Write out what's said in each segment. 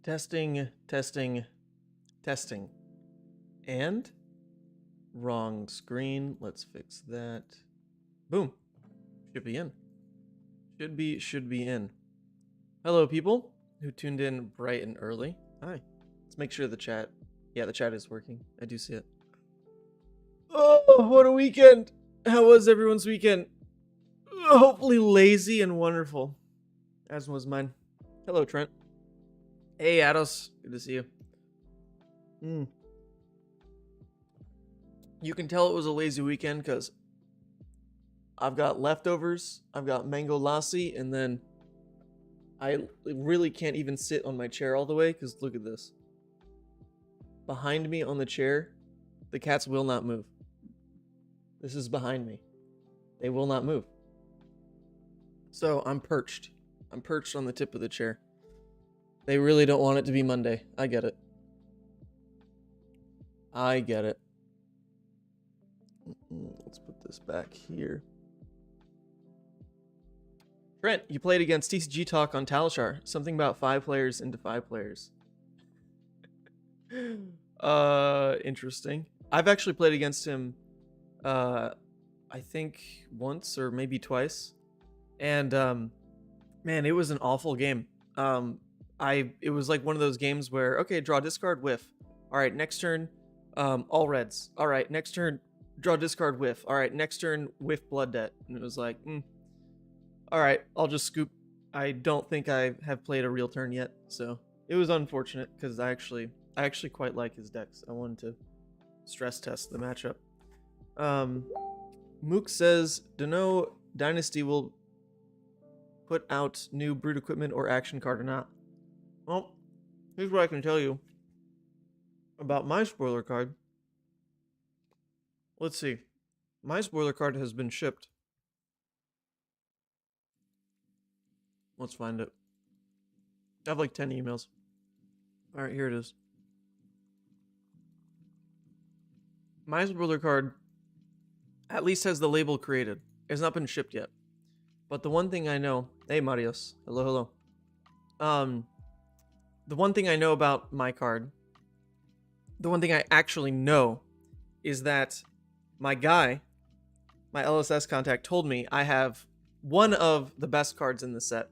Testing, testing, testing. And wrong screen. Let's fix that. Boom. Should be in. Should be in. Hello, people who tuned in bright and early. Hi. Let's make sure the chat. Yeah, the chat is working. I do see it. Oh, what a weekend. How was everyone's weekend? Hopefully lazy and wonderful. As was mine. Hello, Trent. Hey, Ados. Good to see you. You can tell it was a lazy weekend because I've got leftovers, I've got mango lassi, and then I really can't even sit on my chair all the way because look at this. Behind me on the chair, the cats will not move. This is behind me. They will not move. So I'm perched. I'm perched on the tip of the chair. They really don't want it to be Monday. I get it. I get it. Let's put this back here. Trent, you played against TCG Talk on Talishar. Something about 5 players into 5 players. Interesting. I've actually played against him, I think once or maybe twice. And, man, it was an awful game. It was like one of those games where, okay, draw, discard, whiff. All right, next turn, all reds. All right, next turn, draw, discard, whiff. All right, next turn, whiff, blood debt. And it was like, all right, I'll just scoop. I don't think I have played a real turn yet, so it was unfortunate because I actually quite like his decks. I wanted to stress test the matchup. Mook says, "Dunno Dynasty will put out new brute equipment or action card or not." Well, here's what I can tell you about my spoiler card. Let's see. My spoiler card has been shipped. Let's find it. I have like 10 emails. All right, here it is. My spoiler card at least has the label created. It's not been shipped yet. But the one thing I know... Hey, Marios. Hello, hello. The one thing I know about my card... The one thing I actually know is that my guy, my LSS contact, told me I have one of the best cards in the set.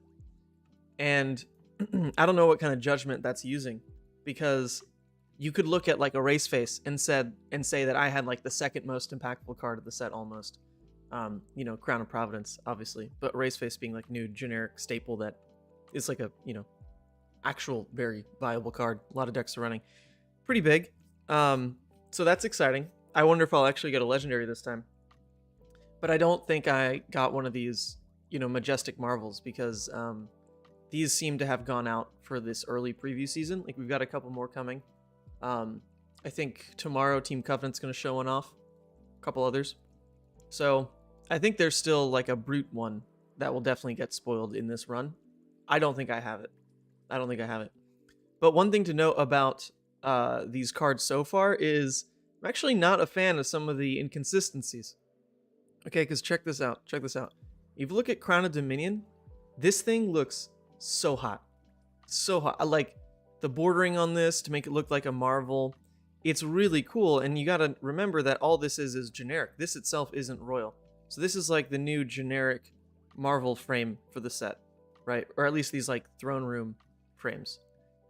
And I don't know what kind of judgment that's using, because you could look at like a race face and say that I had like the second most impactful card of the set almost. You know, Crown of Providence, obviously, but race face being like new generic staple that is like a, you know, actual very viable card. A lot of decks are running. Pretty big. So that's exciting. I wonder if I'll actually get a legendary this time. But I don't think I got one of these, you know, Majestic Marvels, because these seem to have gone out for this early preview season. Like, we've got a couple more coming. I think tomorrow Team Covenant's going to show one off. A couple others. So I think there's still like a brute one that will definitely get spoiled in this run. I don't think I have it. I don't think I have it. But one thing to note about these cards so far is I'm actually not a fan of some of the inconsistencies. Okay, because check this out. Check this out. If you look at Crown of Dominion, this thing looks so hot. So hot. I like the bordering on this to make it look like a Marvel. It's really cool, and you gotta remember that all this is generic. This itself isn't royal. So this is like the new generic Marvel frame for the set, right? Or at least these like throne room frames.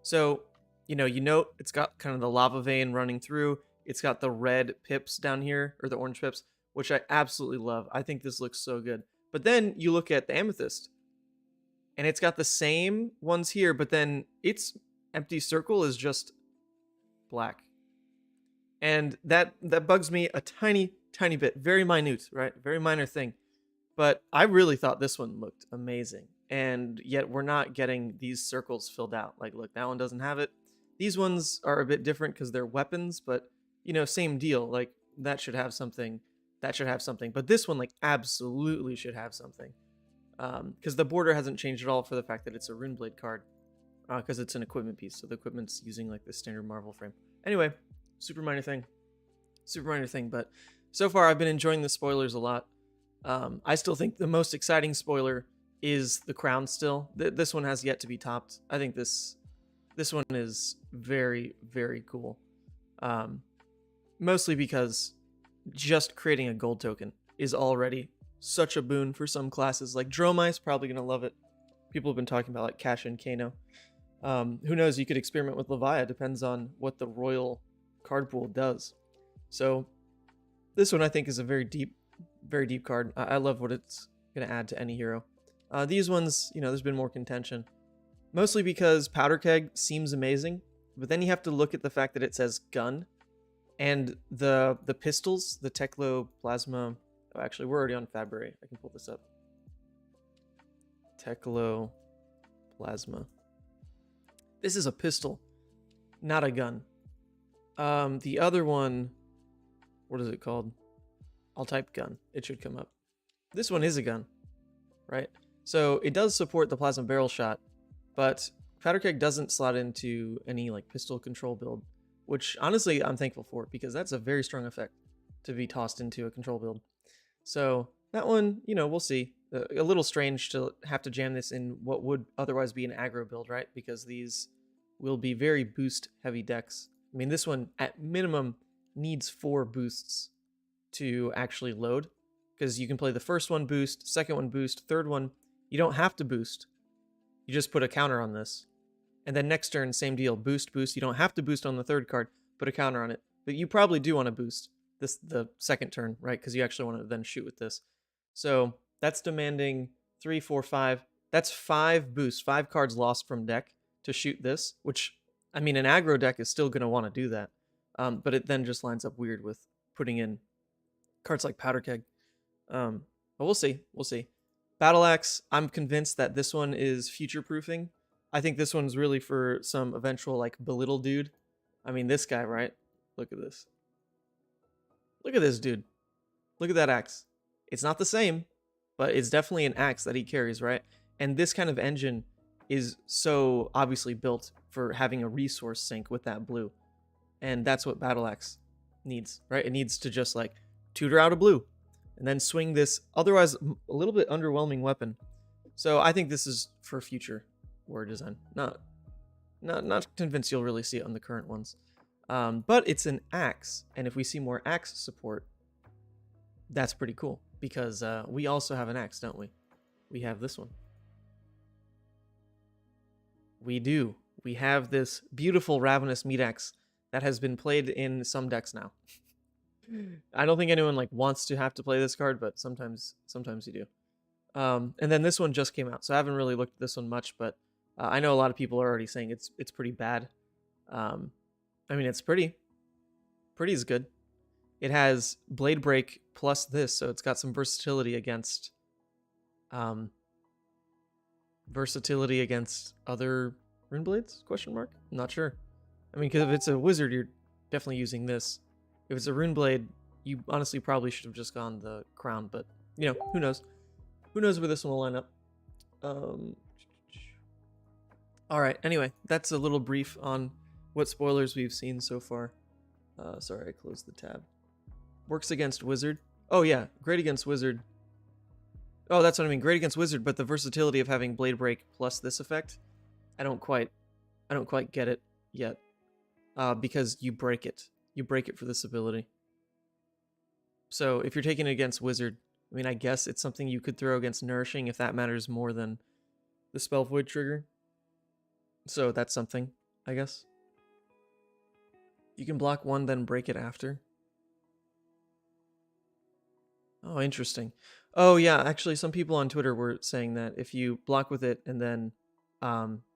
So, you note it's got kind of the lava vein running through. It's got the red pips down here, or the orange pips, which I absolutely love. I think this looks so good. But then you look at the amethyst, and it's got the same ones here, but then its empty circle is just black. And that bugs me a tiny bit. Very minute, right? Very minor thing. But I really thought this one looked amazing. And yet we're not getting these circles filled out. Like, look, that one doesn't have it. These ones are a bit different because they're weapons, but, same deal. Like, that should have something. That should have something. But this one, like, absolutely should have something. Because the border hasn't changed at all for the fact that it's a Runeblade card. Because it's an equipment piece. So the equipment's using, like, the standard Marvel frame. Anyway, super minor thing. But so far, I've been enjoying the spoilers a lot. I still think the most exciting spoiler is the crown still. This one has yet to be topped. I think this one is very, very cool. Mostly because just creating a gold token is already such a boon for some classes. Like Dromai is probably going to love it. People have been talking about like Cash and Kano. Who knows? You could experiment with Levia. Depends on what the royal card pool does. So this one I think is a very deep card. I love what it's going to add to any hero. These ones, there's been more contention. Mostly because Powder Keg seems amazing, but then you have to look at the fact that it says gun. And the pistols, the Teklo Plasma... Oh, actually, we're already on February. I can pull this up. Teklo Plasma. This is a pistol, not a gun. The other one... What is it called? I'll type gun. It should come up. This one is a gun, right? So it does support the plasma barrel shot, but Powder Keg doesn't slot into any like pistol control build, which honestly I'm thankful for because that's a very strong effect to be tossed into a control build. So that one, we'll see. A little strange to have to jam this in what would otherwise be an aggro build, right? Because these will be very boost heavy decks. I mean, this one at minimum needs 4 boosts to actually load, because you can play the first one boost, second one boost, third one you don't have to boost. You just put a counter on this. And then next turn, same deal, boost. You don't have to boost on the third card, put a counter on it. But you probably do want to boost this the second turn, right? Because you actually want to then shoot with this. So that's demanding 3, 4, 5. That's 5 boosts, 5 cards lost from deck to shoot this, which, I mean, an aggro deck is still going to want to do that. But it then just lines up weird with putting in cards like Powder Keg. But we'll see. Battle Axe, I'm convinced that this one is future-proofing. I think this one's really for some eventual, like, belittle dude. I mean, this guy, right? Look at this. Look at this dude. Look at that axe. It's not the same, but it's definitely an axe that he carries, right? And this kind of engine is so obviously built for having a resource sink with that blue. And that's what Battle Axe needs, right? It needs to just, like, tutor out a blue and then swing this otherwise a little bit underwhelming weapon. So I think this is for future war design. Not convinced you'll really see it on the current ones. But it's an axe, and if we see more axe support, that's pretty cool, because we also have an axe, don't we? We have this one. We do. We have this beautiful Ravenous Meat Axe that has been played in some decks now. I don't think anyone like wants to have to play this card, but sometimes you do. And then this one just came out, so I haven't really looked at this one much, but I know a lot of people are already saying it's pretty bad. I mean, it's pretty is good. It has Blade Break plus this, so it's got some versatility against other rune blades? Question mark? I'm not sure. I mean, because if it's a wizard, you're definitely using this. If it's a rune blade, you honestly probably should have just gone the crown, but you know, who knows? Who knows where this one will line up? All right. Anyway, that's a little brief on what spoilers we've seen so far. Sorry, I closed the tab. Works against Wizard. Oh yeah, great against Wizard. Oh, that's what I mean. Great against Wizard, but the versatility of having Blade Break plus this effect, I don't quite get it yet. Because you break it. You break it for this ability. So if you're taking it against Wizard, I mean, I guess it's something you could throw against Nourishing if that matters more than the Spell Void trigger. So that's something, I guess. You can block one, then break it after. Oh, interesting. Oh, yeah, actually, some people on Twitter were saying that if you block with it and then,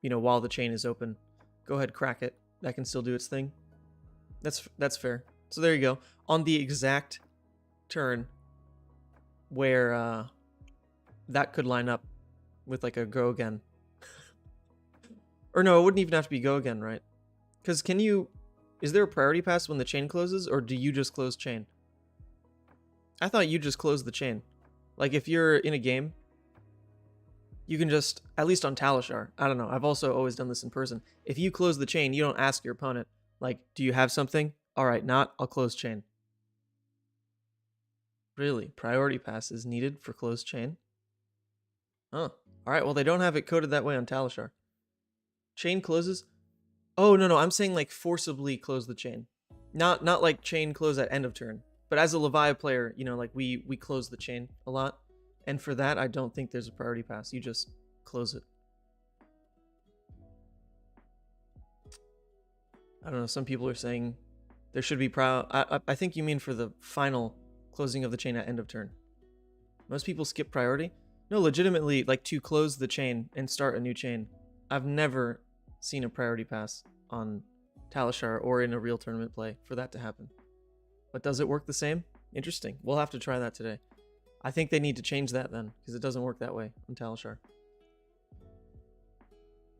you know, while the chain is open, go ahead, crack it. That can still do its thing. That's fair. So there you go. On the exact turn where that could line up with like a go again. Or no, it wouldn't even have to be go again, right? Because is there a priority pass when the chain closes, or do you just close chain? I thought you just closed the chain. Like if you're in a game, you can just, at least on Talishar, I don't know, I've also always done this in person. If you close the chain, you don't ask your opponent, like, do you have something? All right, not, I'll close chain. Really? Priority pass is needed for closed chain? Oh, all right, well, they don't have it coded that way on Talishar. Chain closes? Oh, no, I'm saying like forcibly close the chain. Not like chain close at end of turn. But as a Levia player, you know, like we close the chain a lot. And for that, I don't think there's a priority pass. You just close it. I don't know. Some people are saying there should be I think you mean for the final closing of the chain at end of turn. Most people skip priority. No, legitimately, like to close the chain and start a new chain. I've never seen a priority pass on Talishar or in a real tournament play for that to happen. But does it work the same? Interesting. We'll have to try that today. I think they need to change that then, because it doesn't work that way on Talishar.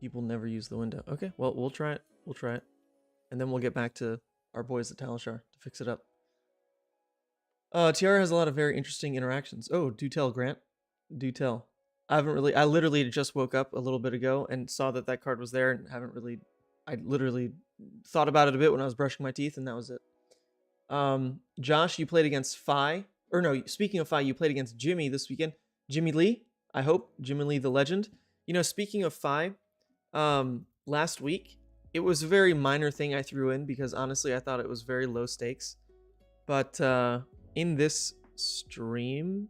People never use the window. Okay, well, we'll try it. We'll try it. And then we'll get back to our boys at Talishar to fix it up. Tiara has a lot of very interesting interactions. Oh, do tell, Grant. Do tell. I literally just woke up a little bit ago and saw that card was there and I literally thought about it a bit when I was brushing my teeth and that was it. Josh, you played against Phi. Or no, speaking of Phi, you played against Jimmy this weekend. Jimmy Lee, I hope. Jimmy Lee, the legend. You know, speaking of Phi, last week, it was a very minor thing I threw in because honestly, I thought it was very low stakes. But in this stream...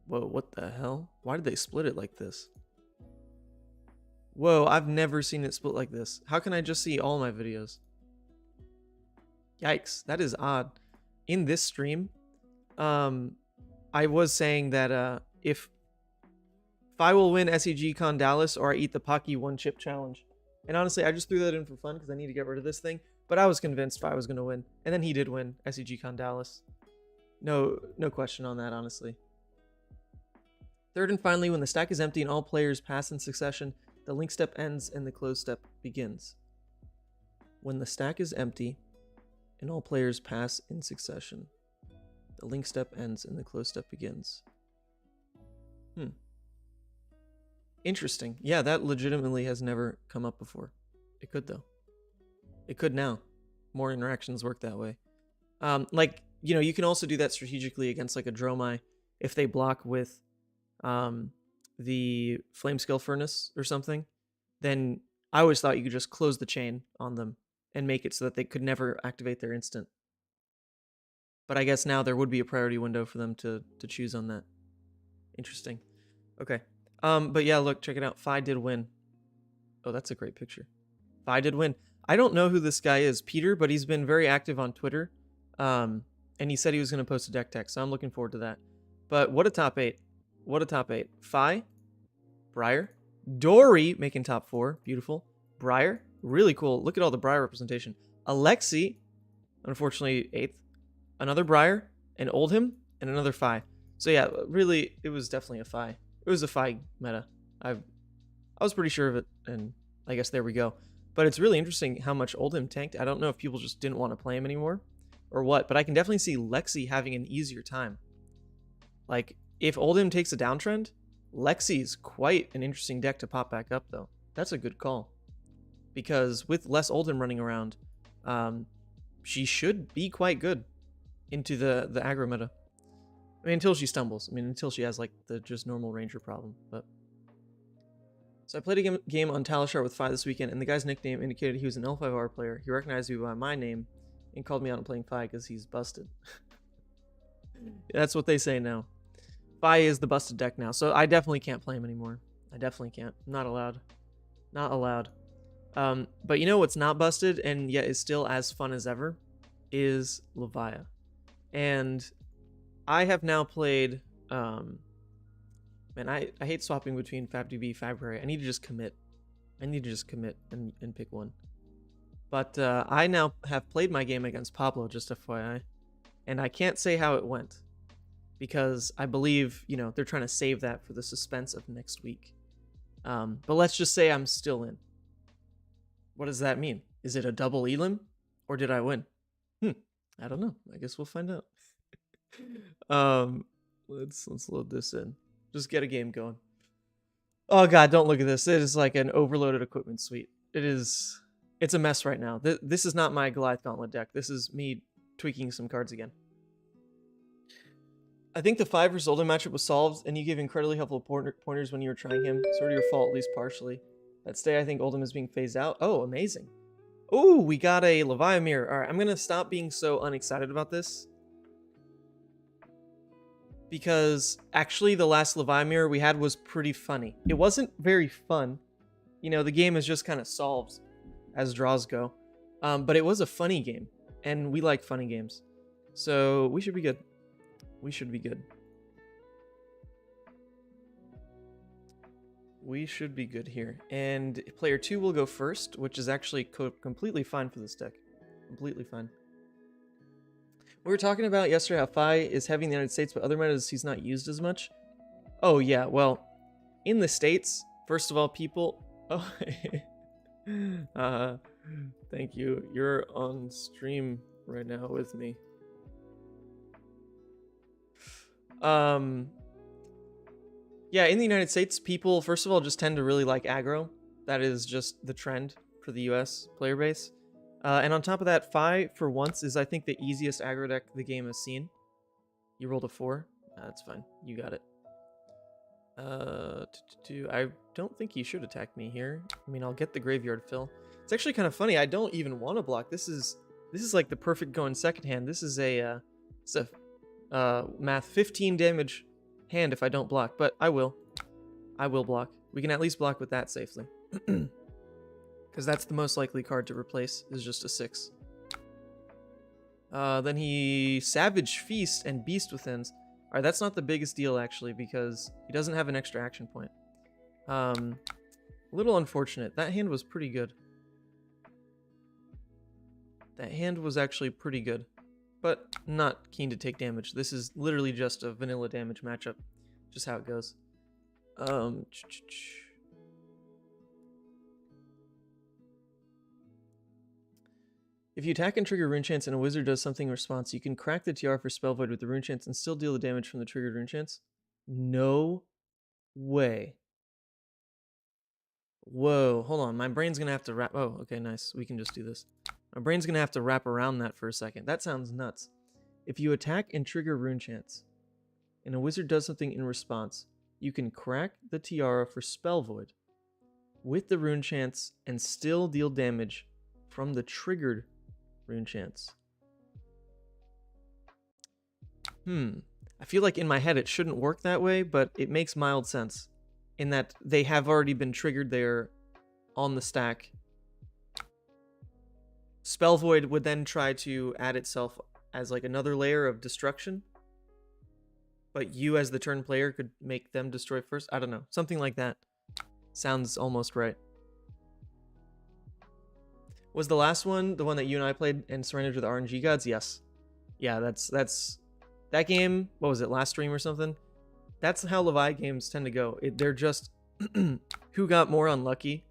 Whoa, what the hell? Why did they split it like this? Whoa, I've never seen it split like this. How can I just see all my videos? Yikes, that is odd. In this stream, I was saying that if I will win SEG Con Dallas or I eat the Pocky one chip challenge. And honestly, I just threw that in for fun because I need to get rid of this thing. But I was convinced Phi was going to win. And then he did win SEG Con Dallas. No question on that, honestly. Third and finally, when the stack is empty and all players pass in succession, the link step ends and the close step begins. When the stack is empty and all players pass in succession, the link step ends and the close step begins. Interesting. Yeah, that legitimately has never come up before. It could, though. It could now. More interactions work that way. Like, you know, you can also do that strategically against like a Dromai if they block with the Flame Scale Furnace or something. Then I always thought you could just close the chain on them and make it so that they could never activate their instant. But I guess now there would be a priority window for them to choose on that. Interesting. Okay. But yeah, look, check it out. Phi did win. Oh, that's a great picture. Phi did win. I don't know who this guy is, Peter, but he's been very active on Twitter. And he said he was going to post a deck tech, so I'm looking forward to that. But what a top 8. What a top 8. Phi, Briar, Dory making top 4. Beautiful. Briar, really cool. Look at all the Briar representation. Alexi, unfortunately 8th. Another Briar, an Oldhim, and another Phi. So yeah, really, it was definitely a Phi. It was a Phi meta. I was pretty sure of it, and I guess there we go. But it's really interesting how much Oldhim tanked. I don't know if people just didn't want to play him anymore or what, but I can definitely see Lexi having an easier time. Like, if Oldhim takes a downtrend, Lexi's quite an interesting deck to pop back up, though. That's a good call. Because with less Oldhim running around, she should be quite good into the aggro meta. I mean, until she stumbles. I mean, until she has, like, the just normal ranger problem. But so I played a game on Talishar with Fi this weekend, and the guy's nickname indicated he was an L5R player. He recognized me by my name and called me out on playing Fi because he's busted. That's what they say now. Fi is the busted deck now, so I definitely can't play him anymore. I definitely can't. Not allowed. Not allowed. But you know what's not busted and yet is still as fun as ever is Levia. And I have now played, man, I hate swapping between FabDB, Fabrary. I need to just commit. I need to just commit and pick one. But I now have played my game against Pablo, just FYI. And I can't say how it went. Because I believe, you know, they're trying to save that for the suspense of next week. But let's just say I'm still in. What does that mean? Is it a double elim? Or did I win? I don't know. I guess we'll find out. Let's load this in. Just get a game going. Oh god, don't look at this. It is like an overloaded equipment suite. It's a mess right now. This is not my Goliath Gauntlet deck. This is me tweaking some cards again. I think the 5 vs Oldhim matchup was solved, and you gave incredibly helpful pointers when you were trying him. Sort of your fault, at least partially. That stay, I think Oldhim is being phased out. Oh, amazing. Oh, we got a Levia mirror. All right, I'm going to stop being so unexcited about this. Because actually the last Levia mirror we had was pretty funny. It wasn't very fun. You know, the game is just kind of solved as draws go. But it was a funny game, and we like funny games. So we should be good. We should be good. We should be good here. And player 2 will go first, which is actually completely fine for this deck. Completely fine. We were talking about yesterday how Fi is heavy in the United States, but other metas he's not used as much. Oh, yeah. Well, in the States, first of all, people... Oh, thank you. You're on stream right now with me. Yeah, in the United States, people, first of all, just tend to really like aggro. That is just the trend for the US player base. And on top of that, Fi, for once, is, I think, the easiest aggro deck the game has seen. You rolled a 4? That's fine. You got it. I don't think he should attack me here. I mean, I'll get the graveyard fill. It's actually kind of funny. I don't even want to block. This is like the perfect going second hand. This is a math 15 damage hand if I don't block, but I will. I will block. We can at least block with that safely. Because that's the most likely card to replace, is just a 6. Then he Savage Feast and Beast Withins. Alright, that's not the biggest deal, actually, because he doesn't have an extra action point. A little unfortunate. That hand was pretty good. That hand was actually pretty good. But not keen to take damage. This is literally just a vanilla damage matchup. Just how it goes. If you attack and trigger Rune Chance and a wizard does something in response, you can crack the TR for Spell Void with the Rune Chance and still deal the damage from the triggered Rune Chance? No way. Whoa, hold on. My brain's gonna have to wrap... Oh, okay, nice. We can just do this. My brain's gonna have to wrap around that for a second. That sounds nuts. If you attack and trigger Rune Chance, and a wizard does something in response, you can crack the tiara for Spell Void with the Rune Chance and still deal damage from the triggered Rune Chance. I feel like in my head it shouldn't work that way, but it makes mild sense in that they have already been triggered there on the stack. Spell Void would then try to add itself as like another layer of destruction, but you as the turn player could make them destroy first. I don't know. Something like that. Sounds almost right. Was the last one the one that you and I played and surrendered to the RNG gods? Yes. Yeah, that's that game. What was it, last stream or something? That's how Levia games tend to go. They're just who got more unlucky.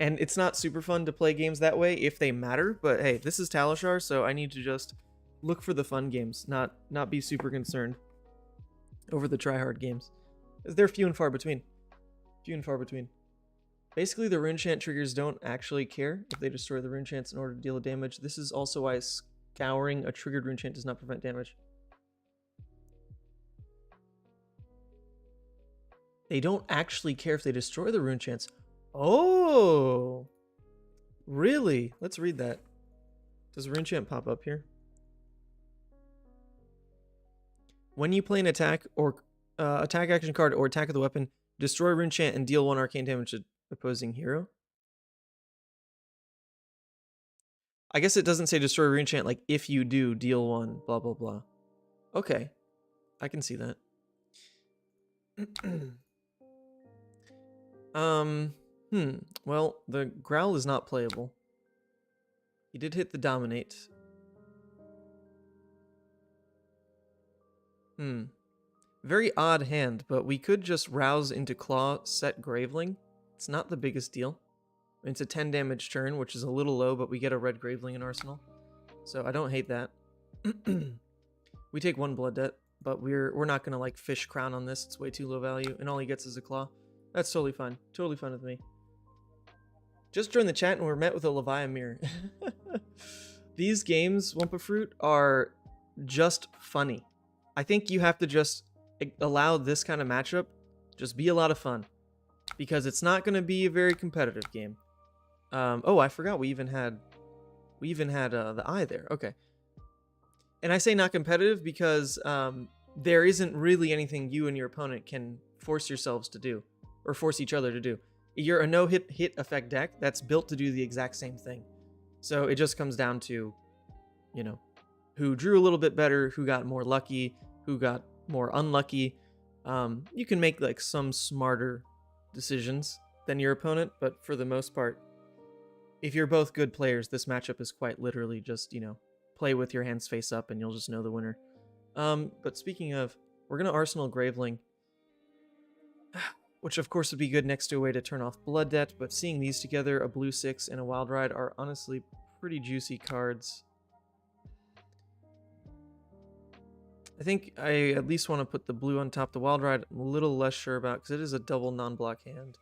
And it's not super fun to play games that way if they matter, but hey, this is Talishar, so I need to just look for the fun games, not be super concerned. over the tryhard games. They're few and far between. Few and far between. Basically, the rune chant triggers don't actually care if they destroy the rune chants in order to deal the damage. This is also why scouring a triggered rune chant does not prevent damage. They don't actually care if they destroy the rune chants. Oh! Really? Let's read that. Does rune chant pop up here? When you play an attack or attack action card or attack of the weapon, destroy rune chant and deal 1 arcane damage to opposing hero. I guess it doesn't say destroy rune chant, like if you do, deal 1, blah blah blah. Okay, I can see that. Well, the growl is not playable. He did hit the dominate. Very odd hand, but we could just rouse into claw, set Graveling. It's not the biggest deal. It's a 10 damage turn, which is a little low, but we get a red Graveling in Arsenal. So I don't hate that. We take 1 blood debt, but we're not gonna like fish crown on this. It's way too low value, and all he gets is a claw. That's totally fine. Totally fine with me. Just joined the chat and we're met with a Levia mirror. These games, Wumpa Fruit, are just funny. I think you have to just allow this kind of matchup just be a lot of fun, because it's not going to be a very competitive game. Oh, I forgot we even had the eye there. Okay. And I say not competitive because there isn't really anything you and your opponent can force yourselves to do, or force each other to do. You're a no-hit effect deck that's built to do the exact same thing. So it just comes down to, you know, who drew a little bit better, who got more lucky, who got more unlucky. You can make like some smarter decisions than your opponent, but for the most part, if you're both good players, this matchup is quite literally just, you know, play with your hands face up and you'll just know the winner. But speaking of, we're going to Arsenal Graveling, which of course would be good next to a way to turn off Blood Debt, but seeing these together, a blue 6 and a Wild Ride, are honestly pretty juicy cards. I think I at least want to put the blue on top. The Wild Ride, I'm a little less sure about, because it is a double non-block hand.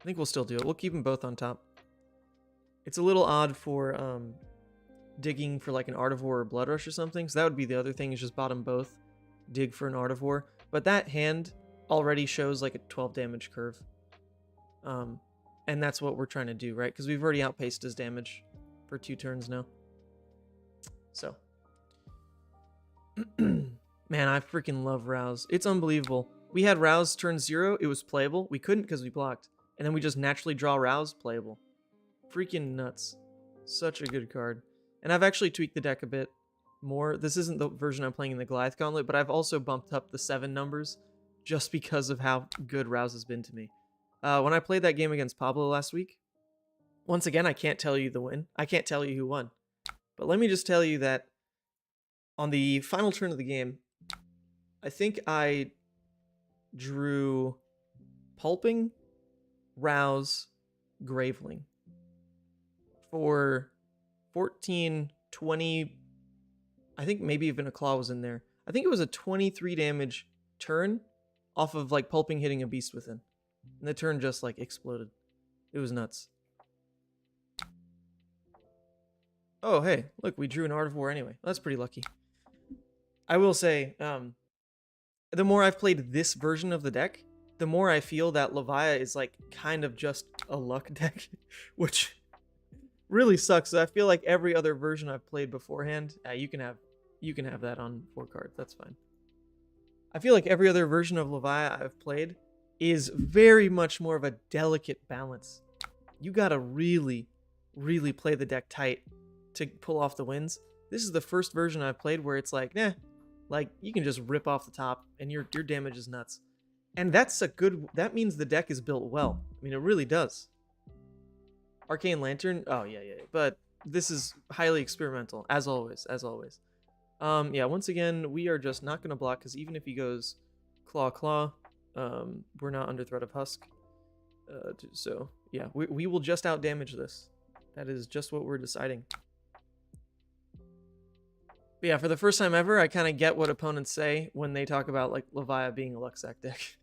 I think we'll still do it. We'll keep them both on top. It's a little odd for digging for like an Art of War or Blood Rush or something, so that would be the other thing, is just bottom both. Dig for an Art of War. But that hand already shows like a 12 damage curve. And that's what we're trying to do, right? Because we've already outpaced his damage for 2 turns now. So. Man, I freaking love Rouse. It's unbelievable. We had Rouse turn 0. It was playable. We couldn't because we blocked. And then we just naturally draw Rouse, playable. Freaking nuts. Such a good card. And I've actually tweaked the deck a bit more. This isn't the version I'm playing in the Goliath Gauntlet, but I've also bumped up the 7 numbers just because of how good Rouse has been to me. When I played that game against Pablo last week, once again, I can't tell you the win. I can't tell you who won. But let me just tell you that on the final turn of the game, I think I drew Pulping, Rouse, Graveling for 14, 20... I think maybe even a claw was in there. I think it was a 23 damage turn off of like Pulping hitting a beast within. And the turn just like exploded. It was nuts. Oh, hey, look, we drew an Art of War anyway. That's pretty lucky. I will say, the more I've played this version of the deck, the more I feel that Levia is like kind of just a luck deck, which really sucks. I feel like every other version I've played beforehand, you can have that on 4 cards. That's fine. I feel like every other version of Levia I've played is very much more of a delicate balance. You gotta really, really play the deck tight to pull off the wins. This is the first version I've played where it's like, nah, like you can just rip off the top and your damage is nuts. And that means the deck is built well. I mean, it really does. Arcane Lantern, oh yeah, but this is highly experimental, as always. Yeah, once again, we are just not gonna block, because even if he goes claw, we're not under threat of Husk. So yeah, we will just outdamage this. That is just what we're deciding. But yeah, for the first time ever, I kind of get what opponents say when they talk about like Levia being a Luxac deck.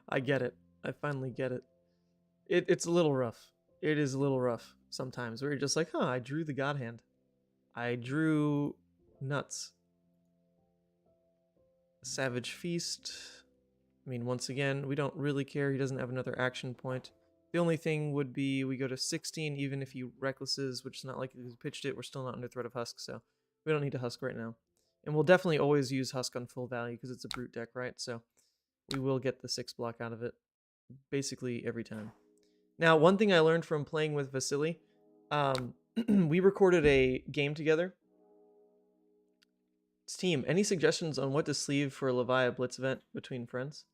I get it. I finally get it. It's a little rough. It is a little rough sometimes where you're just like, huh, I drew the God Hand. I drew nuts. Savage Feast. I mean, once again, we don't really care. He doesn't have another action point. The only thing would be we go to 16, even if he recklesses, which is not like he pitched it. We're still not under threat of Husk, so we don't need to Husk right now. And we'll definitely always use Husk on full value because it's a brute deck, right? So we will get the 6 block out of it basically every time. Now, one thing I learned from playing with Vasily, we recorded a game together. Team, any suggestions on what to sleeve for a Levia Blitz event between friends?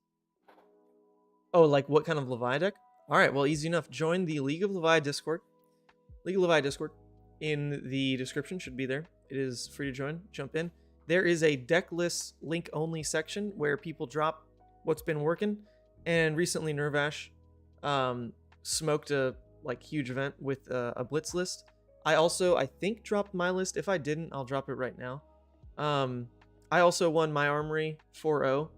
Oh, like what kind of Levia deck? All right, well, easy enough. Join the League of Levia Discord. League of Levia Discord in the description should be there. It is free to join. Jump in. There is a deck list link only section where people drop what's been working. And recently, Nervash smoked a huge event with a Blitz list. I also, I think, dropped my list. If I didn't, I'll drop it right now. I also won my Armory 4-0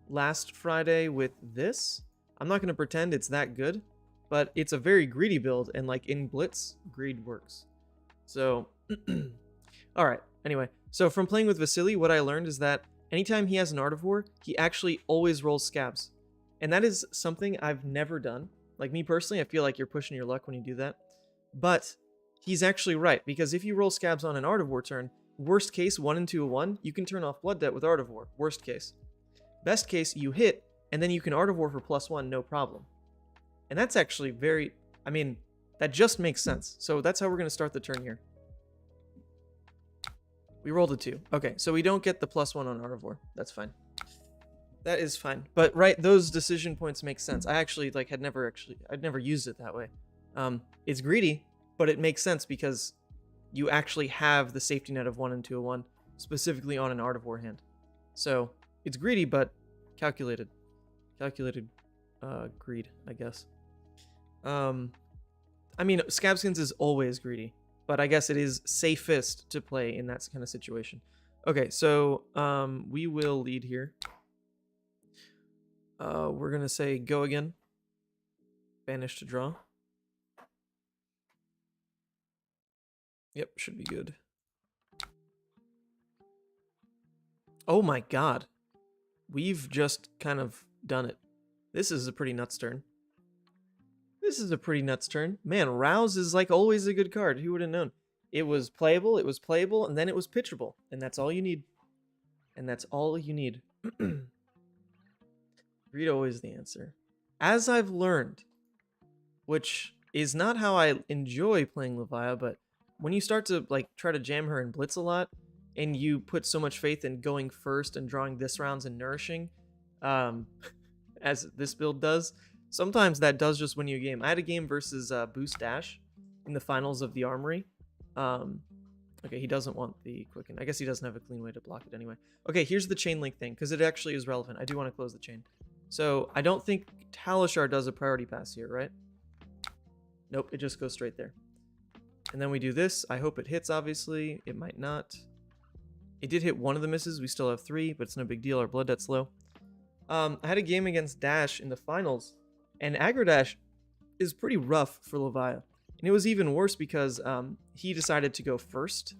last Friday with this. I'm not going to pretend it's that good, but it's a very greedy build, and like in Blitz, greed works. So, all right. Anyway, so from playing with Vasily, what I learned is that anytime he has an Art of War, he actually always rolls scabs. And that is something I've never done. Like me personally, I feel like you're pushing your luck when you do that. But he's actually right, because if you roll scabs on an Art of War turn, worst case, 1 into a 1, you can turn off Blood Debt with Art of War. Worst case. Best case, you hit, and then you can Art of War for +1, no problem. And that's actually very, I mean, that just makes sense. So that's how we're going to start the turn here. We rolled a 2. Okay, so we don't get the +1 on Art of War. That's fine. That is fine. But right, those decision points make sense. I actually I'd never used it that way. It's greedy, but it makes sense because you actually have the safety net of 1 into a 1, specifically on an Art of War hand. So it's greedy, but calculated. Calculated greed, I guess. I mean, Scabskins is always greedy, but I guess it is safest to play in that kind of situation. Okay, so we will lead here. We're going to say go again. Banish to draw. Yep, should be good. Oh my god. We've just kind of done it. This is a pretty nuts turn. This is a pretty nuts turn. Man, Rouse is like always a good card. Who would have known? It was playable, and then it was pitchable. And that's all you need. And that's all you need. Greed always the answer. As I've learned, which is not how I enjoy playing Levia, but when you start to try to jam her in Blitz a lot, and you put so much faith in going first and drawing this rounds and nourishing, as this build does, sometimes that does just win you a game. I had a game versus Boost Dash in the finals of the Armory. Okay, he doesn't want the Quicken. I guess he doesn't have a clean way to block it anyway. Okay, here's the chain link thing, because it actually is relevant. I do want to close the chain. So I don't think Talishar does a priority pass here, right? Nope, it just goes straight there. And then we do this. I hope it hits, obviously. It might not. It did hit one of the misses. We still have 3, but it's no big deal. Our blood debt's low. I had a game against Dash in the finals, and Aggro Dash is pretty rough for Levia. And it was even worse because he decided to go first,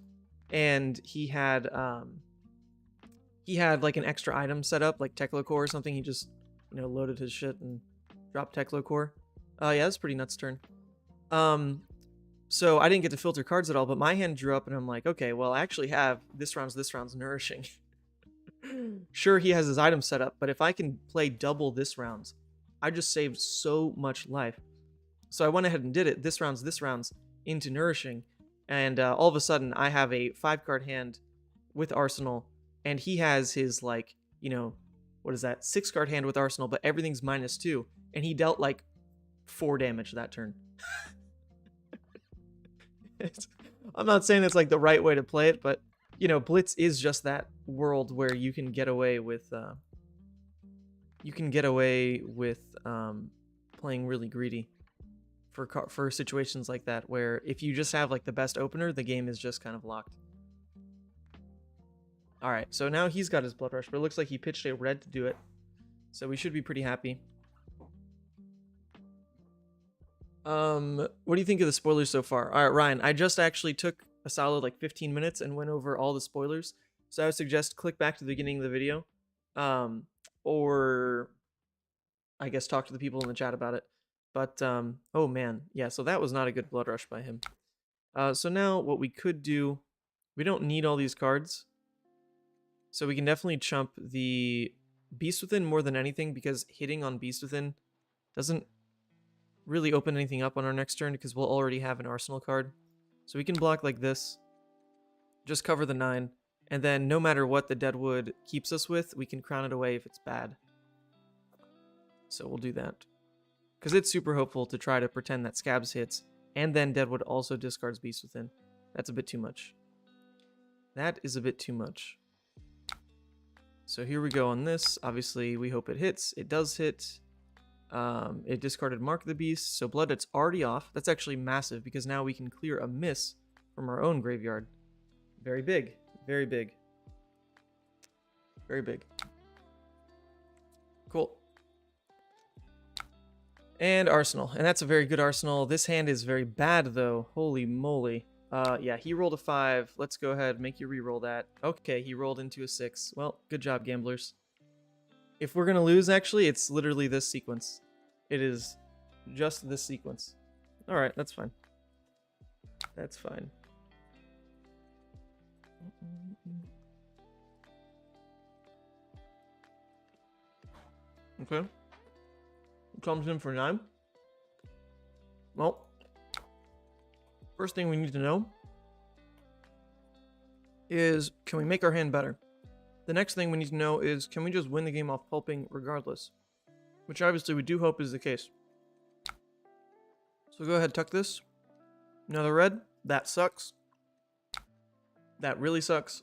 and he had like an extra item set up, like Teklo Core or something. He just loaded his shit and dropped Teklo Core. Yeah, that's a pretty nuts turn. So I didn't get to filter cards at all, but my hand drew up, and I'm like, okay, well, I actually have this round's nourishing. Sure, he has his item set up, but if I can play double this round's, I just saved so much life. So I went ahead and did it. This round's into nourishing, and all of a sudden I have a 5-card hand with Arsenal, and he has his what is that, 6-card hand with Arsenal, but everything's -2, and he dealt 4 damage that turn. I'm not saying it's the right way to play it, but Blitz is just that world where you can get away with playing really greedy for situations like that, where if you just have the best opener, the game is just kind of locked. All right, so now he's got his blood rush, but it looks like he pitched a red to do it. So we should be pretty happy. What do you think of the spoilers so far? All right, Ryan, I just actually took a solid like 15 minutes and went over all the spoilers. So I would suggest click back to the beginning of the video, or I guess talk to the people in the chat about it. But, oh man, yeah, so that was not a good blood rush by him. So now what we could do, we don't need all these cards. So we can definitely chump the Beast Within more than anything, because hitting on Beast Within doesn't really open anything up on our next turn because we'll already have an Arsenal card. So we can block like this, just cover the 9, and then no matter what the Deadwood keeps us with, we can crown it away if it's bad. So we'll do that. Because it's super hopeful to try to pretend that Scabs hits, and then Deadwood also discards Beast Within. That's a bit too much. That is a bit too much. So here we go on this. Obviously, we hope it hits. It does hit. It discarded Mark the Beast, so Blood Debt's already off. That's actually massive, because now we can clear a miss from our own graveyard. Very big. Very big. Very big. Cool. And Arsenal. And that's a very good Arsenal. This hand is very bad, though. Holy moly. Yeah, he rolled a 5. Let's go ahead, make you re-roll that. Okay, he rolled into a 6. Well, good job, gamblers. If we're gonna lose, actually, it's literally this sequence. It is just this sequence. Alright, that's fine. That's fine. Okay. Comes in for 9. Well, first thing we need to know is, can we make our hand better? The next thing we need to know is, can we just win the game off pulping regardless? Which obviously we do hope is the case. So go ahead, tuck this. Another red. That sucks. That really sucks.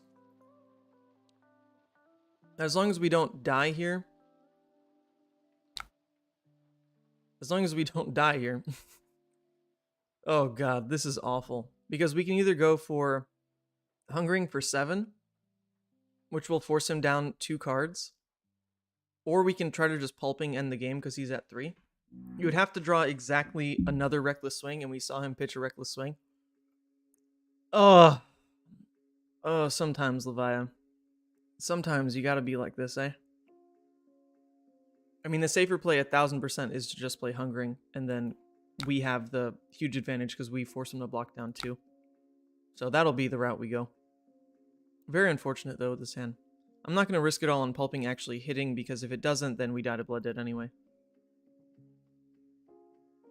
As long as we don't die here. As long as we don't die here. Oh god, this is awful. Because we can either go for Hungering for 7, which will force him down 2 cards, or we can try to just pulping end the game because he's at 3. You would have to draw exactly another Reckless Swing, and we saw him pitch a Reckless Swing. Oh, sometimes, Levia. Sometimes you gotta be like this, eh? I mean, the safer play 1000% is to just play Hungering, and then we have the huge advantage because we force him to block down 2. So that'll be the route we go. Very unfortunate, though, with this hand. I'm not going to risk it all on pulping actually hitting, because if it doesn't, then we die to Blood Debt anyway.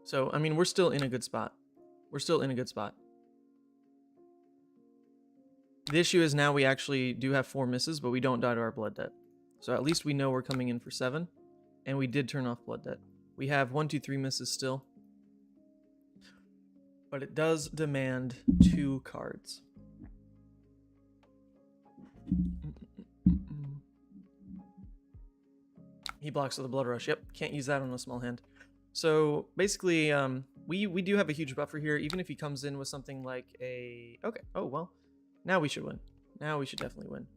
So, I mean, we're still in a good spot. We're still in a good spot. The issue is now we actually do have 4 misses, but we don't die to our Blood Debt. So at least we know we're coming in for 7, and we did turn off Blood Debt. We have 1, 2, 3 misses still. But it does demand 2 cards. He blocks with a Blood Rush. Yep, can't use that on a small hand. So basically, we do have a huge buffer here. Even if he comes in with something like a... Okay, oh well. Now we should win. Now we should definitely win.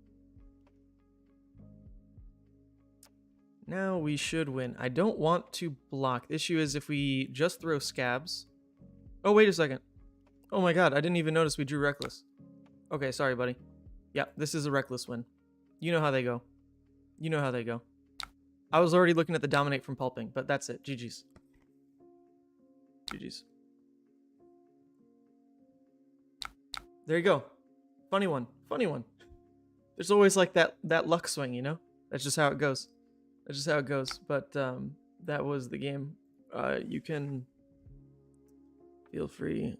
Now we should win. I don't want to block. The issue is if we just throw Scabs... Oh, wait a second. Oh my god, I didn't even notice we drew Reckless. Okay, sorry, buddy. Yeah, this is a Reckless win. You know how they go. You know how they go. I was already looking at the Dominate from pulping, but that's it. GG's. GG's. There you go. Funny one. Funny one. There's always like that luck swing, you know? That's just how it goes. That's just how it goes. But that was the game. You can... Feel free.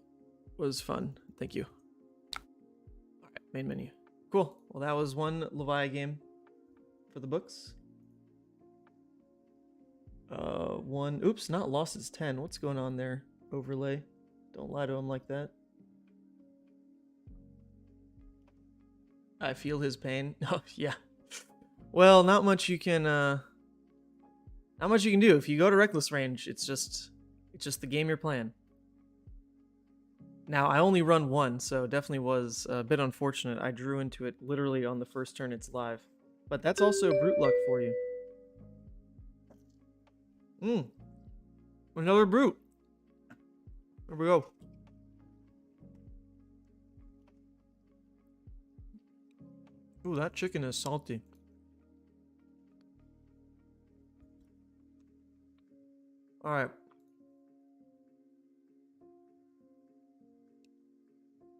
Was fun. Thank you. Alright, main menu. Cool. Well, that was one Levia game for the books. One. Oops, not lost is 10. What's going on there? Overlay. Don't lie to him like that. I feel his pain. Oh, yeah. Well, not much you can do. If you go to Reckless range, it's just the game you're playing. Now, I only run one, so definitely was a bit unfortunate. I drew into it literally on the first turn it's live. But that's also brute luck for you. Another brute. There we go. Ooh, that chicken is salty. Alright.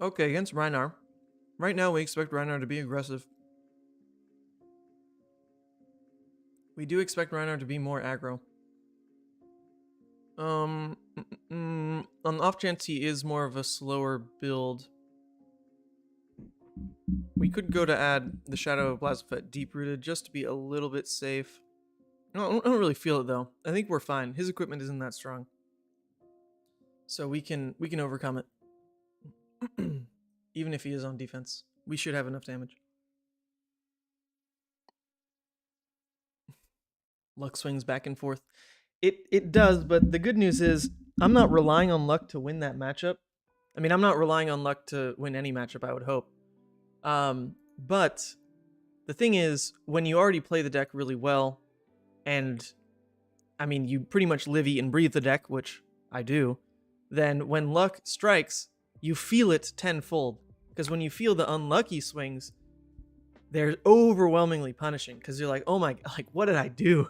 Okay, against Rhinar. Right now, we expect Rhinar to be aggressive. We do expect Rhinar to be more aggro. On the off chance he is more of a slower build, we could go to add the Shadow of Blazafet Deep Rooted just to be a little bit safe. No, I don't really feel it though. I think we're fine. His equipment isn't that strong, so we can overcome it. Even if he is on defense, we should have enough damage. Luck swings back and forth. It does, but the good news is I'm not relying on luck to win that matchup. I mean, I'm not relying on luck to win any matchup, I would hope. But the thing is, when you already play the deck really well, and I mean, you pretty much live, eat, and breathe the deck, which I do, then when luck strikes, you feel it tenfold. Because when you feel the unlucky swings, they're overwhelmingly punishing. Because you're like, oh my, like, what did I do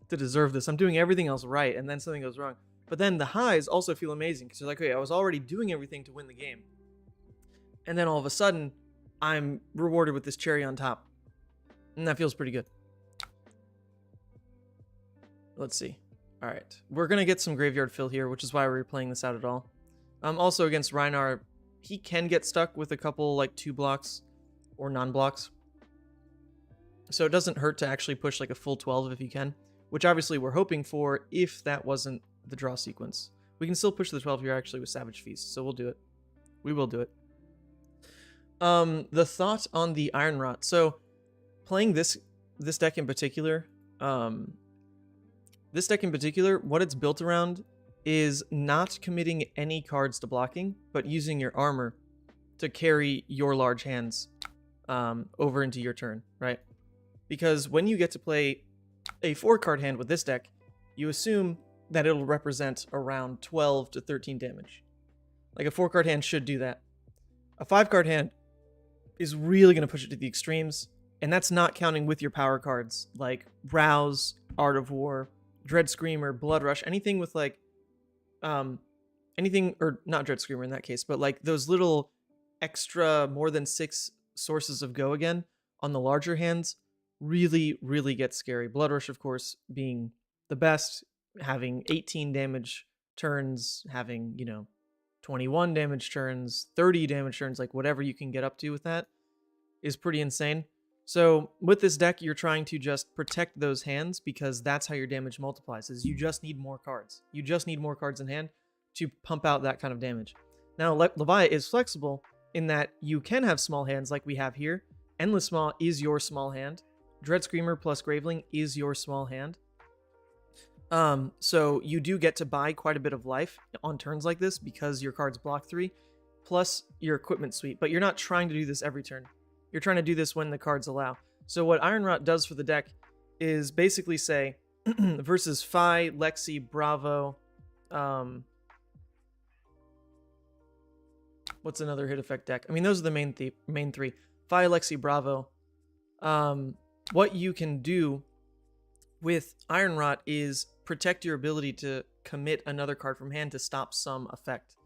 to deserve this? I'm doing everything else right, and then something goes wrong. But then the highs also feel amazing. Because you're like, okay, I was already doing everything to win the game. And then all of a sudden, I'm rewarded with this cherry on top. And that feels pretty good. Let's see. All right. We're going to get some graveyard fill here, which is why we're playing this out at all. Also against Rhinar, he can get stuck with a couple, like, 2 blocks or non-blocks. So it doesn't hurt to actually push, like, a full 12 if you can, which obviously we're hoping for if that wasn't the draw sequence. We can still push the 12 here, actually, with Savage Feast, so we'll do it. We will do it. The thought on the Iron Rot. So, playing this deck in particular, what it's built around is not committing any cards to blocking, but using your armor to carry your large hands over into your turn, right? Because when you get to play a 4-card hand with this deck, you assume that it'll represent around 12 to 13 damage. Like a 4-card hand should do that. A 5-card hand is really going to push it to the extremes, and that's not counting with your power cards like Rouse, Art of War, Dread Screamer, Blood Rush, anything with like anything, or not Dread Screamer in that case, but like those little extra more than 6 sources of go again on the larger hands really, really gets scary. Blood Rush, of course, being the best, having 18 damage turns, having, 21 damage turns, 30 damage turns, like whatever you can get up to with that is pretty insane. So with this deck, you're trying to just protect those hands because that's how your damage multiplies, is you just need more cards. You just need more cards in hand to pump out that kind of damage. Now, Levia is flexible in that you can have small hands like we have here. Endless Maw is your small hand. Dread Screamer plus Graveling is your small hand. So you do get to buy quite a bit of life on turns like this because your cards block 3, plus your equipment suite, but you're not trying to do this every turn. You're trying to do this when the cards allow. So what Iron Rot does for the deck is basically say, versus Fi, Lexi, Bravo, what's another hit effect deck? I mean, those are the main 3. Fi, Lexi, Bravo. What you can do with Iron Rot is protect your ability to commit another card from hand to stop some effect.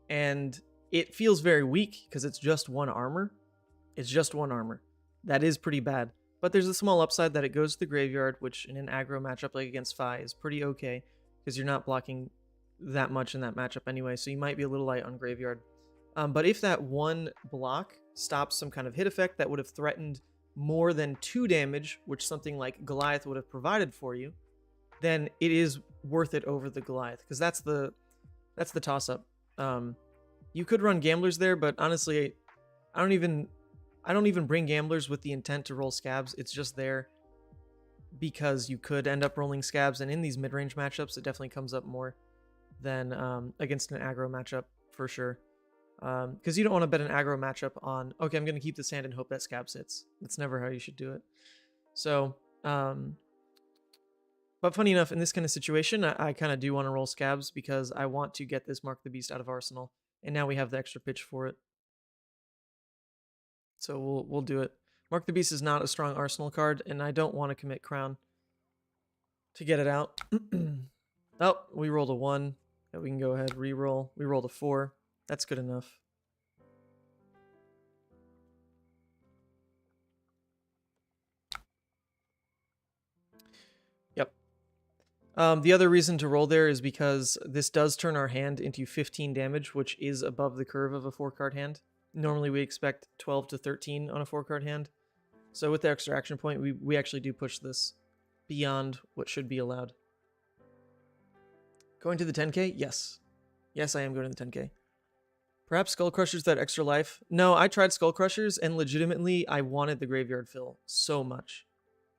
And it feels very weak because it's just 1 armor. It's just 1 armor. That is pretty bad. But there's a small upside that it goes to the graveyard, which in an aggro matchup like against Fi is pretty okay because you're not blocking that much in that matchup anyway, so you might be a little light on graveyard. But if that 1 block stops some kind of hit effect that would have threatened more than 2 damage, which something like Goliath would have provided for you, then it is worth it over the Goliath, because that's the toss-up. You could run Gamblers there, but honestly, I don't even bring Gamblers with the intent to roll Scabs. It's just there because you could end up rolling Scabs, and in these mid-range matchups, it definitely comes up more than against an aggro matchup, for sure. Because you don't want to bet an aggro matchup on, okay, I'm going to keep this hand and hope that Scabs hits. That's never how you should do it. So, but funny enough, in this kind of situation, I kind of do want to roll Scabs because I want to get this Mark the Beast out of Arsenal. And now we have the extra pitch for it. So we'll do it. Mark the Beast is not a strong Arsenal card, and I don't want to commit Crown to get it out. Oh, we rolled a 1. We can go ahead, re-roll. We rolled a 4. That's good enough. Yep. The other reason to roll there is because this does turn our hand into 15 damage, which is above the curve of a 4-card hand. Normally we expect 12 to 13 on a 4-card hand. So with the extra action point, we actually do push this beyond what should be allowed. Going to the 10k? Yes. Yes, I am going to the 10k. Perhaps Skull Crushers that extra life? No, I tried Skull Crushers, and legitimately, I wanted the Graveyard Fill so much.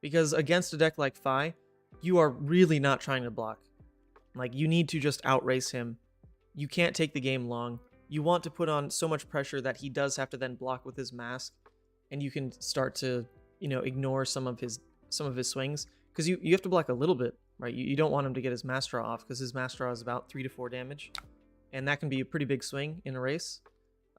Because against a deck like Fi, you are really not trying to block. Like, you need to just outrace him. You can't take the game long. You want to put on so much pressure that he does have to then block with his mask, and you can start to, you know, ignore some of his swings. Because you have to block a little bit, right? You don't want him to get his Mass Draw off, because his Mass Draw is about 3 to 4 damage. And that can be a pretty big swing in a race.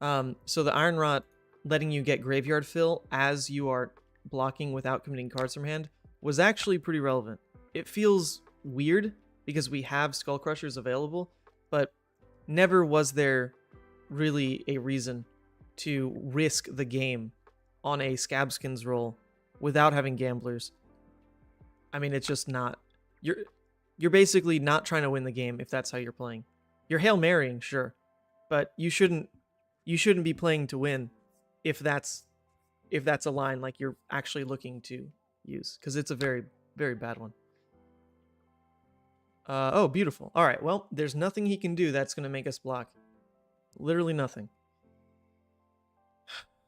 So the Iron Rot letting you get Graveyard Fill as you are blocking without committing cards from hand was actually pretty relevant. It feels weird because we have Skull Crushers available, but never was there really a reason to risk the game on a Scabskins roll without having Gamblers. I mean, it's just not... You're basically not trying to win the game if that's how you're playing. You're Hail Marying, sure, but you shouldn't be playing to win if that's a line like you're actually looking to use, because it's a very, very bad one. Oh, beautiful. All right, well, there's nothing he can do that's going to make us block. Literally nothing.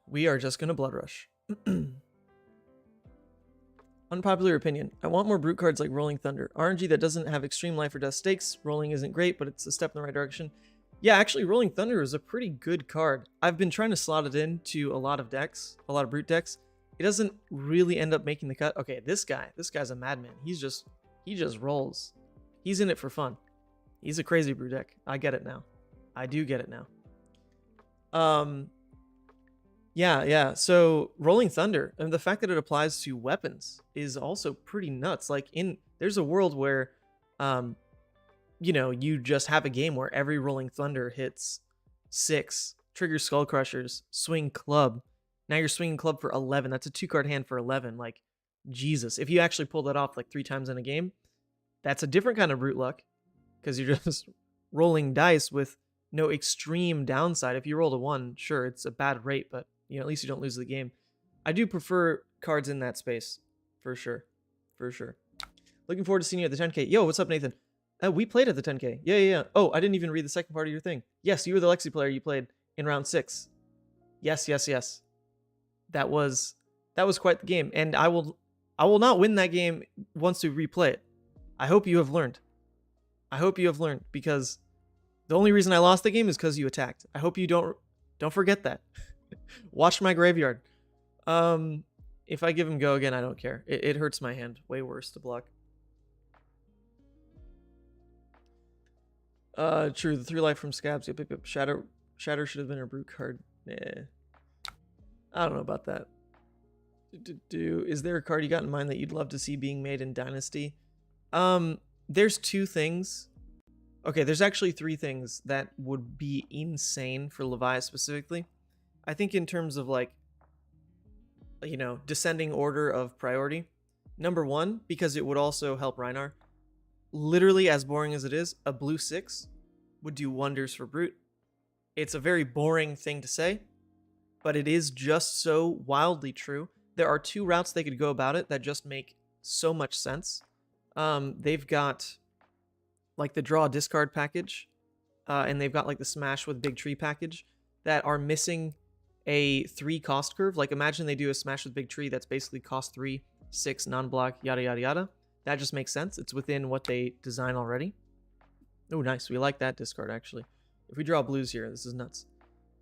We are just going to Blood Rush. Unpopular opinion. I want more brute cards like Rolling Thunder. RNG that doesn't have extreme life or death stakes. Rolling isn't great, but it's a step in the right direction. Yeah, actually, Rolling Thunder is a pretty good card. I've been trying to slot it into a lot of decks, a lot of brute decks. It doesn't really end up making the cut. Okay, this guy's a madman. He just rolls. He's in it for fun. He's a crazy brute deck. I get it now. I do get it now. Yeah. So Rolling Thunder, and the fact that it applies to weapons is also pretty nuts. Like there's a world where, you know, you just have a game where every Rolling Thunder hits 6, triggers Skull Crushers, swing club. Now you're swinging club for 11. That's a 2-card hand for 11. Like, Jesus. If you actually pull that off like 3 times in a game, that's a different kind of brute luck, because you're just rolling dice with no extreme downside. If you rolled a 1, sure, it's a bad rate, but you know, at least you don't lose the game. I do prefer cards in that space, for sure. For sure. Looking forward to seeing you at the 10k. Yo, what's up, Nathan? We played at the 10k. Yeah. Oh, I didn't even read the second part of your thing. Yes, you were the Lexi player. You played in round 6. Yes. That was quite the game, and I will not win that game once we replay it. I hope you have learned. Because the only reason I lost the game is because you attacked. I hope you don't forget that. Watch my graveyard. If I give him go again, I don't care. It hurts my hand way worse to block. True. The 3 life from Scabs. Yep. Shatter should have been a brute card. I don't know about that. Is there a card you got in mind that you'd love to see being made in Dynasty? There's 2 things. Okay, there's actually 3 things that would be insane for Levia specifically. I think in terms of, like, you know, descending order of priority. Number 1, because it would also help Rhinar. Literally, as boring as it is, a blue 6 would do wonders for Brute. It's a very boring thing to say, but it is just so wildly true. There are 2 routes they could go about it that just make so much sense. They've got, like, the draw discard package, and they've got, like, the smash with big tree package that are missing a 3 cost curve. Like, imagine they do a smash with big tree that's basically cost 3, 6, non-block, yada yada yada. That just makes sense. It's within what they design already. Oh, nice. We like that discard, actually. If we draw blues here, this is nuts.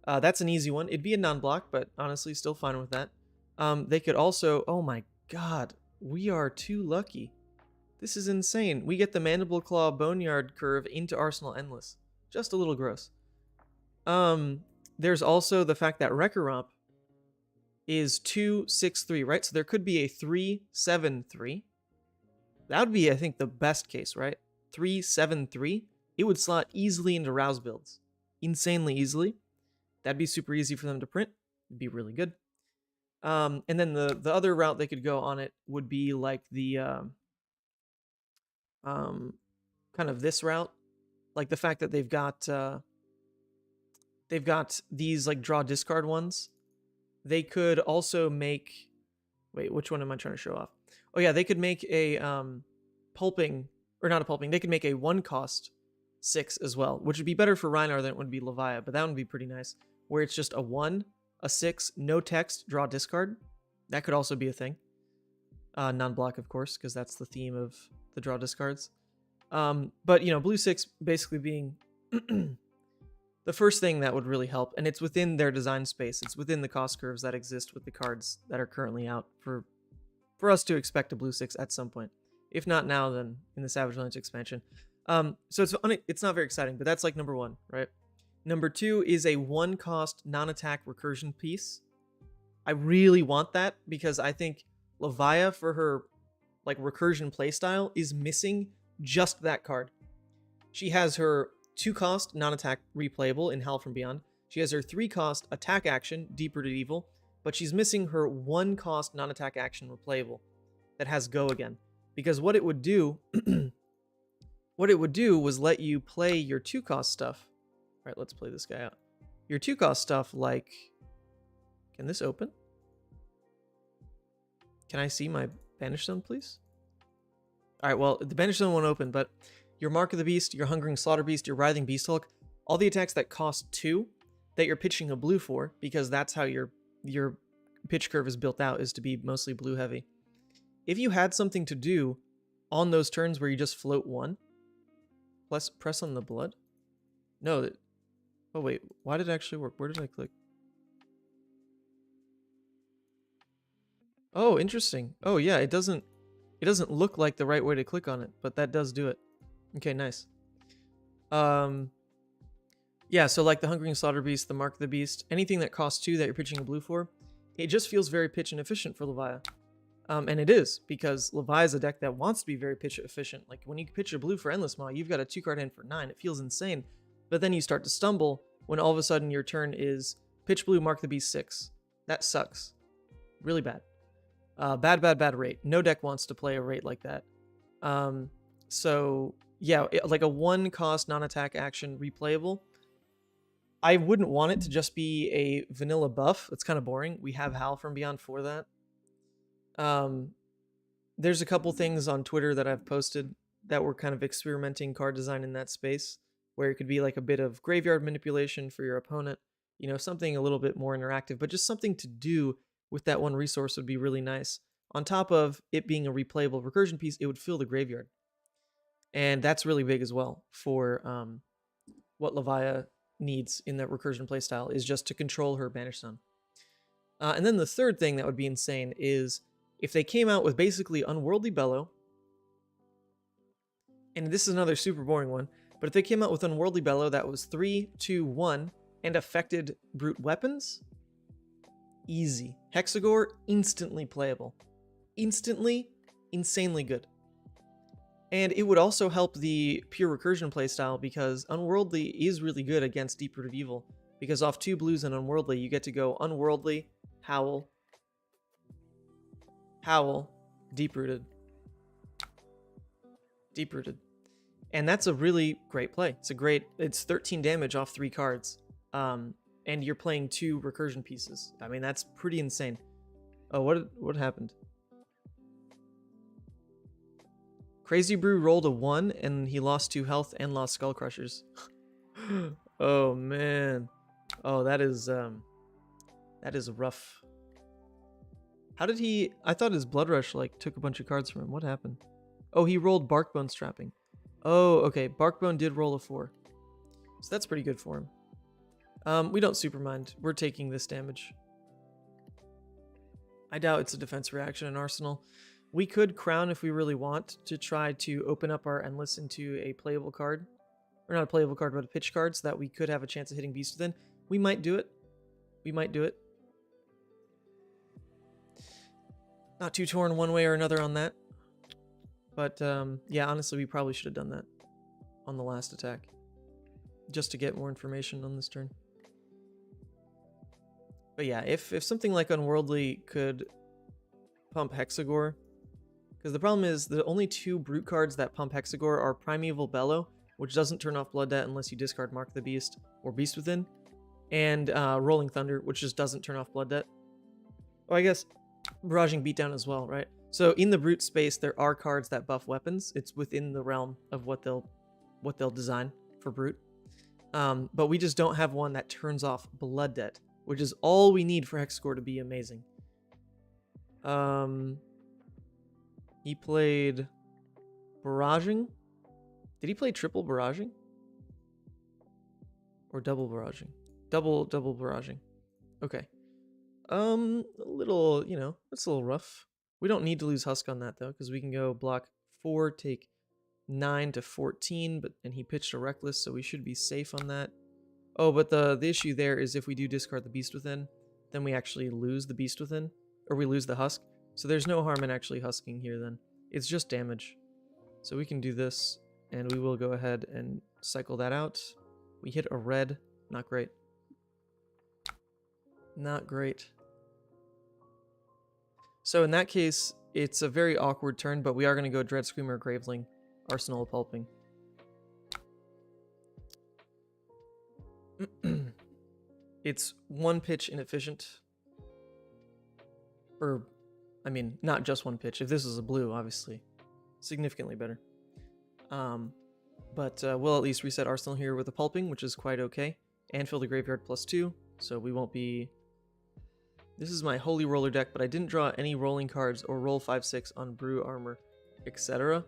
That's an easy one. It'd be a non-block, but honestly, still fine with that. They could also... Oh my god. We are too lucky. This is insane. We get the Mandible Claw Boneyard curve into Arsenal Endless. Just a little gross. There's also the fact that Wrecker Romp is 2-6-3, right? So there could be a 3-7-3. That would be, I think, the best case, right? 3-7-3. It would slot easily into Rouse builds. Insanely easily. That'd be super easy for them to print. It'd be really good. And then the other route they could go on it would be like the kind of this route, like the fact that they've got these like draw discard ones. They could also make, wait, which one am I trying to show off? Oh yeah, they could make a pulping, or not a pulping. They could make a 1-cost 6 as well, which would be better for Rhinar than it would be Levia, but that would be pretty nice. Where it's just a 1, a 6, no text, draw discard. That could also be a thing. Non-block, of course, because that's the theme of the draw discards. But, you know, blue 6 basically being the first thing that would really help. And it's within their design space. It's within the cost curves that exist with the cards that are currently out for us to expect a blue 6 at some point. If not now, then in the Savage Lands expansion. So it's not very exciting, but that's like number 1, right? Number 2 is a 1-cost non-attack recursion piece. I really want that because I think Levia, for her like recursion playstyle, is missing just that card. She has her 2-cost non-attack replayable in Howl from Beyond. She has her 3-cost attack action, Deep Rooted Evil, but she's missing her 1-cost non-attack action replayable that has Go Again. Because what it would do, was let you play your 2-cost stuff. All right, let's play this guy out. Your 2-cost stuff, like, can this open? Can I see my Banish Zone, please? All right, well, the Banish Zone won't open, but your Mark of the Beast, your Hungering Slaughter Beast, your Writhing Beast Hulk, all the attacks that cost 2 that you're pitching a blue for, because that's how your pitch curve is built out, is to be mostly blue heavy. If you had something to do on those turns where you just float 1, press on the blood? No, oh wait, why did it actually work? Where did I click? Oh, interesting. Oh yeah, it doesn't look like the right way to click on it, but that does do it. Okay, nice. Yeah, so like the Hungering Slaughter Beast, the Mark of the Beast, anything that costs 2 that you're pitching a blue for, it just feels very pitch inefficient for Levia. And it is, because Levia is a deck that wants to be very pitch efficient. Like when you pitch a blue for Endless Maw, you've got a 2-card hand for 9. It feels insane. But then you start to stumble when all of a sudden your turn is pitch blue, Mark the Beast 6. That sucks. Really bad. Bad rate. No deck wants to play a rate like that. So yeah, like a 1-cost non-attack action replayable. I wouldn't want it to just be a vanilla buff. It's kind of boring. We have Howl from Beyond for that. There's a couple things on Twitter that I've posted that were kind of experimenting card design in that space, where it could be like a bit of graveyard manipulation for your opponent, you know, something a little bit more interactive, but just something to do with that one resource would be really nice. On top of it being a replayable recursion piece, it would fill the graveyard. And that's really big as well for what Levia needs in that recursion playstyle, is just to control her Banish Zone. And then the third thing that would be insane is if they came out with basically Unworldly Bellow, and this is another super boring one, but if they came out with Unworldly Bellow that was 3, 2, 1, and affected brute weapons, easy. Hexagore, instantly playable. Instantly, insanely good. And it would also help the pure recursion playstyle, because Unworldly is really good against Deep Rooted Evil, because off 2 blues and Unworldly, you get to go Unworldly, Howl, Howl, Deep Rooted. Deep Rooted. And that's a really great play. It's 13 damage off 3 cards. And you're playing 2 recursion pieces. I mean, that's pretty insane. Oh, what happened? Crazy Brew rolled a 1 and he lost 2 health and lost Skull Crushers. Oh man. Oh, that is rough. How did he... I thought his Blood Rush like took a bunch of cards from him. What happened? Oh, he rolled Barkbone Strapping. Oh, okay. Barkbone did roll a 4. So that's pretty good for him. We don't super mind. We're taking this damage. I doubt it's a defense reaction in Arsenal. We could crown if we really want to try to open up our Endless into a playable card. Or not a playable card, but a pitch card, so that we could have a chance of hitting Beast Within. We might do it. We might do it. Not too torn one way or another on that. But, yeah, honestly, we probably should have done that on the last attack. Just to get more information on this turn. But yeah, if something like Unworldly could pump Hexagore, because the problem is the only two Brute cards that pump Hexagore are Primeval Bellow, which doesn't turn off Blood Debt unless you discard Mark of the Beast or Beast Within, and Rolling Thunder, which just doesn't turn off Blood Debt. Oh, I guess Barraging Beatdown as well, right? So in the Brute space, there are cards that buff weapons. It's within the realm of what they'll design for Brute. But we just don't have one that turns off Blood Debt, which is all we need for Hexagore to be amazing. He played Barraging. Did he play triple Barraging? Or double Barraging? Double Barraging. Okay. A little, you know, that's a little rough. We don't need to lose Husk on that, though, because we can go block 4, take 9 to 14, and he pitched a Reckless, so we should be safe on that. Oh, but the issue there is if we do discard the Beast Within, then we actually lose the Beast Within, or we lose the Husk. So there's no harm in actually husking here then. It's just damage. So we can do this, and we will go ahead and cycle that out. We hit a red. Not great. Not great. So in that case, it's a very awkward turn, but we are going to go Dread Screamer, Graveling, Arsenal of Pulping. It's one pitch inefficient. Or, I mean, not just one pitch. If this was a blue, obviously, significantly better. But we'll at least reset Arsenal here with a Pulping, which is quite okay. And fill the graveyard +2, so we won't be... This is my Holy Roller deck, but I didn't draw any rolling cards or roll 5/6 on Brew Armor, etc.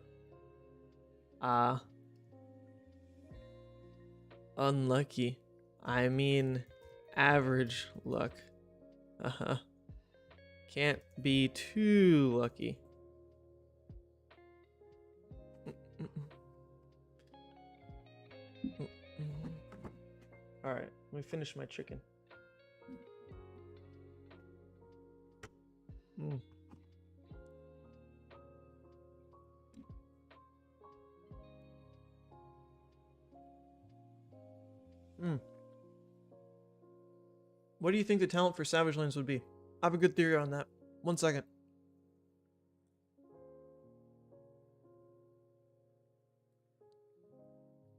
Unlucky. I mean, average luck. Can't be too lucky. Alright, let me finish my chicken. What do you think the talent for Savage Lands would be? I have a good theory on that. 1 second.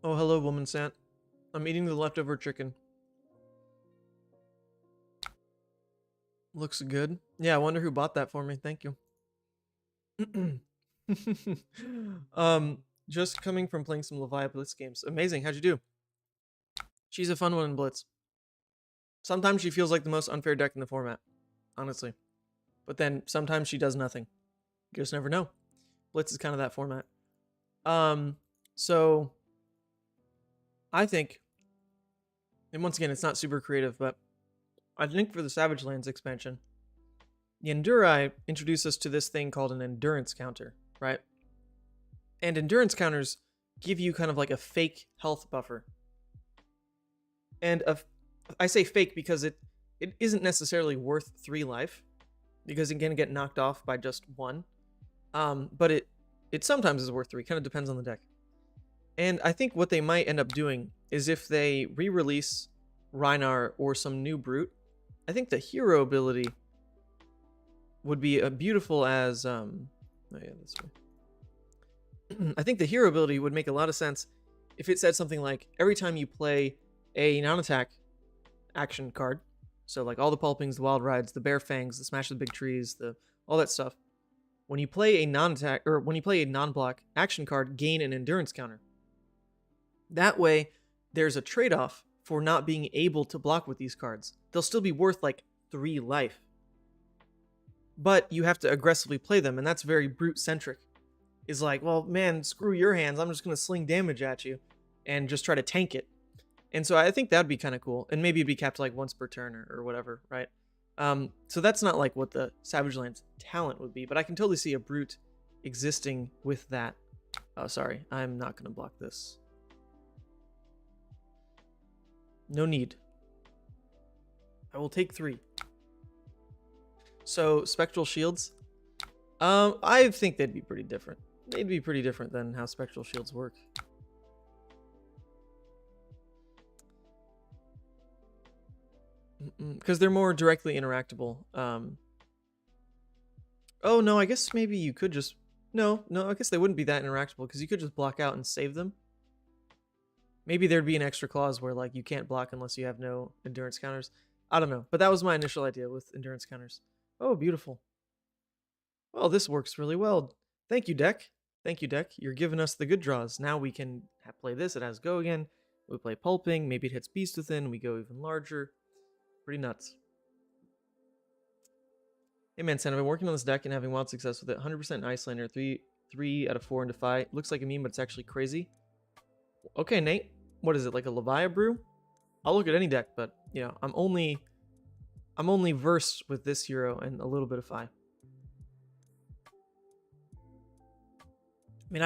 Oh, hello, Woman Sant. I'm eating the leftover chicken. Looks good. Yeah, I wonder who bought that for me. Thank you. Just coming from playing some Levia Blitz games. Amazing. How'd you do? She's a fun one in Blitz. Sometimes she feels like the most unfair deck in the format, honestly. But then sometimes she does nothing. You just never know. Blitz is kind of that format. So I think, and once again, it's not super creative, but I think for the Savage Lands expansion, the Endurai introduced us to this thing called an endurance counter, right? And endurance counters give you kind of like a fake health buffer. And I say fake because it isn't necessarily worth 3 life, because it can get knocked off by just 1. But it sometimes is worth 3, kind of depends on the deck. And I think what they might end up doing is if they re-release Rhinar or some new Brute, I think the hero ability would be beautiful as... oh yeah, this way. I think the hero ability would make a lot of sense if it said something like, every time you play a non-attack action card, so like all the Pulpings, the Wild Rides, the Bare Fangs, the Smash the Big Trees, all that stuff, when you play a non-attack, or when you play a non-block action card, gain an endurance counter. That way, there's a trade-off for not being able to block with these cards. They'll still be worth like 3 life. But you have to aggressively play them, and that's very Brute-centric. Is like, well, man, screw your hands, I'm just going to sling damage at you and just try to tank it. And so I think that'd be kind of cool. And maybe it'd be capped like once per turn or whatever, right? So that's not like what the Savage Lands talent would be, but I can totally see a Brute existing with that. Oh, sorry. I'm not going to block this. No need. I will take 3. So, Spectral Shields. I think they'd be pretty different. They'd be pretty different than how Spectral Shields work. Because they're more directly interactable. Oh, no, I guess maybe you could just... No, I guess they wouldn't be that interactable, because you could just block out and save them. Maybe there'd be an extra clause where, like, you can't block unless you have no endurance counters. I don't know, but that was my initial idea with endurance counters. Oh, beautiful. Well, this works really well. Thank you, deck. Thank you, deck. You're giving us the good draws. Now we can play this. It has go again. We play Pulping. Maybe it hits Beast Within. We go even larger. Pretty nuts. Hey man, Sen, I've been working on this deck and having wild success with it. 100% Iyslander, 3 out of 4 into Defy. Looks like a meme, but it's actually crazy. Okay, Nate. What is it, like a Levia Brew? I'll look at any deck, but you know, I'm only versed with this hero and a little bit of Fi. I mean,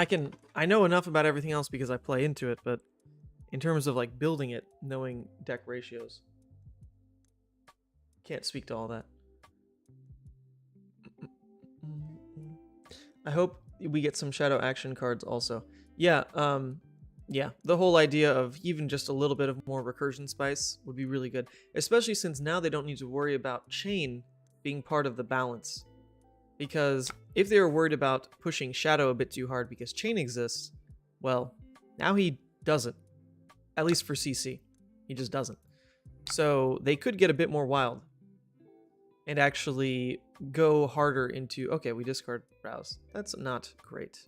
I know enough about everything else because I play into it, but in terms of like building it, knowing deck ratios, can't speak to all that. I hope we get some shadow action cards also. Yeah, yeah, the whole idea of even just a little bit of more recursion spice would be really good, especially since now they don't need to worry about chain being part of the balance. Because if they were worried about pushing shadow a bit too hard because chain exists, well, now he doesn't. At least for CC. He just doesn't. So they could get a bit more wild and actually go harder into... Okay, we discard Browse. That's not great.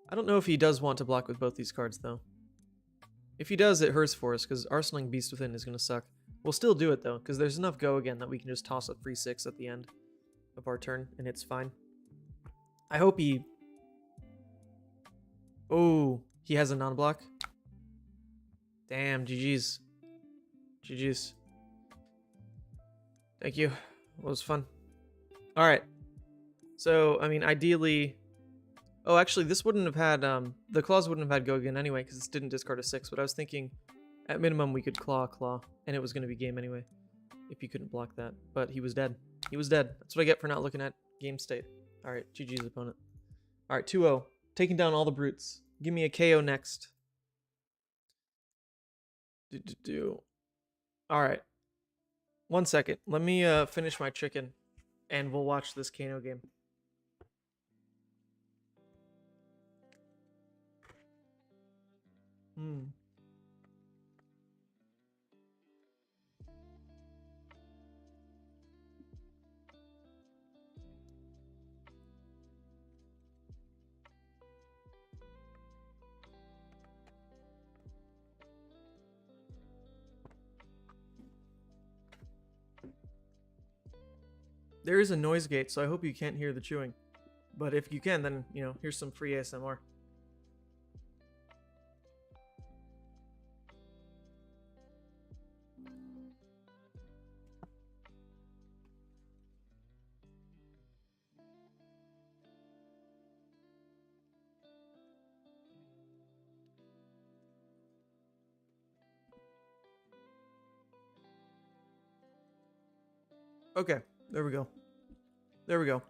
I don't know if he does want to block with both these cards, though. If he does, it hurts for us, because Arsenaling Beast Within is going to suck. We'll still do it, though, because there's enough go again that we can just toss a free 6 at the end of our turn, and it's fine. I hope he... Oh, he has a non-block? Damn, GG's. GG's. Thank you. It was fun. Alright. So, I mean, ideally... Oh, actually, this wouldn't have had... the claws wouldn't have had go again anyway, because this didn't discard a 6, but I was thinking, at minimum, we could claw, and it was going to be game anyway, if you couldn't block that. But he was dead. He was dead. That's what I get for not looking at game state. Alright, GG's opponent. Alright, 2-0. Taking down all the brutes. Give me a KO next. Alright. 1 second. Let me finish my chicken, and we'll watch this Kano game. There is a noise gate, so I hope you can't hear the chewing. But if you can, then, you know, here's some free ASMR. Okay, there we go. There we go.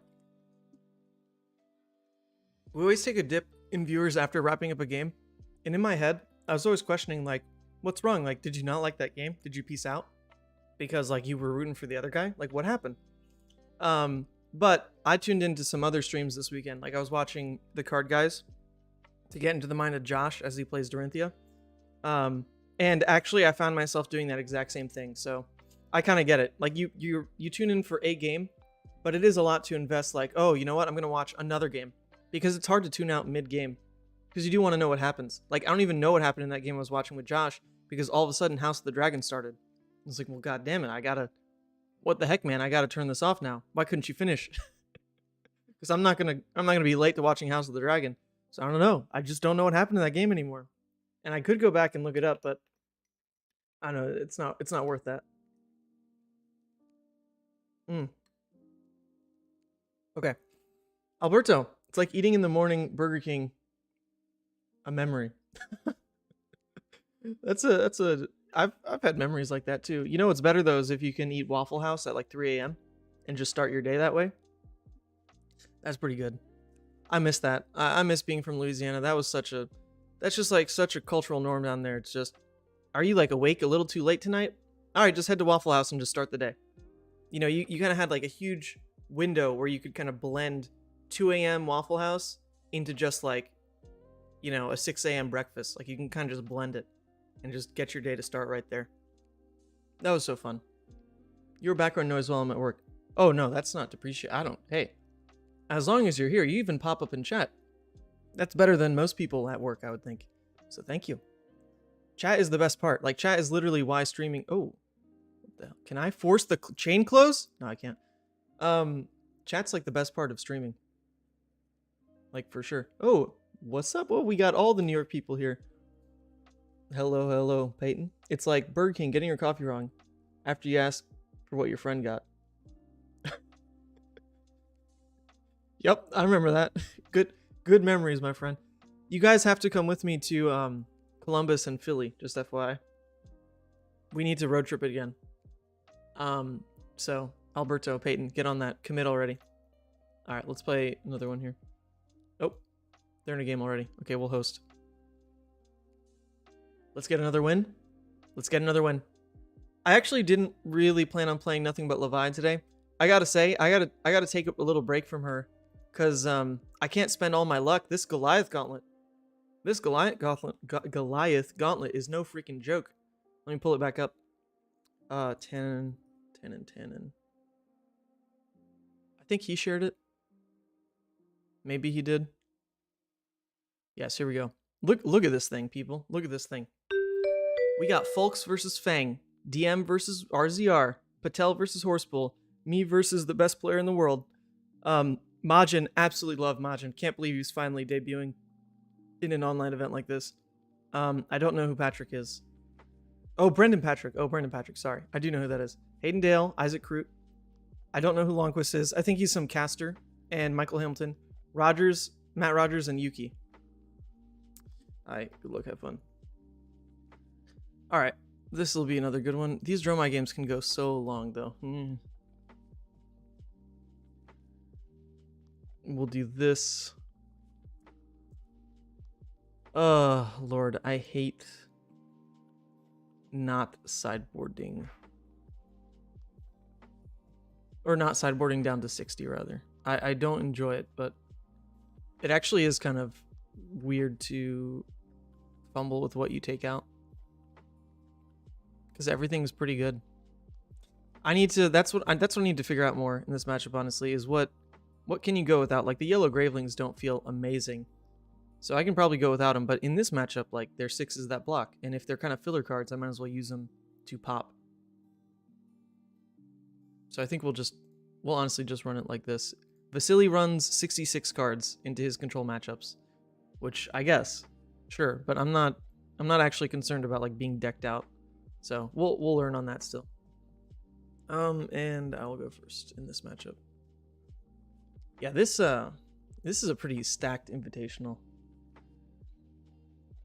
We always take a dip in viewers after wrapping up a game. And in my head, I was always questioning, like, what's wrong? Like, did you not like that game? Did you peace out? Because, like, you were rooting for the other guy? Like, what happened? But I tuned into some other streams this weekend. Like, I was watching the Card Guys to get into the mind of Josh as he plays Dorinthea. And actually, I found myself doing that exact same thing. So I kind of get it. Like, you tune in for a game, but it is a lot to invest. Like, oh, you know what? I'm going to watch another game. Because it's hard to tune out mid-game. Because you do want to know what happens. Like, I don't even know what happened in that game I was watching with Josh. Because all of a sudden, House of the Dragon started. I was like, well, god damn it. I gotta... What the heck, man? I gotta turn this off now. Why couldn't you finish? Because I'm not gonna be late to watching House of the Dragon. So I don't know. I just don't know what happened in that game anymore. And I could go back and look it up, but I don't know, it's not worth that. Okay. Alberto, it's like eating in the morning Burger King, a memory. that's a I've had memories like that too. You know what's better though is if you can eat Waffle House at like 3 a.m. and just start your day that way. That's pretty good. I miss that. I miss being from Louisiana. That's just like such a cultural norm down there. It's just, are you like awake a little too late tonight? All right, just head to Waffle House and just start the day. You know, you kind of had like a huge window where you could kind of blend 2 a.m. Waffle House into just like, you know, a 6 a.m. breakfast. Like you can kind of just blend it and just get your day to start right there. That was so fun. Your background noise while I'm at work. Oh no, that's not depreciate. Hey, as long as you're here, you even pop up in chat. That's better than most people at work, I would think. So thank you. Chat is the best part. Like chat is literally why streaming. Oh, what the hell? Can I force the chain close? No, I can't. Chat's like the best part of streaming. Like for sure. Oh, what's up? Oh, we got all the New York people here. Hello, Peyton. It's like Burger King getting your coffee wrong after you ask for what your friend got. Yep, I remember that. Good memories, my friend. You guys have to come with me to Columbus and Philly, just FYI. We need to road trip it again. So Alberto, Peyton, get on that. Commit already. All right, let's play another one here. Oh, they're in a game already. Okay, we'll host. Let's get another win. Let's get another win. I actually didn't really plan on playing nothing but Levia today. I gotta say, I gotta take a little break from her, cause I can't spend all my luck. This Goliath gauntlet is no freaking joke. Let me pull it back up. 10 and 10 and I think he shared it. Maybe he did. Yes, here we go. Look at this thing, people. Look at this thing. We got Folks versus Fang, DM versus RZR, Patel versus Horsebull, me versus the best player in the world. Majin, absolutely love Majin. Can't believe he's finally debuting in an online event like this. I don't know who Patrick is. Oh, Brendan Patrick. Sorry. I do know who that is. Hayden Dale, Isaac Crute. I don't know who Longquist is. I think he's some caster. And Michael Hamilton. Rogers, Matt Rogers, and Yuki. Alright, good luck, have fun. Alright, this will be another good one. These Dromai games can go so long, though. We'll do this. Lord, I hate not sideboarding. Or not sideboarding down to 60, rather. I don't enjoy it, but it actually is kind of weird to fumble with what you take out. Because everything's pretty good. That's what I need to figure out more in this matchup, honestly, is what can you go without? Like, the yellow Gravelings don't feel amazing. So I can probably go without them, but in this matchup, like, they're 6s that block. And if they're kind of filler cards, I might as well use them to pop. So I think we'll honestly just run it like this. Vasily runs 66 cards into his control matchups, which I guess, sure, but I'm not actually concerned about like being decked out. So we'll learn on that still. And I will go first in this matchup. Yeah, this is a pretty stacked invitational.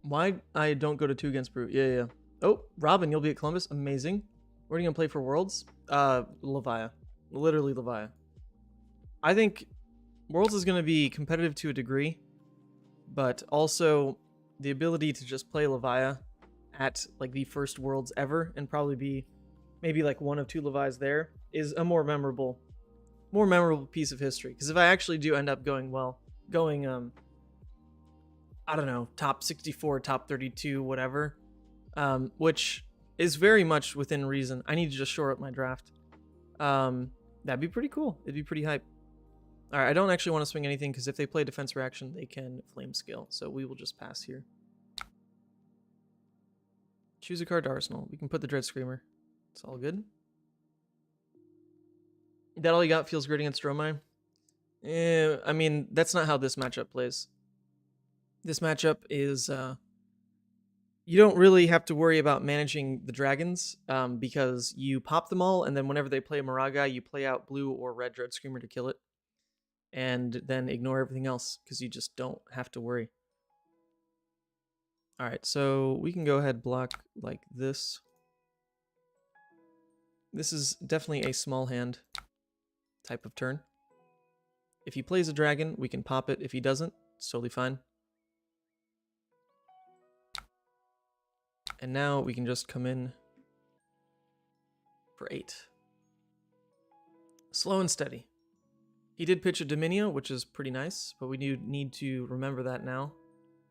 Why I don't go to 2 against Brew? Yeah. Oh, Robin, you'll be at Columbus. Amazing. Where are you gonna play for Worlds? Levia. Literally Levia. I think Worlds is gonna be competitive to a degree, but also the ability to just play Levia at like the first Worlds ever and probably be maybe like 1 of 2 Levias there is a more memorable piece of history. Because if I actually do end up going I don't know, top 64, top 32, whatever, which is very much within reason. I need to just shore up my draft. That'd be pretty cool. It'd be pretty hype. All right, I don't actually want to swing anything because if they play defense reaction, they can flame scale. So we will just pass here. Choose a card to Arsenal. We can put the Dread Screamer. It's all good. That all you got? Feels great against Dromai? I mean, that's not how this matchup plays. This matchup is you don't really have to worry about managing the dragons because you pop them all, and then whenever they play a Moraga, you play out blue or red Dread Screamer to kill it, and then ignore everything else because you just don't have to worry. All right, so we can go ahead and block like this. This is definitely a small hand type of turn. If he plays a dragon, we can pop it. If he doesn't, it's totally fine. And now we can just come in for 8. Slow and steady. He did pitch a Dominia, which is pretty nice, but we need to remember that now.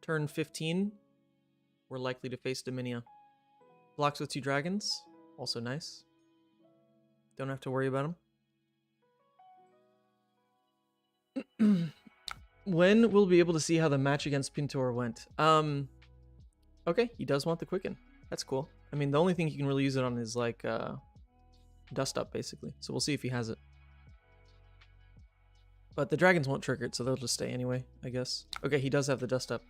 Turn 15, we're likely to face Dominia. Blocks with 2 dragons, also nice. Don't have to worry about him. When we'll be able to see how the match against Pintor went. Okay, he does want the Quicken. That's cool. I mean, the only thing he can really use it on is like Dust Up, basically. So we'll see if he has it. But the dragons won't trigger it, so they'll just stay anyway, I guess. Okay, he does have the Dust Up.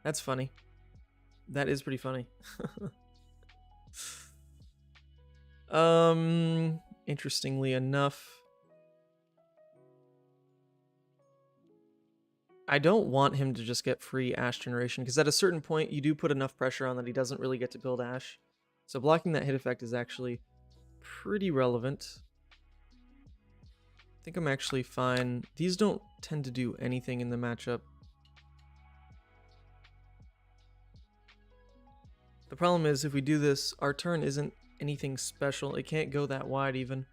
That's funny. That is pretty funny. Interestingly enough, I don't want him to just get free Ash generation, because at a certain point, you do put enough pressure on that he doesn't really get to build Ash. So blocking that hit effect is actually pretty relevant. I think I'm actually fine. These don't tend to do anything in the matchup. The problem is, if we do this, our turn isn't anything special. It can't go that wide, even.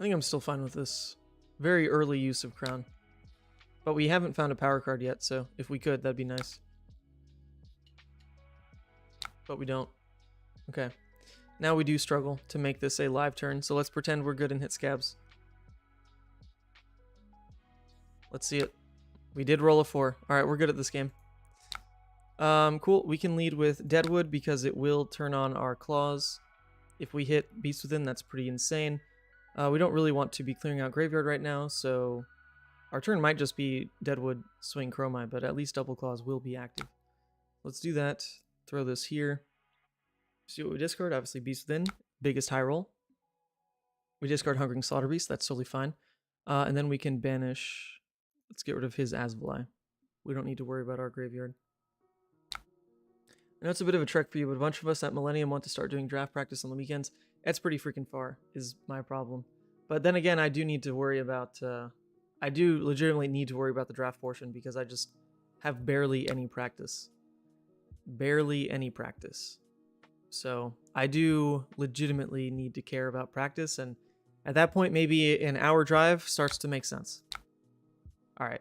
I think I'm still fine with this. Very early use of Crown. But we haven't found a power card yet, so if we could, that'd be nice. But we don't. Okay. Now we do struggle to make this a live turn, so let's pretend we're good and hit Scabs. Let's see it. We did roll a 4. Alright, we're good at this game. Cool. We can lead with Deadwood because it will turn on our claws. If we hit Beast Within, that's pretty insane. We don't really want to be clearing out Graveyard right now, so our turn might just be Deadwood, Swing, Chromai, but at least Double Claws will be active. Let's do that. Throw this here. See what we discard. Obviously, Beast Within, biggest high roll. We discard Hungering Slaughter Beast. That's totally fine. And then we can banish. Let's get rid of his Asvali. We don't need to worry about our graveyard. I know it's a bit of a trek for you, but a bunch of us at Millennium want to start doing draft practice on the weekends. That's pretty freaking far, is my problem. But then again, I do need to worry about... I do legitimately need to worry about the draft portion because I just have barely any practice. Barely any practice. So I do legitimately need to care about practice, and at that point, maybe an hour drive starts to make sense. Alright.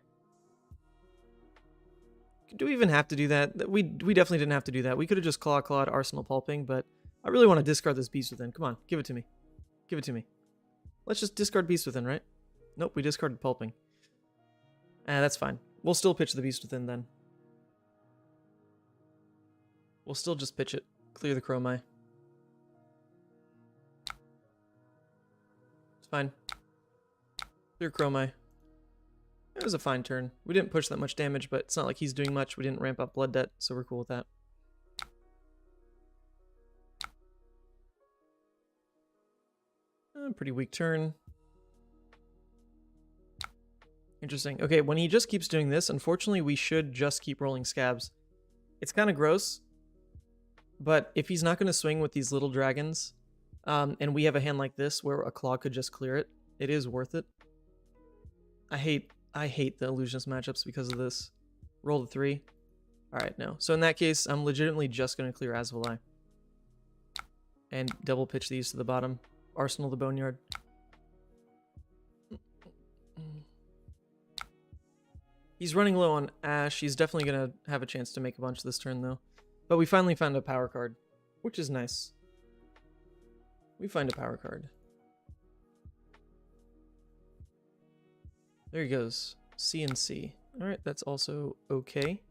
Do we even have to do that? We definitely didn't have to do that. We could have just clawed Arsenal Pulping, but I really want to discard this Beast Within. Come on, give it to me. Give it to me. Let's just discard Beast Within, right? Nope, we discarded Pulping. That's fine. We'll still pitch the Beast Within then. We'll still just pitch it. Clear the Chromai. It's fine. Clear Chromai. It was a fine turn. We didn't push that much damage, but it's not like he's doing much. We didn't ramp up Blood Debt, so we're cool with that. Pretty weak turn. Interesting. Okay, when he just keeps doing this, unfortunately, we should just keep rolling Scabs. It's kind of gross, but if he's not going to swing with these little dragons, and we have a hand like this where a claw could just clear it, it is worth it. I hate the Illusionist matchups because of this. Roll the 3. Alright, no. So in that case, I'm legitimately just going to clear Asvali. And double pitch these to the bottom. Arsenal the Boneyard. He's running low on Ash. He's definitely going to have a chance to make a bunch this turn, though. But we finally found a power card, which is nice. We find a power card. There he goes. C and C. Alright, that's also okay.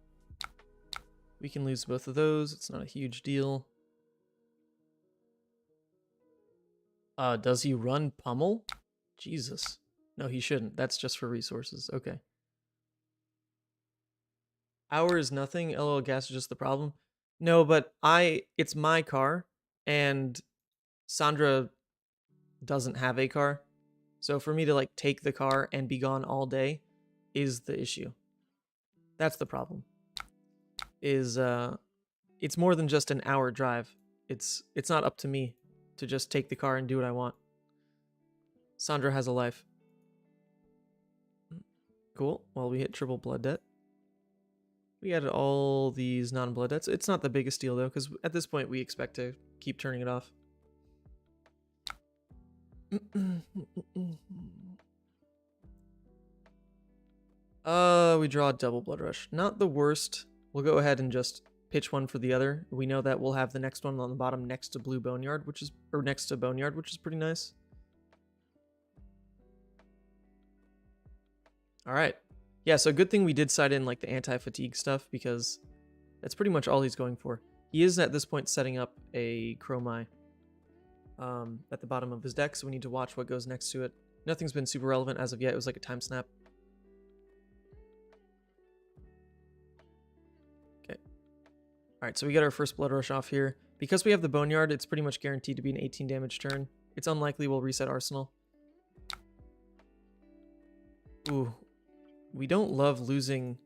We can lose both of those. It's not a huge deal. Does he run Pummel? Jesus. No, he shouldn't. That's just for resources. Okay. Hour is nothing. LOL, gas is just the problem. No, but it's my car, and Sandra doesn't have a car. So for me to like take the car and be gone all day is the issue. That's the problem. Is it's more than just an hour drive. It's not up to me to just take the car and do what I want. Sandra has a life. Cool. Well, we hit triple blood debt. We added all these non-blood debts. It's not the biggest deal though, because at this point we expect to keep turning it off. We draw a double blood rush. Not the worst. We'll go ahead and just pitch one for the other. We know that we'll have the next one on the bottom next to Blue Boneyard, which is next to Boneyard, which is pretty nice. All right. Yeah, so good thing we did side in like the anti-fatigue stuff, because that's pretty much all he's going for. He is at this point setting up a Dromai at the bottom of his deck, so we need to watch what goes next to it. Nothing's been super relevant as of yet. It was like a time snap. Okay. All right, so we get our first blood rush off here. Because we have the Boneyard, it's pretty much guaranteed to be an 18 damage turn. It's unlikely we'll reset Arsenal. Ooh. We don't love losing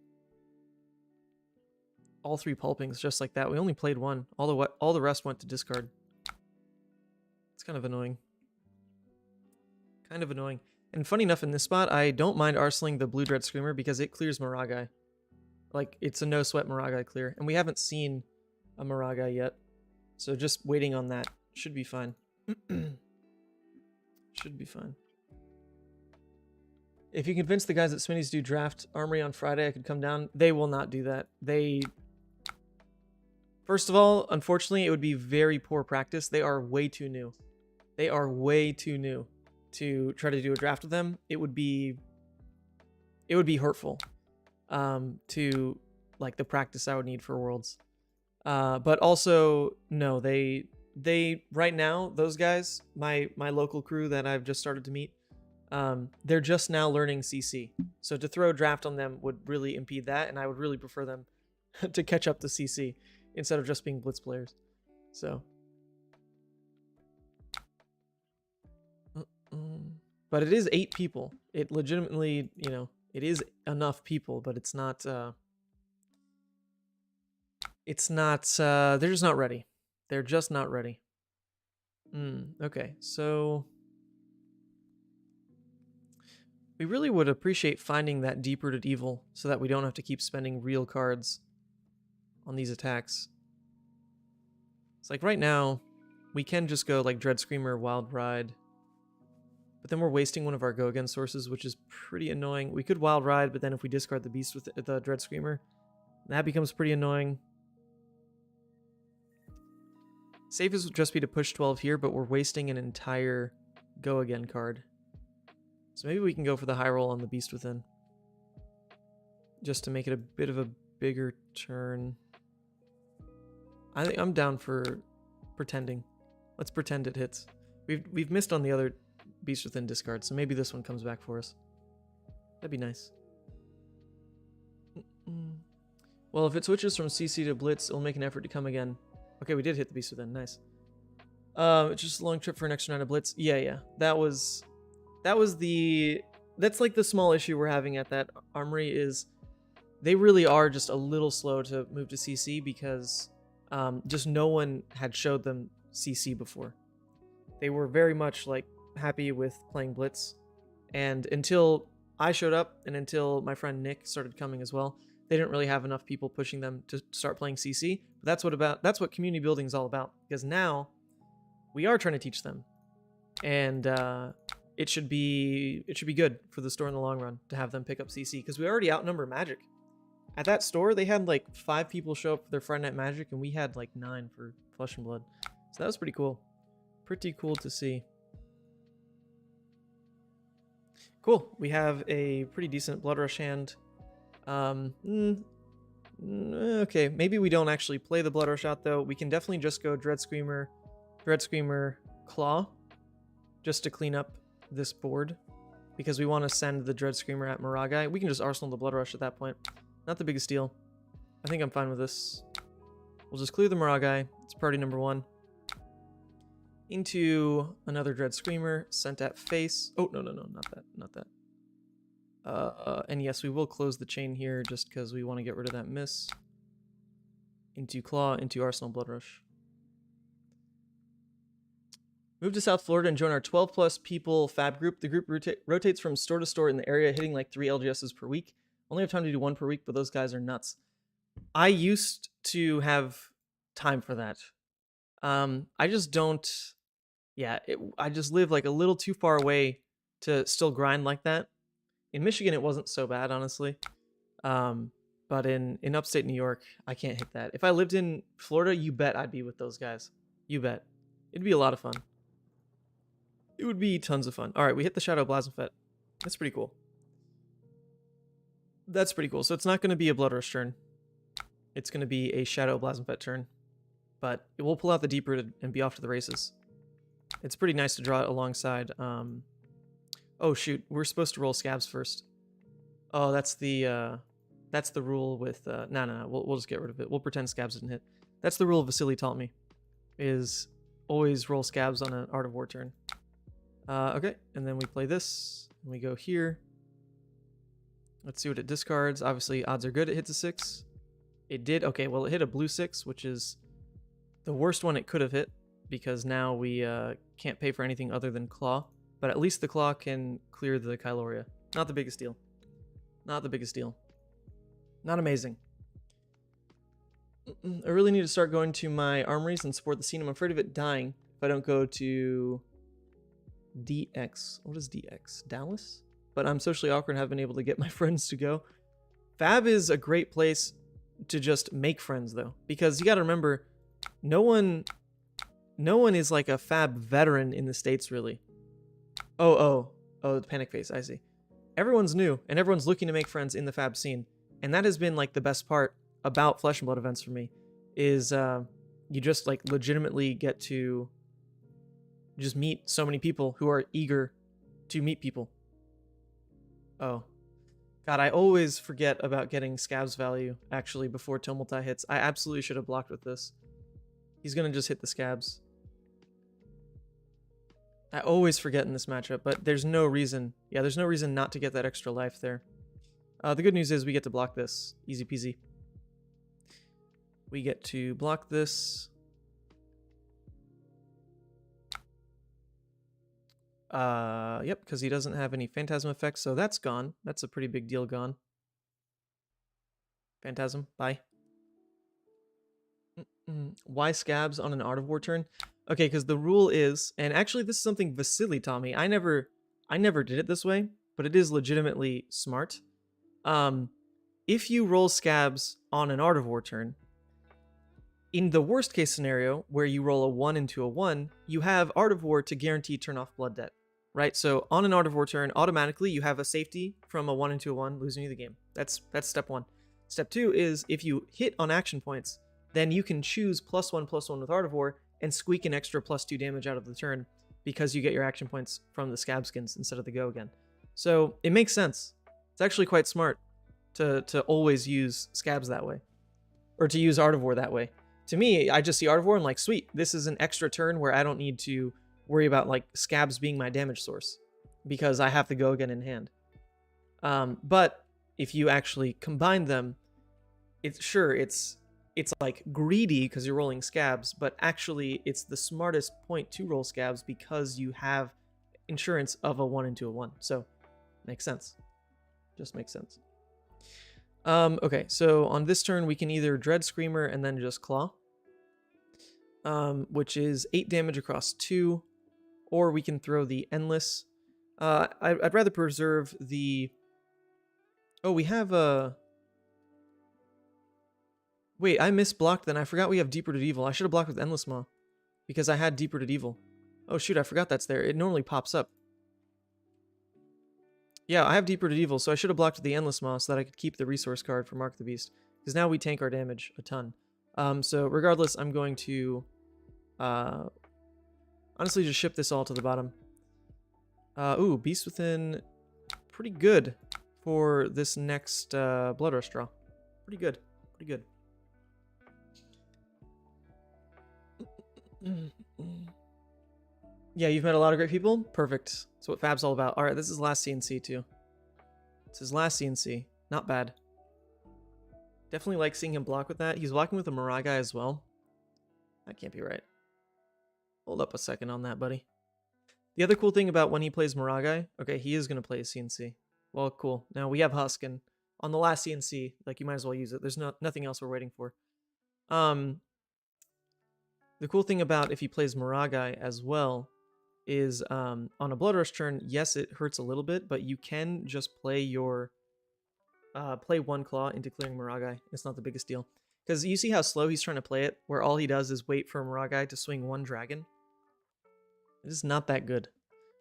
all 3 pulpings just like that. We only played 1. All the rest went to discard. It's kind of annoying. Kind of annoying. And funny enough, in this spot, I don't mind arseling the Blue Dread Screamer because it clears Maragai. Like, it's a no-sweat Maragai clear. And we haven't seen a Maragai yet. So just waiting on that should be fine. Should be fine. If you convince the guys at Smitty's to do draft armory on Friday, I could come down. They will not do that. First of all, unfortunately, it would be very poor practice. They are way too new. They are way too new to try to do a draft with them. It would be hurtful to like the practice I would need for Worlds. But also, no, they right now, those guys, my local crew that I've just started to meet, they're just now learning CC. So to throw a draft on them would really impede that, and I would really prefer them to catch up to CC instead of just being Blitz players. So. But it is 8 people. It legitimately, you know, it is enough people, but it's not, they're just not ready. They're just not ready. Okay, so we really would appreciate finding that deep-rooted evil so that we don't have to keep spending real cards on these attacks. It's like right now, we can just go like Dread Screamer, Wild Ride, but then we're wasting one of our go-again sources, which is pretty annoying. We could Wild Ride, but then if we discard the Beast with the Dread Screamer, that becomes pretty annoying. Safest would just be to push 12 here, but we're wasting an entire go-again card. So maybe we can go for the high roll on the Beast Within, just to make it a bit of a bigger turn. I think I'm down for pretending. Let's pretend it hits. We've missed on the other Beast Within discard, so maybe this one comes back for us. That'd be nice. Well, if it switches from CC to Blitz, it'll make an effort to come again. Okay, we did hit the Beast Within. Nice. It's just a long trip for an extra night of Blitz. Yeah. That's like the small issue we're having at that armory is they really are just a little slow to move to CC because just no one had showed them CC before. They were very much like happy with playing Blitz, and until I showed up and until my friend Nick started coming as well, they didn't really have enough people pushing them to start playing CC. But that's what community building is all about, because now we are trying to teach them, and it should be good for the store in the long run to have them pick up CC, because we already outnumber Magic. At that store, they had like 5 people show up for their Friday Night Magic, and we had like 9 for Flesh and Blood. So that was pretty cool. Pretty cool to see. Cool. We have a pretty decent Blood Rush hand. Okay, maybe we don't actually play the Blood Rush out though. We can definitely just go Dread Screamer, Claw, just to clean up this board, because we want to send the Dread Screamer at Maragai. We can just Arsenal the Blood Rush at that point. Not the biggest deal. I think I'm fine with this. We'll just clear the Maragai. It's priority number 1. Into another Dread Screamer, sent at face. Oh, no, not that. And yes, we will close the chain here just because we want to get rid of that miss. Into Claw, into Arsenal Blood Rush. Move to South Florida and join our 12+ people fab group. The group rotates from store to store in the area, hitting like 3 LGSs per week. Only have time to do 1 per week, but those guys are nuts. I used to have time for that. I just don't. Yeah, I just live like a little too far away to still grind like that. In Michigan, it wasn't so bad, honestly. But in upstate New York, I can't hit that. If I lived in Florida, you bet I'd be with those guys. You bet. It'd be a lot of fun. It would be tons of fun. All right, we hit the Shadow Blasphemfet. That's pretty cool. That's pretty cool. So it's not going to be a Blood Rush turn. It's going to be a Shadow Blasphemfet turn. But it will pull out the Deep Rooted and be off to the races. It's pretty nice to draw it alongside. Oh shoot, we're supposed to roll Scabs first. Oh, that's the rule with no. We'll just get rid of it. We'll pretend Scabs didn't hit. That's the rule Vasily taught me. Is always roll Scabs on an Art of War turn. Okay, and then we play this. And we go here. Let's see what it discards. Obviously, odds are good it hits a 6. It did. Okay, well, it hit a blue 6, which is the worst one it could have hit, because now we can't pay for anything other than Claw. But at least the Claw can clear the Kyloria. Not the biggest deal. Not the biggest deal. Not amazing. I really need to start going to my armories and support the scene. I'm afraid of it dying if I don't go to DX. What is DX? Dallas? But I'm socially awkward and haven't been able to get my friends to go. Fab is a great place to just make friends, though. Because you got to remember, no one is like a Fab veteran in the States, really. Oh, the panic face, I see. Everyone's new, and everyone's looking to make friends in the Fab scene. And that has been like the best part about Flesh and Blood events for me, is you just like legitimately get to just meet so many people who are eager to meet people. Oh. God, I always forget about getting Scab's value, actually, before Tumulti hits. I absolutely should have blocked with this. He's going to just hit the Scabs. I always forget in this matchup, but there's no reason. Yeah, there's no reason not to get that extra life there. The good news is we get to block this. Easy peasy. We get to block this. Yep, because he doesn't have any Phantasm effects, so that's gone. That's a pretty big deal gone. Phantasm, bye. Why Scabs on an Art of War turn? Okay, because the rule is, and actually this is something Vasily taught me. I never did it this way, but it is legitimately smart. If you roll Scabs on an Art of War turn, in the worst case scenario, where you roll a 1 into a 1, you have Art of War to guarantee turn off Blood Debt, right? So on an Art of War turn, automatically you have a safety from a 1 into a 1, losing you the game. That's step 1. Step 2 is if you hit on action points, then you can choose +1/+1 with Art of War and squeak an extra +2 damage out of the turn because you get your action points from the Scab skins instead of the Go again. So it makes sense. It's actually quite smart to always use Scabs that way, or to use Art of War that way. To me, I just see Art of War and like, sweet, this is an extra turn where I don't need to worry about like Scabs being my damage source because I have the Go again in hand. But if you actually combine them, it's like greedy because you're rolling Scabs, but actually it's the smartest point to roll Scabs because you have insurance of a 1 into a 1. So makes sense. Just makes sense. Okay, so on this turn we can either Dread Screamer and then just Claw, which is 8 damage across 2, or we can throw the Endless. I'd rather preserve the... Oh, we have a... Wait, I misblocked then. I forgot we have Deep Rooted Evil. I should have blocked with Endless Maw because I had Deep Rooted Evil. Oh shoot, I forgot that's there. It normally pops up. Yeah, I have Deep Rooted Evil, so I should have blocked with the Endless Maw so that I could keep the resource card for Mark the Beast, because now we tank our damage a ton. So regardless, I'm going to honestly just ship this all to the bottom. Ooh, Beast Within, pretty good for this next Blood Rush draw. Pretty good, pretty good. Yeah, you've met a lot of great people? Perfect. That's what Fab's all about. Alright, this is last CNC too. It's his last CNC. Not bad. Definitely like seeing him block with that. He's blocking with a Maragai as well. That can't be right. Hold up a second on that, buddy. The other cool thing about when he plays Maragai, okay, he is going to play a CNC. Well, cool. Now we have Husk, and on the last CNC, like, you might as well use it. There's nothing else we're waiting for. The cool thing about if he plays Maragai as well is on a Blood Rush turn, yes, it hurts a little bit, but you can just play your play one claw into clearing Maragai. It's not the biggest deal. Because you see how slow he's trying to play it, where all he does is wait for Maragai to swing one dragon? It is not that good.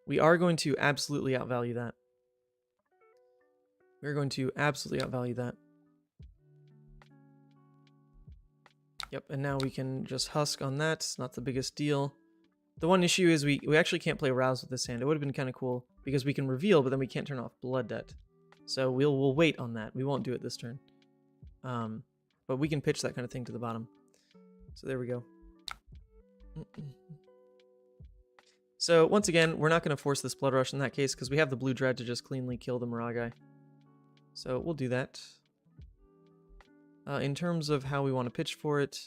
We are going to absolutely outvalue that. We're going to absolutely outvalue that. Yep, and now we can just Husk on that. It's not the biggest deal. The one issue is we actually can't play Rouse with this hand. It would have been kind of cool, because we can reveal, but then we can't turn off Blood Debt. So we'll wait on that. We won't do it this turn. But we can pitch that kind of thing to the bottom. So there we go. So once again, we're not going to force this Blood Rush in that case, because we have the Blue Dread to just cleanly kill the Maragai. So we'll do that. In terms of how we want to pitch for it,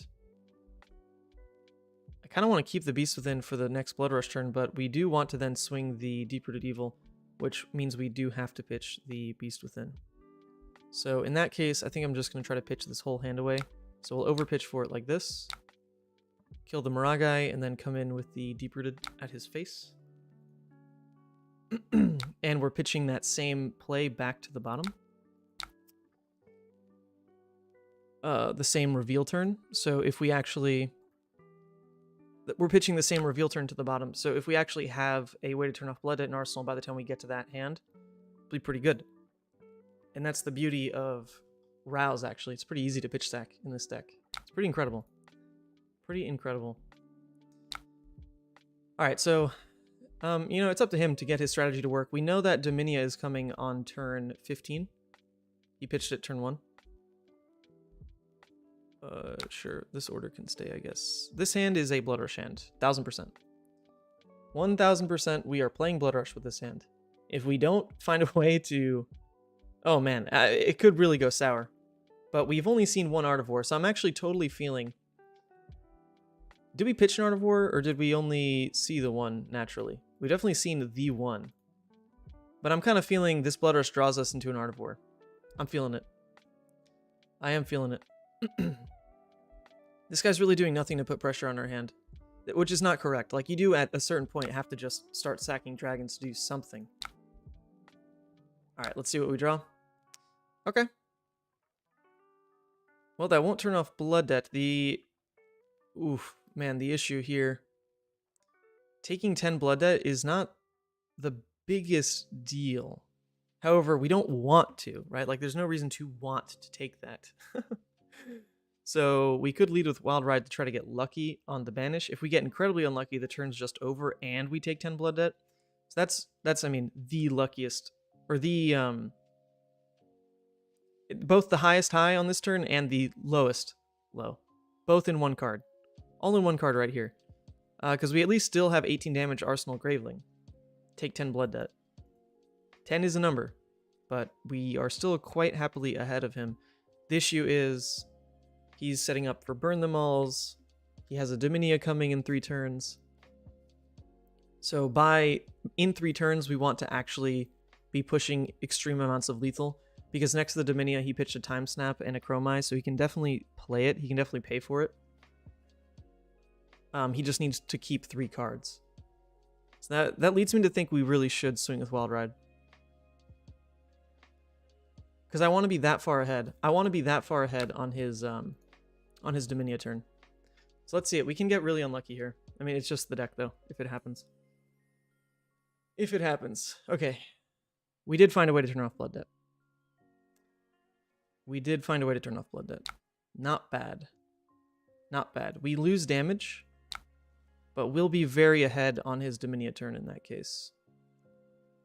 I kind of want to keep the Beast Within for the next Blood Rush turn, but we do want to then swing the Deep-Rooted Evil, which means we do have to pitch the Beast Within. So in that case, I think I'm just going to try to pitch this whole hand away. So we'll overpitch for it like this. Kill the Maragai, and then come in with the Deep-Rooted at his face. And we're pitching that same play back to the bottom. The same reveal turn. So if we actually... We're pitching the same reveal turn to the bottom. So if we actually have a way to turn off Blood Debt in Arsenal by the time we get to that hand, it'll be pretty good. And that's the beauty of Rouse, actually. It's pretty easy to pitch stack in this deck. It's pretty incredible. Pretty incredible. Alright, so, you know, it's up to him to get his strategy to work. We know that Dominia is coming on turn 15. He pitched it turn 1. Sure, this order can stay, I guess. This hand is a Blood Rush hand. 1000%. 1000% we are playing Blood Rush with this hand. If we don't find a way to... Oh man, it could really go sour. But we've only seen one Art of War, so I'm actually totally feeling... Did we pitch an Art of War, or did we only see the one naturally? We've definitely seen the one. But I'm kind of feeling this Blood Rush draws us into an Art of War. I'm feeling it. I am feeling it. This guy's really doing nothing to put pressure on our hand. Which is not correct. Like, you do at a certain point have to just start sacking dragons to do something. Alright, let's see what we draw. Okay. Well, that won't turn off Blood Debt. Oof, man, the issue here. Taking 10 Blood Debt is not the biggest deal. However, we don't want to, right? Like, there's no reason to want to take that. So we could lead with Wild Ride to try to get lucky on the Banish. If we get incredibly unlucky, the turn's just over and we take 10 Blood Debt. So that's I mean, the luckiest, or the, both the highest high on this turn and the lowest low. Both in one card. All in one card right here. Because we at least still have 18 damage Arsenal Graveling. Take 10 Blood Debt. 10 is a number, but we are still quite happily ahead of him. The issue is... He's setting up for Burn Them Alls. He has a Dominia coming in 3 turns. So in 3 turns, we want to actually be pushing extreme amounts of lethal. Because next to the Dominia, he pitched a Time Snap and a Chromai, so he can definitely play it. He can definitely pay for it. He just needs to keep 3 cards. So that leads me to think we really should swing with Wild Ride. Because I want to be that far ahead. I want to be that far ahead on his Dominia turn. So let's see it. We can get really unlucky here. I mean, it's just the deck, though, if it happens. If it happens. Okay. We did find a way to turn off Blood Debt. We did find a way to turn off Blood Debt. Not bad. Not bad. We lose damage, but we'll be very ahead on his Dominia turn in that case.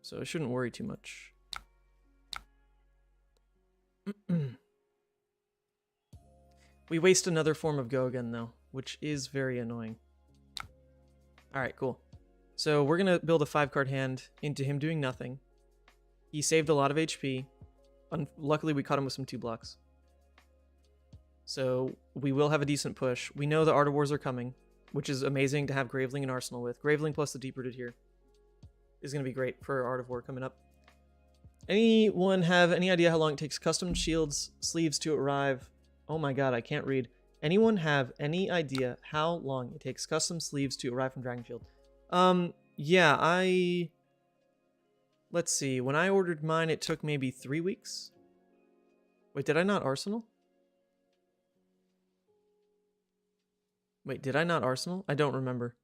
So I shouldn't worry too much. We waste another form of Go again, though, which is very annoying. All right, cool. So we're going to build a 5-card hand into him doing nothing. He saved a lot of HP. Luckily, we caught him with some 2 blocks. So we will have a decent push. We know the Art of Wars are coming, which is amazing to have Graveling and Arsenal with. Graveling plus the Deep-Rooted here is going to be great for Art of War coming up. Anyone have any idea how long it takes custom shields sleeves to arrive? Oh my god, I can't read. Anyone have any idea how long it takes custom sleeves to arrive from Dragonfield? Yeah, let's see. When I ordered mine, it took maybe 3 weeks. Wait, did I not Arsenal? Wait, did I not Arsenal? I don't remember.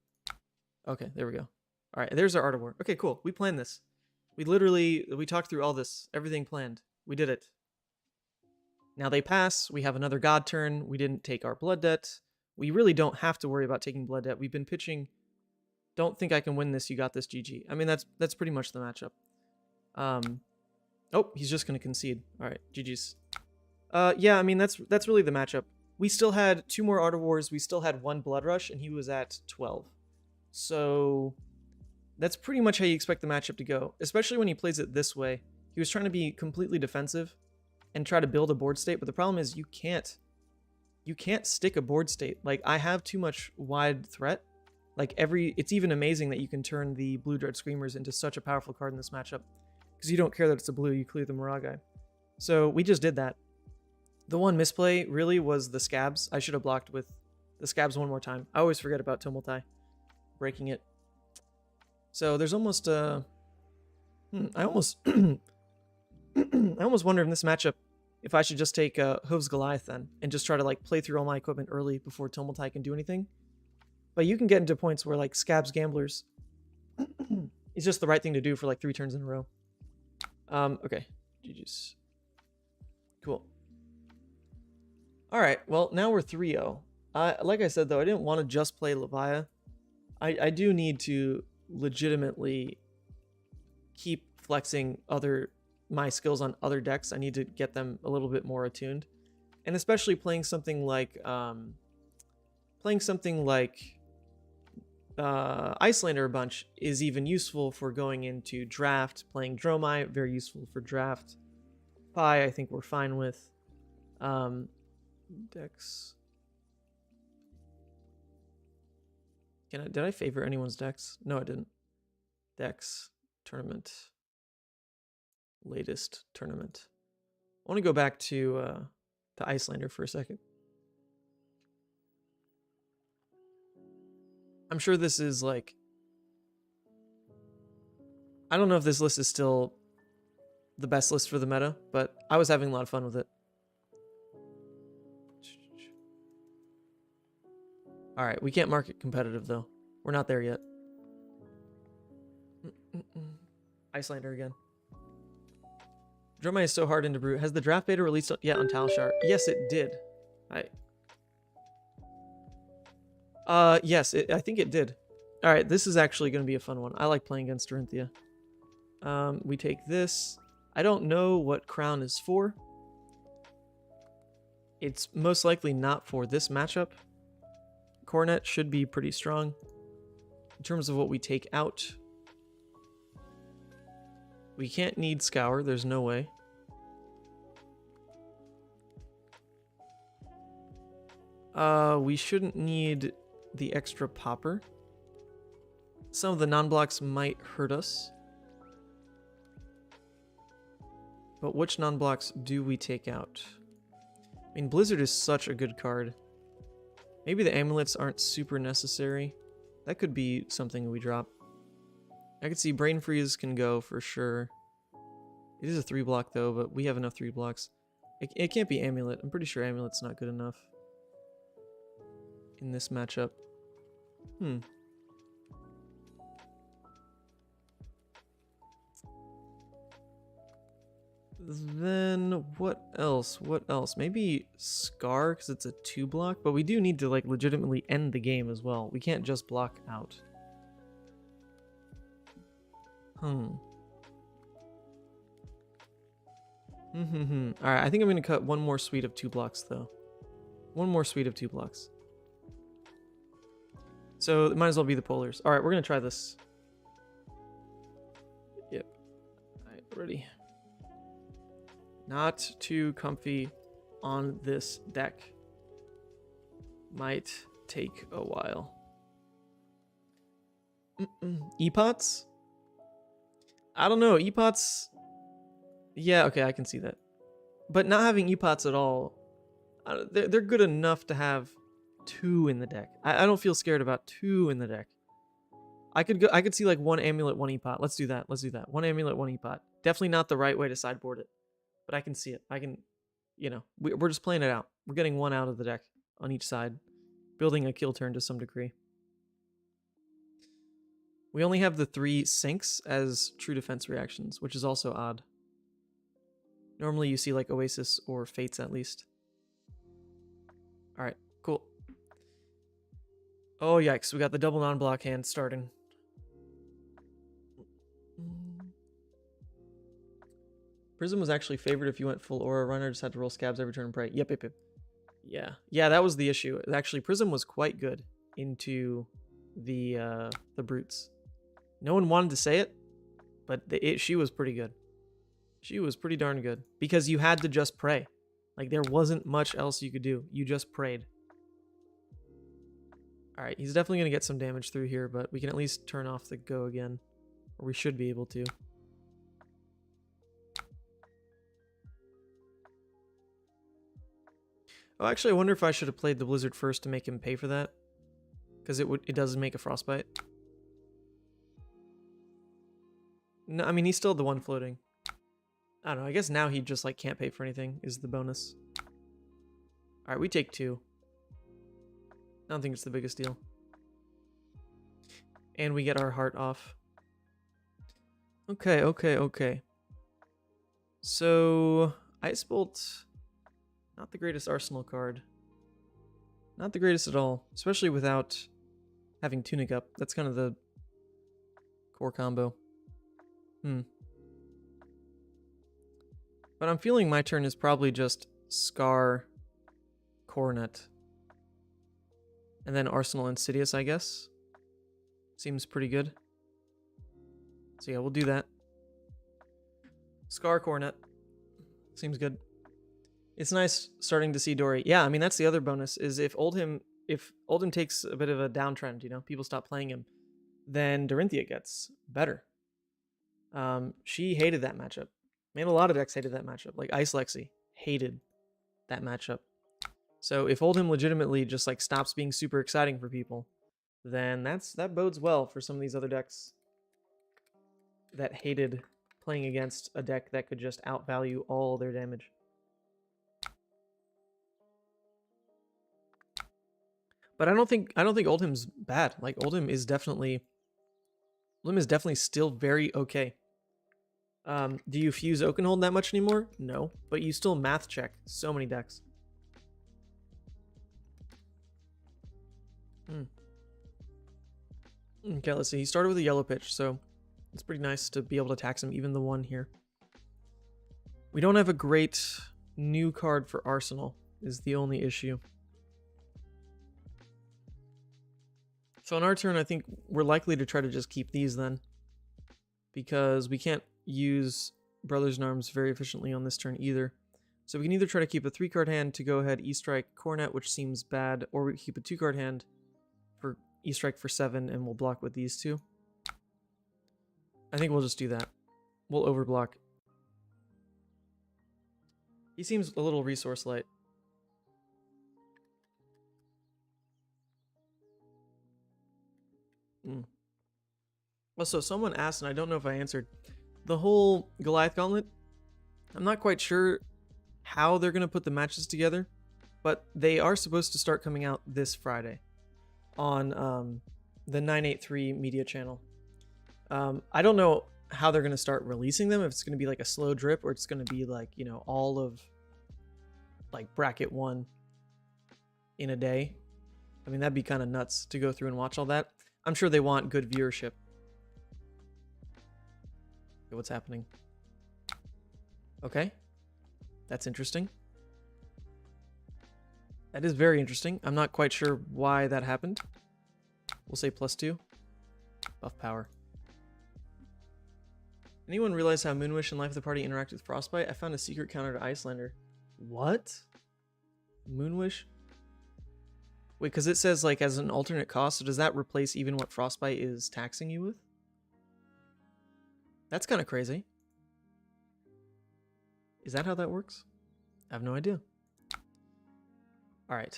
Okay, there we go. All right, there's our Art of War. Okay, cool. We planned this. We talked through all this. Everything planned. We did it. Now they pass. We have another God turn. We didn't take our blood debt. We really don't have to worry about taking blood debt. We've been pitching. Don't think I can win this. You got this, GG. I mean, that's pretty much the matchup. Oh, he's just going to concede. All right, GG's. Yeah, I mean, that's really the matchup. We still had 2 more Art of Wars. We still had 1 Blood Rush, and he was at 12. So that's pretty much how you expect the matchup to go, especially when he plays it this way. He was trying to be completely defensive and try to build a board state, but the problem is you can't stick a board state. Like, I have too much wide threat. Like, it's even amazing that you can turn the Blue Dread Screamers into such a powerful card in this matchup, because you don't care that it's a blue, you clear the Morag guy. So we just did that. The one misplay really was the Scabs. I should have blocked with the Scabs 1 more time. I always forget about Tumultai breaking it. So there's almost I almost I almost wonder in this matchup if I should just take Hooves Goliath then and just try to like play through all my equipment early before Tumultai can do anything. But you can get into points where like Scabs Gamblers is just the right thing to do for like 3 turns in a row. Okay, GG's. Cool. All right, well, now we're 3-0. Like I said, though, I didn't want to just play Levia. I do need to legitimately keep flexing my skills on other decks. I need to get them a little bit more attuned. And especially playing something like Iyslander a bunch is even useful for going into draft. Playing Dromai, very useful for draft. Pi, I think we're fine with. Decks. Did I favor anyone's decks? No, I didn't. Decks. Tournament. Latest tournament. I want to go back to Iyslander for a second. I'm sure this is like... I don't know if this list is still the best list for the meta, but I was having a lot of fun with it. All right, we can't mark it competitive, though. We're not there yet. Iyslander again. Dromai is so hard into Brew. Has the draft beta released yet on Talshar? Yes, it did. Yes, I think it did. All right, this is actually going to be a fun one. I like playing against Dorinthea. We take this. I don't know what Crown is for. It's most likely not for this matchup. Coronet should be pretty strong. In terms of what we take out, we can't need Scour. There's no way. We shouldn't need the extra popper. Some of the non-blocks might hurt us. But which non-blocks do we take out? I mean, Blizzard is such a good card. Maybe the amulets aren't super necessary. That could be something we drop. I could see Brain Freeze can go for sure. It is a 3-block though, but we have enough 3 blocks. It can't be Amulet. I'm pretty sure Amulet's not good enough in this matchup. Then what else? What else? Maybe Scar, because it's a 2-block, but we do need to like legitimately end the game as well. We can't just block out. Alright, I think I'm going to cut one more suite of 2 blocks though. One more suite of 2 blocks. So it might as well be the polars. All right, we're going to try this. Yep. All right, ready. Not too comfy on this deck. Might take a while. E-pots? I don't know. E-pots... Yeah, okay, I can see that. But not having E-pots at all, they're good enough to have 2 in the deck. I don't feel scared about 2 in the deck. I could see like 1 amulet, 1 E-pot. Let's do that. 1 amulet, 1 E-pot. Definitely not the right way to sideboard it. But I can see it. I can, you know, we're just playing it out. We're getting 1 out of the deck on each side. Building a kill turn to some degree. We only have the 3 sinks as true defense reactions, which is also odd. Normally you see like Oasis or Fates at least. Alright, cool. Oh yikes, we got the double non-block hand starting. Prism was actually favored if you went full aura. Runner just had to roll scabs every turn and pray. Yep. Yeah, that was the issue. Actually, Prism was quite good into the brutes. No one wanted to say it, but she was pretty good. She was pretty darn good because you had to just pray. Like there wasn't much else you could do. You just prayed. All right, he's definitely going to get some damage through here, but we can at least turn off the go again, or we should be able to. Oh, actually, I wonder if I should have played the Blizzard first to make him pay for that, because it does make a frostbite. No, I mean he's still the one floating. I don't know. I guess now he just like can't pay for anything is the bonus. All right, we take 2. I don't think it's the biggest deal. And we get our heart off. Okay. So Ice Bolt, not the greatest arsenal card. Not the greatest at all, especially without having Tunic up. That's kind of the core combo. But I'm feeling my turn is probably just Scar, Coronet, and then Arsenal Insidious, I guess. Seems pretty good. So yeah, we'll do that. Scar, Coronet. Seems good. It's nice starting to see Dory. Yeah, I mean, that's the other bonus, is if Oldhim takes a bit of a downtrend, you know, people stop playing him, then Dorinthea gets better. She hated that matchup. Man, a lot of decks hated that matchup. Like Ice Lexi hated that matchup. So if Oldhim legitimately just like stops being super exciting for people, then that bodes well for some of these other decks that hated playing against a deck that could just outvalue all their damage. But I don't think Oldhim's bad. Like Oldhim is definitely still very okay. Do you fuse Oakenhold that much anymore? No, but you still math check so many decks. Okay, let's see. He started with a yellow pitch, so it's pretty nice to be able to tax him, even the 1 here. We don't have a great new card for Arsenal, is the only issue. So on our turn, I think we're likely to try to just keep these then, because we can't use Brothers in Arms very efficiently on this turn either. So we can either try to keep a 3-card hand to go ahead E-Strike Coronet, which seems bad, or we keep a 2-card hand for E-Strike for 7, and we'll block with these 2. I think we'll just do that. We'll overblock. He seems a little resource light. Also, someone asked, and I don't know if I answered, the whole Goliath Gauntlet, I'm not quite sure how they're going to put the matches together, but they are supposed to start coming out this Friday on the 983 media channel. I don't know how they're going to start releasing them, if it's going to be like a slow drip or it's going to be like, you know, all of like bracket 1 in a day. I mean, that'd be kind of nuts to go through and watch all that. I'm sure they want good viewership. Okay, what's happening? Okay. That's interesting. That is very interesting. I'm not quite sure why that happened. We'll say +2. Buff power. Anyone realize how Moonwish and Life of the Party interact with Frostbite? I found a secret counter to Iyslander. What? Moonwish? Wait, because it says like as an alternate cost, so does that replace even what Frostbite is taxing you with? That's kind of crazy. Is that how that works? I have no idea. All right.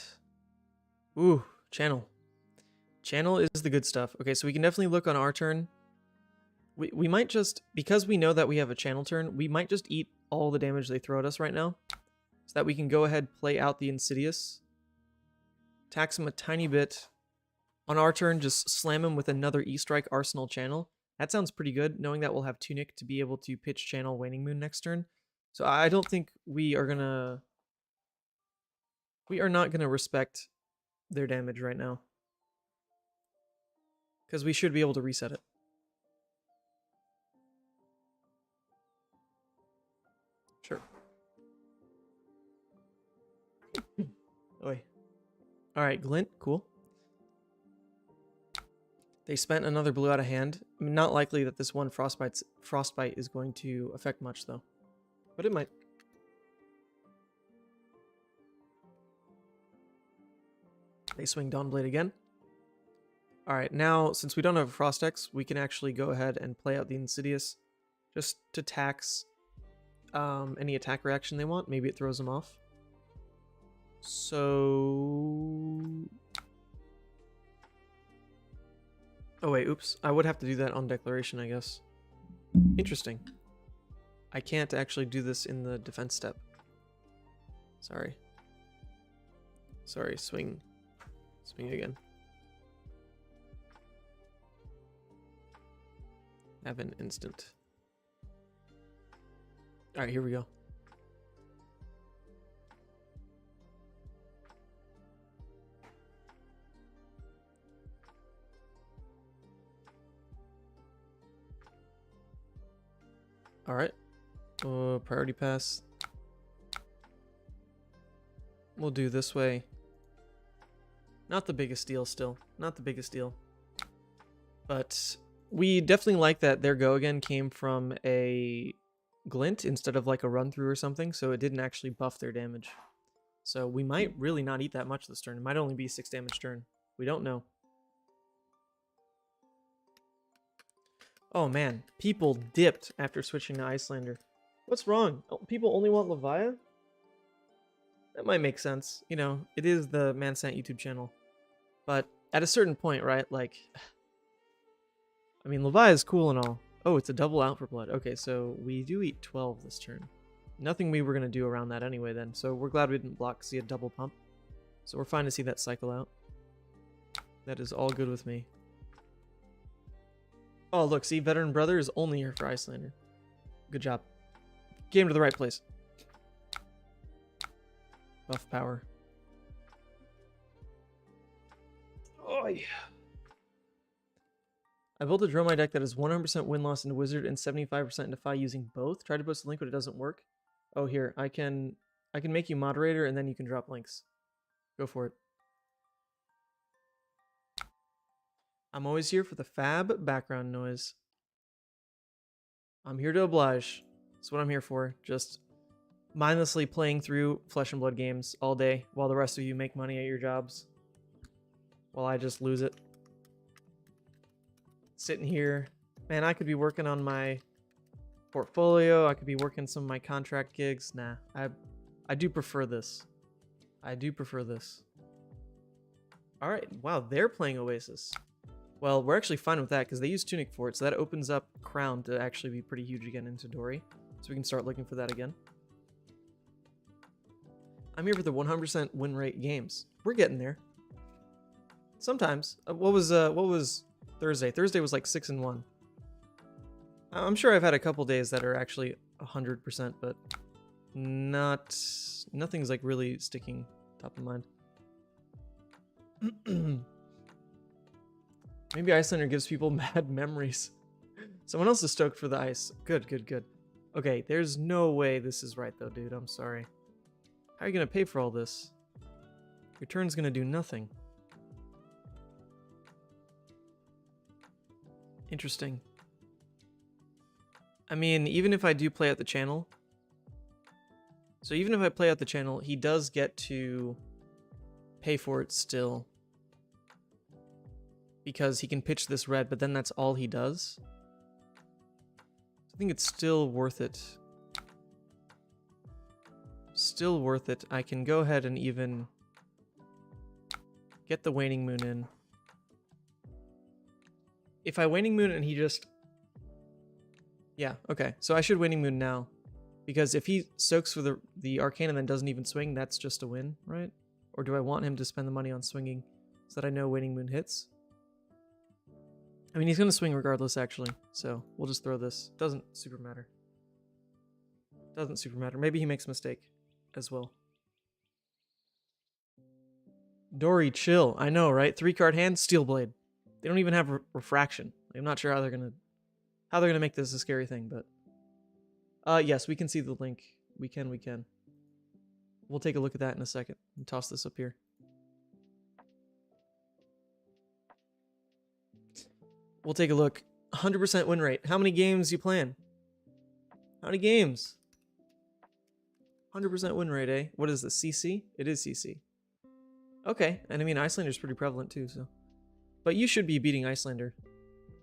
Ooh, channel. Channel is the good stuff. Okay, so we can definitely look on our turn. We might just, because we know that we have a channel turn, we might just eat all the damage they throw at us right now. So that we can go ahead, play out the Insidious. Tax him a tiny bit. On our turn, just slam him with another E-Strike Arsenal channel. That sounds pretty good, knowing that we'll have Tunic to be able to pitch channel Waning Moon next turn. So I don't think we are gonna... We are not gonna respect their damage right now. Because we should be able to reset it. Sure. Oi. Alright, Glint, cool. They spent another blue out of hand. I mean, not likely that this one Frostbite is going to affect much, though. But it might. They swing Dawnblade again. Alright, now, since we don't have a Frost X, we can actually go ahead and play out the Insidious just to tax any attack reaction they want. Maybe it throws them off. So... Oh wait, oops. I would have to do that on declaration, I guess. Interesting. I can't actually do this in the defense step. Sorry. Sorry, swing. Swing again. Have an instant. Alright, here we go. Alright. Priority pass. We'll do this way. Not the biggest deal still. Not the biggest deal. But we definitely like that their go again came from a glint instead of like a run through or something, so it didn't actually buff their damage. So we might really not eat that much this turn. It might only be 6 damage turn. We don't know. Oh man, people dipped after switching to Iyslander. What's wrong? Oh, people only want Levia? That might make sense. You know, it is the Mansant YouTube channel. But at a certain point, right, like... I mean, Levia is cool and all. Oh, it's a double out for blood. Okay, so we do eat 12 this turn. Nothing we were going to do around that anyway then. So we're glad we didn't block because he had double pump. So we're fine to see that cycle out. That is all good with me. Oh, look, see, Veteran Brother is only here for Iyslander. Good job. Get him to the right place. Buff power. Oh, yeah. I built a Dromai deck that is 100% win-loss into Wizard and 75% into Fi using both. Try to post a link, but it doesn't work. Oh, here. I can make you moderator, and then you can drop links. Go for it. I'm always here for the fab background noise. I'm here to oblige. That's what I'm here for. Just mindlessly playing through Flesh and Blood games all day while the rest of you make money at your jobs. While I just lose it. Sitting here. Man, I could be working on my portfolio. I could be working some of my contract gigs. Nah, I do prefer this. I do prefer this. Alright, wow, they're playing Oasis. Well, we're actually fine with that because they use Tunic for it, so that opens up Crown to actually be pretty huge again into Dory. So we can start looking for that again. I'm here for the 100% win rate games. We're getting there. Sometimes. What was Thursday? Thursday was like 6-1. I'm sure I've had a couple days that are actually 100%, but nothing's like really sticking top of mind. Maybe Iyslander gives people mad memories. Someone else is stoked for the ice. Good, good, good. Okay, there's no way this is right though, dude. I'm sorry. How are you gonna pay for all this? Your turn's gonna do nothing. Interesting. I mean, even if I do play out the channel... So even if I play out the channel, he does get to pay for it still. Because he can pitch this red, but then that's all he does. I think it's still worth it. Still worth it. I can go ahead and even get the Waning Moon in. If I Waning Moon and he just... Yeah, okay. So I should Waning Moon now. Because if he soaks for the Arcane and then doesn't even swing, that's just a win, right? Or do I want him to spend the money on swinging so that I know Waning Moon hits? I mean, he's going to swing regardless, actually. So we'll just throw this. Doesn't super matter. Doesn't super matter. Maybe he makes a mistake as well. Dory, chill. I know, right? 3-card hand, Steel Blade. They don't even have refraction. I'm not sure how they're gonna make this a scary thing, but yes, we can see the link. We can. We'll take a look at that in a second and toss this up here. We'll take a look. 100% win rate. How many games you playing? How many games? 100% win rate, eh? What is this, CC? It is CC. Okay, and I mean, Iyslander's pretty prevalent too, so. But you should be beating Iyslander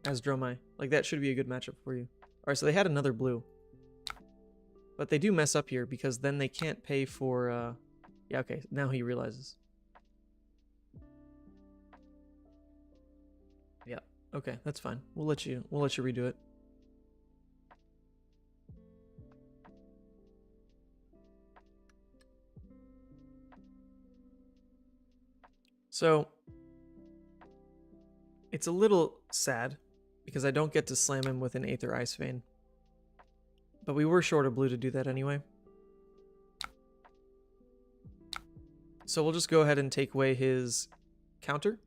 as Dromai. Like, that should be a good matchup for you. Alright, so they had another blue. But they do mess up here, because then they can't pay for, Yeah, okay, now he realizes. Yeah, okay, that's fine. We'll let you redo it. So, it's a little sad, because I don't get to slam him with an Aether Ice Vein. But we were short a blue to do that anyway. So we'll just go ahead and take away his counter.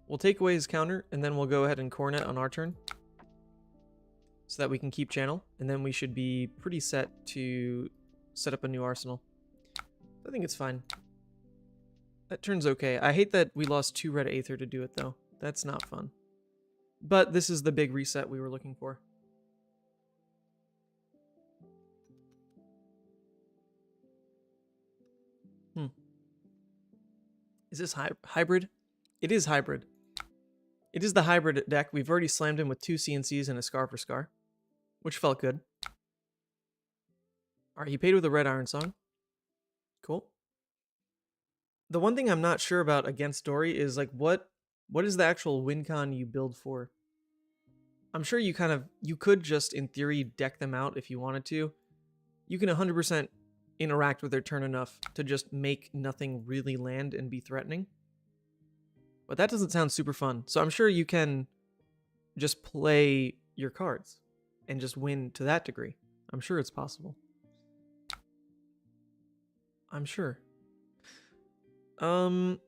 We'll take away his counter, and then we'll go ahead and Coronet on our turn. So that we can keep channel, and then we should be pretty set to set up a new arsenal. I think it's fine. That turn's okay. I hate that we lost 2 red Aether to do it, though. That's not fun. But this is the big reset we were looking for. Is this hybrid? It is hybrid. It is the hybrid deck. We've already slammed him with 2 CNCs and a Scar for Scar, which felt good. Alright, he paid with a red Iron Song. Cool. The one thing I'm not sure about against Dory is, like, what is the actual win con you build for? I'm sure you could just, in theory, deck them out if you wanted to. You can 100% interact with their turn enough to just make nothing really land and be threatening. But that doesn't sound super fun. So I'm sure you can just play your cards and just win to that degree. I'm sure it's possible. I'm sure. Well,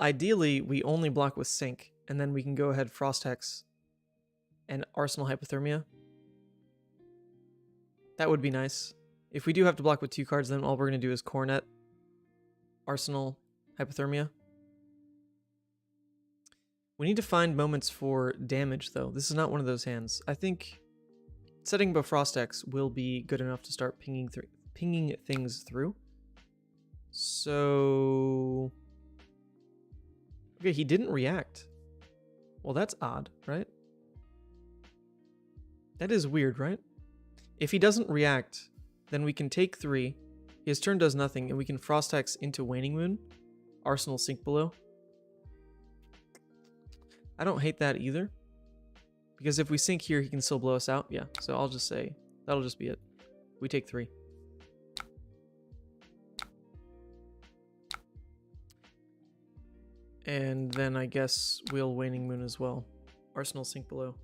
ideally, we only block with Sync, and then we can go ahead Frost Hex and Arsenal Hypothermia. That would be nice. If we do have to block with 2 cards, then all we're going to do is Coronet, Arsenal, Hypothermia. We need to find moments for damage, though. This is not one of those hands. I think setting above Frost Hex will be good enough to start pinging things through. So... Okay, he didn't react. Well, that's odd, right? That is weird, right? If he doesn't react, then we can take 3. His turn does nothing, and we can Frost Hex into Waning Moon. Arsenal Sink Below. I don't hate that either. Because if we sink here, he can still blow us out. Yeah, so I'll just say, that'll just be it. We take 3. And then I guess we'll Waning Moon as well. Arsenal Sink Below.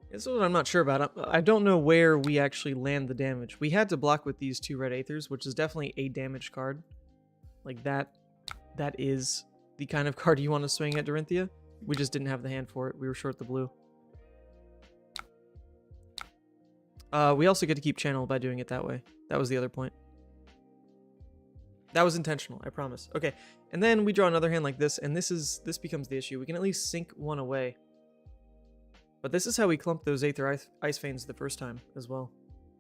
This is what I'm not sure about. I don't know where we actually land the damage. We had to block with these 2 red Aethers, which is definitely a damage card. Like that is the kind of card you want to swing at Dorinthea. We just didn't have the hand for it. We were short the blue. We also get to keep channel by doing it that way. That was the other point. That was intentional, I promise. Okay, and then we draw another hand like this, and this becomes the issue. We can at least sink one away. But this is how we clumped those Aether Ice Veins the first time as well.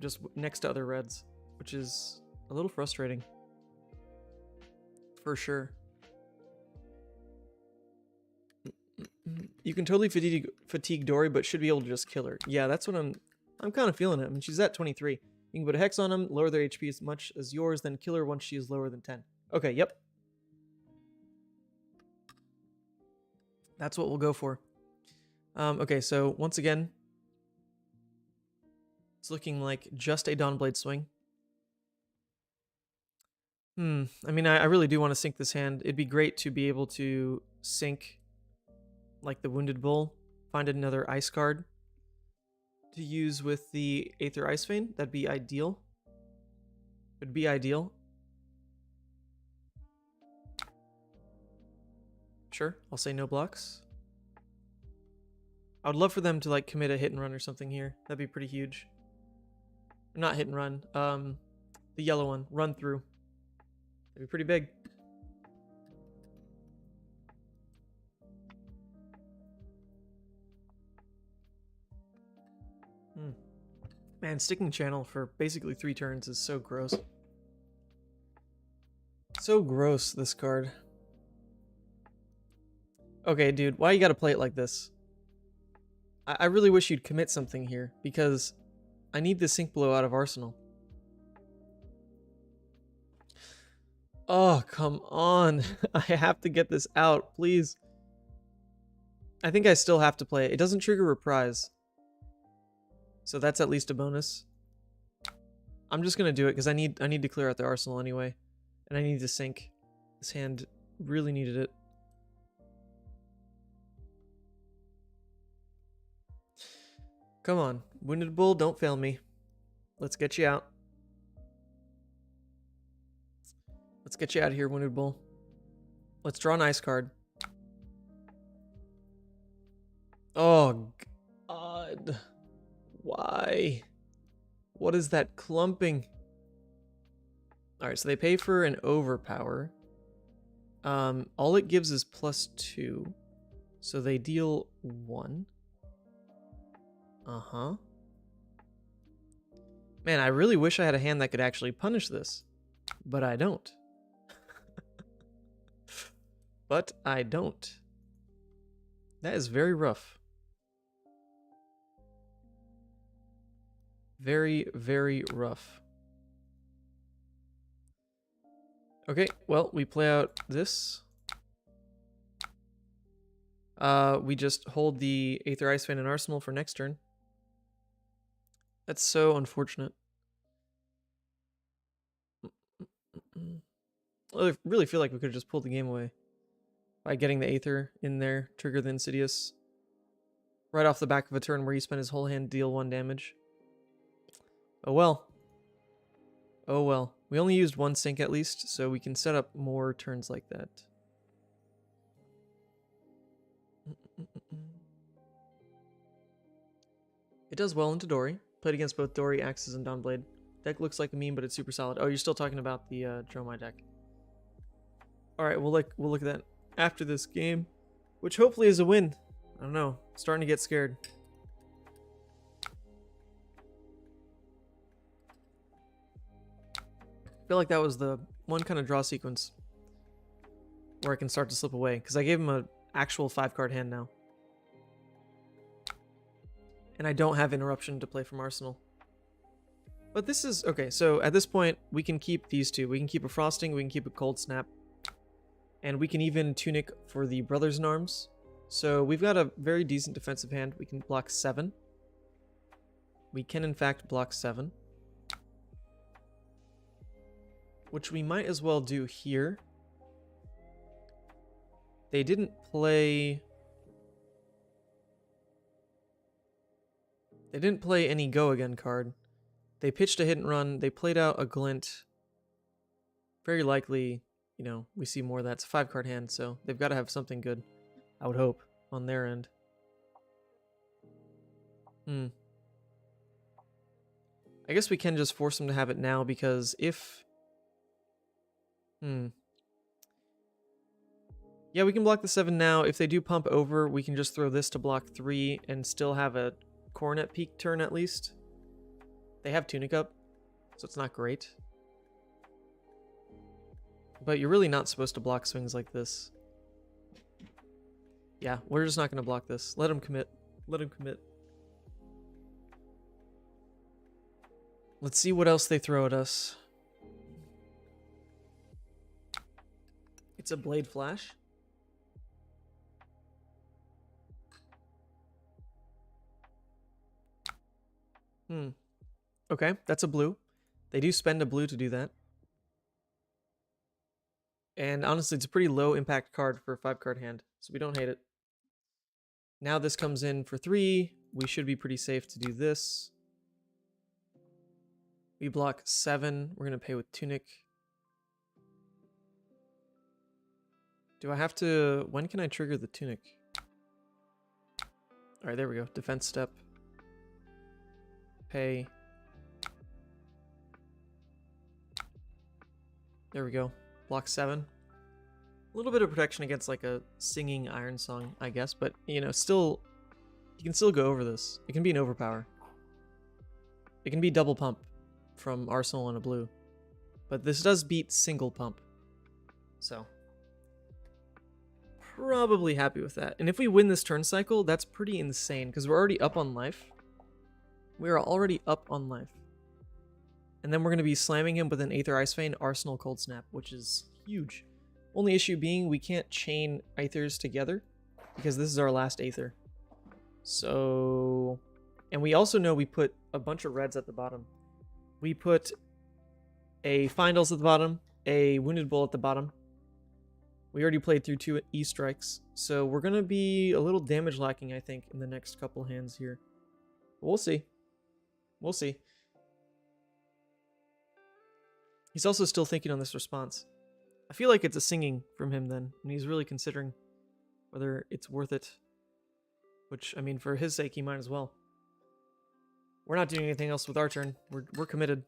Just next to other reds, which is a little frustrating. For sure. You can totally fatigue Dory, but should be able to just kill her. Yeah, that's what I'm kind of feeling it. I mean, she's at 23. You can put a Hex on them, lower their HP as much as yours, then kill her once she is lower than 10. Okay, yep. That's what we'll go for. Okay, so once again, it's looking like just a Dawnblade swing. I mean, I really do want to sink this hand. It'd be great to be able to sink like the Wounded Bull, find another ice card to use with the Aether Ice Vein. That'd be ideal. It'd be ideal. Sure, I'll say no blocks. I would love for them to like commit a hit and run or something here. That'd be pretty huge. Not hit and run. The yellow one, run through. That'd be pretty big. Man, sticking channel for basically 3 turns is so gross. So gross, this card. Okay, dude, why you gotta play it like this? I really wish you'd commit something here, because I need the Sink Blow out of Arsenal. Oh, come on. I have to get this out, please. I think I still have to play it. It doesn't trigger Reprise. So that's at least a bonus. I'm just gonna do it because I need to clear out the arsenal anyway. And I need to sink. This hand really needed it. Come on. Wounded Bull, don't fail me. Let's get you out. Let's get you out of here, Wounded Bull. Let's draw an ice card. Oh, God. Why? What is that clumping? Alright, so they pay for an overpower. All it gives is +2. So they deal 1. Uh-huh. Man, I really wish I had a hand that could actually punish this. But I don't. But I don't. That is very rough. Very, very rough. Okay, well, we play out this. We just hold the Aether Ice Vein in Arsenal for next turn. That's so unfortunate. I really feel like we could have just pulled the game away by getting the Aether in there, trigger the Insidious. Right off the back of a turn where he spent his whole hand to deal 1 damage. Oh well. Oh well. We only used 1 sink at least, so we can set up more turns like that. It does well into Dory. Played against both Dory, Axes, and Dawnblade. Deck looks like a meme, but it's super solid. Oh, you're still talking about the Dromai deck. Alright, we'll look at that after this game, which hopefully is a win. I don't know. Starting to get scared. I feel like that was the one kind of draw sequence where I can start to slip away, because I gave him an actual 5-card hand now. And I don't have Interruption to play from Arsenal. But this is... Okay, so at this point, we can keep these two. We can keep a Frosting, we can keep a Cold Snap. And we can even Tunic for the Brothers in Arms. So we've got a very decent defensive hand. We can block 7. We can, in fact, block 7. Which we might as well do here. They didn't play... They didn't play any Go Again card. They pitched a hit and run. They played out a Glint. Very likely, you know, we see more of that. It's a 5-card hand, so they've got to have something good, I would hope, on their end. I guess we can just force them to have it now, because if... Hmm. Yeah, we can block the 7 now. If they do pump over, we can just throw this to block 3 and still have a Coronet peak turn at least. They have Tunic up, so it's not great. But you're really not supposed to block swings like this. Yeah, we're just not going to block this. Let him commit. Let him commit. Let's see what else they throw at us. It's a Blade Flash. Okay, that's a blue. They do spend a blue to do that. And honestly, it's a pretty low impact card for a 5-card hand, so we don't hate it. Now this comes in for 3. We should be pretty safe to do this. We block 7. We're going to pay with Tunic. Do I have to... When can I trigger the Tunic? Alright, there we go. Defense step. Pay. There we go. Block 7. A little bit of protection against like a singing Iron Song, I guess, but you know, still, you can still go over this. It can be an overpower. It can be double pump from Arsenal and a blue, but this does beat single pump, so probably happy with that. And if we win this turn cycle, that's pretty insane because we're already up on life. We are already up on life. And then we're going to be slamming him with an Aether Ice Vein, Arsenal Cold Snap, which is huge. Only issue being we can't chain Aethers together because this is our last Aether. So... And we also know we put a bunch of reds at the bottom. We put a Findles at the bottom, a Wounded Bull at the bottom. We already played through 2 E-Strikes, so we're going to be a little damage lacking, I think, in the next couple hands here. But we'll see. We'll see. He's also still thinking on this response. I feel like it's a singing from him then, and he's really considering whether it's worth it. Which, I mean, for his sake, he might as well. We're not doing anything else with our turn. We're committed.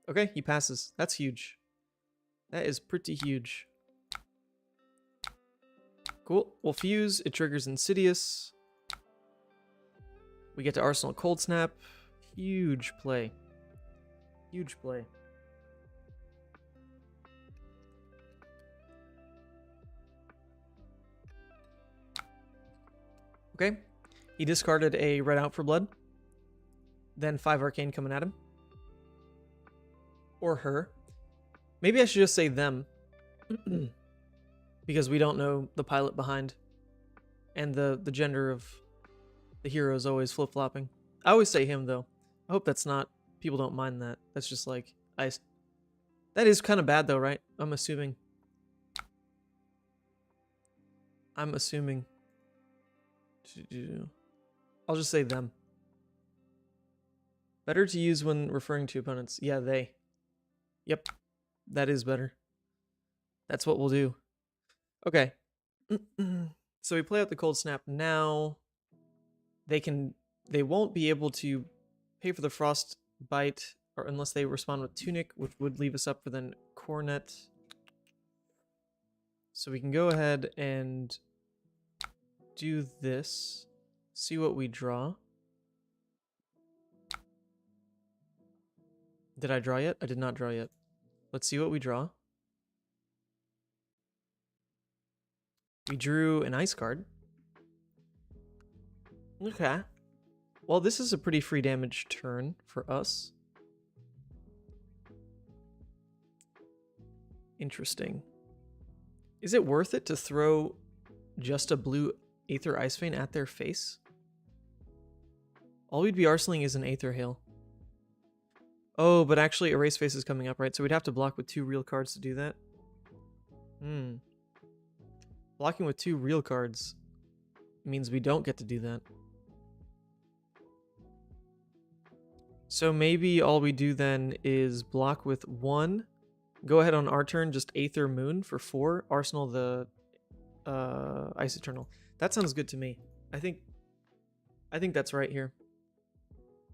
Okay, he passes. That's huge. That is pretty huge. Cool. We'll fuse. It triggers Insidious. We get to Arsenal Cold Snap. Huge play. Huge play. Okay. He discarded a Red Out for Blood. Then 5 Arcane coming at him. Or her. Maybe I should just say them. Because we don't know the pilot behind. And the gender of the hero is always flip-flopping. I always say him, though. I hope that's not... People don't mind that. That's just like... That is kind of bad, though, right? I'm assuming. I'll just say them. Better to use when referring to opponents. Yeah, they. Yep. That is better. That's what we'll do. Okay. So we play out the Cold Snap now. They won't be able to pay for the Frost Bite or unless they respond with Tunic, which would leave us up for then Coronet. So we can go ahead and do this. See what we draw. Did I draw yet? I did not draw yet. Let's see what we draw. We drew an ice card. Okay. Well, this is a pretty free damage turn for us. Interesting. Is it worth it to throw just a blue Aether Ice Vein at their face? All we'd be arsenaling is an Aether Hail. Oh, but actually Erase Face is coming up, right? So we'd have to block with 2 real cards to do that. Blocking with 2 real cards means we don't get to do that. So maybe all we do then is block with 1. Go ahead on our turn, just Aether Moon for 4. Arsenal the Ice Eternal. That sounds good to me. I think that's right here.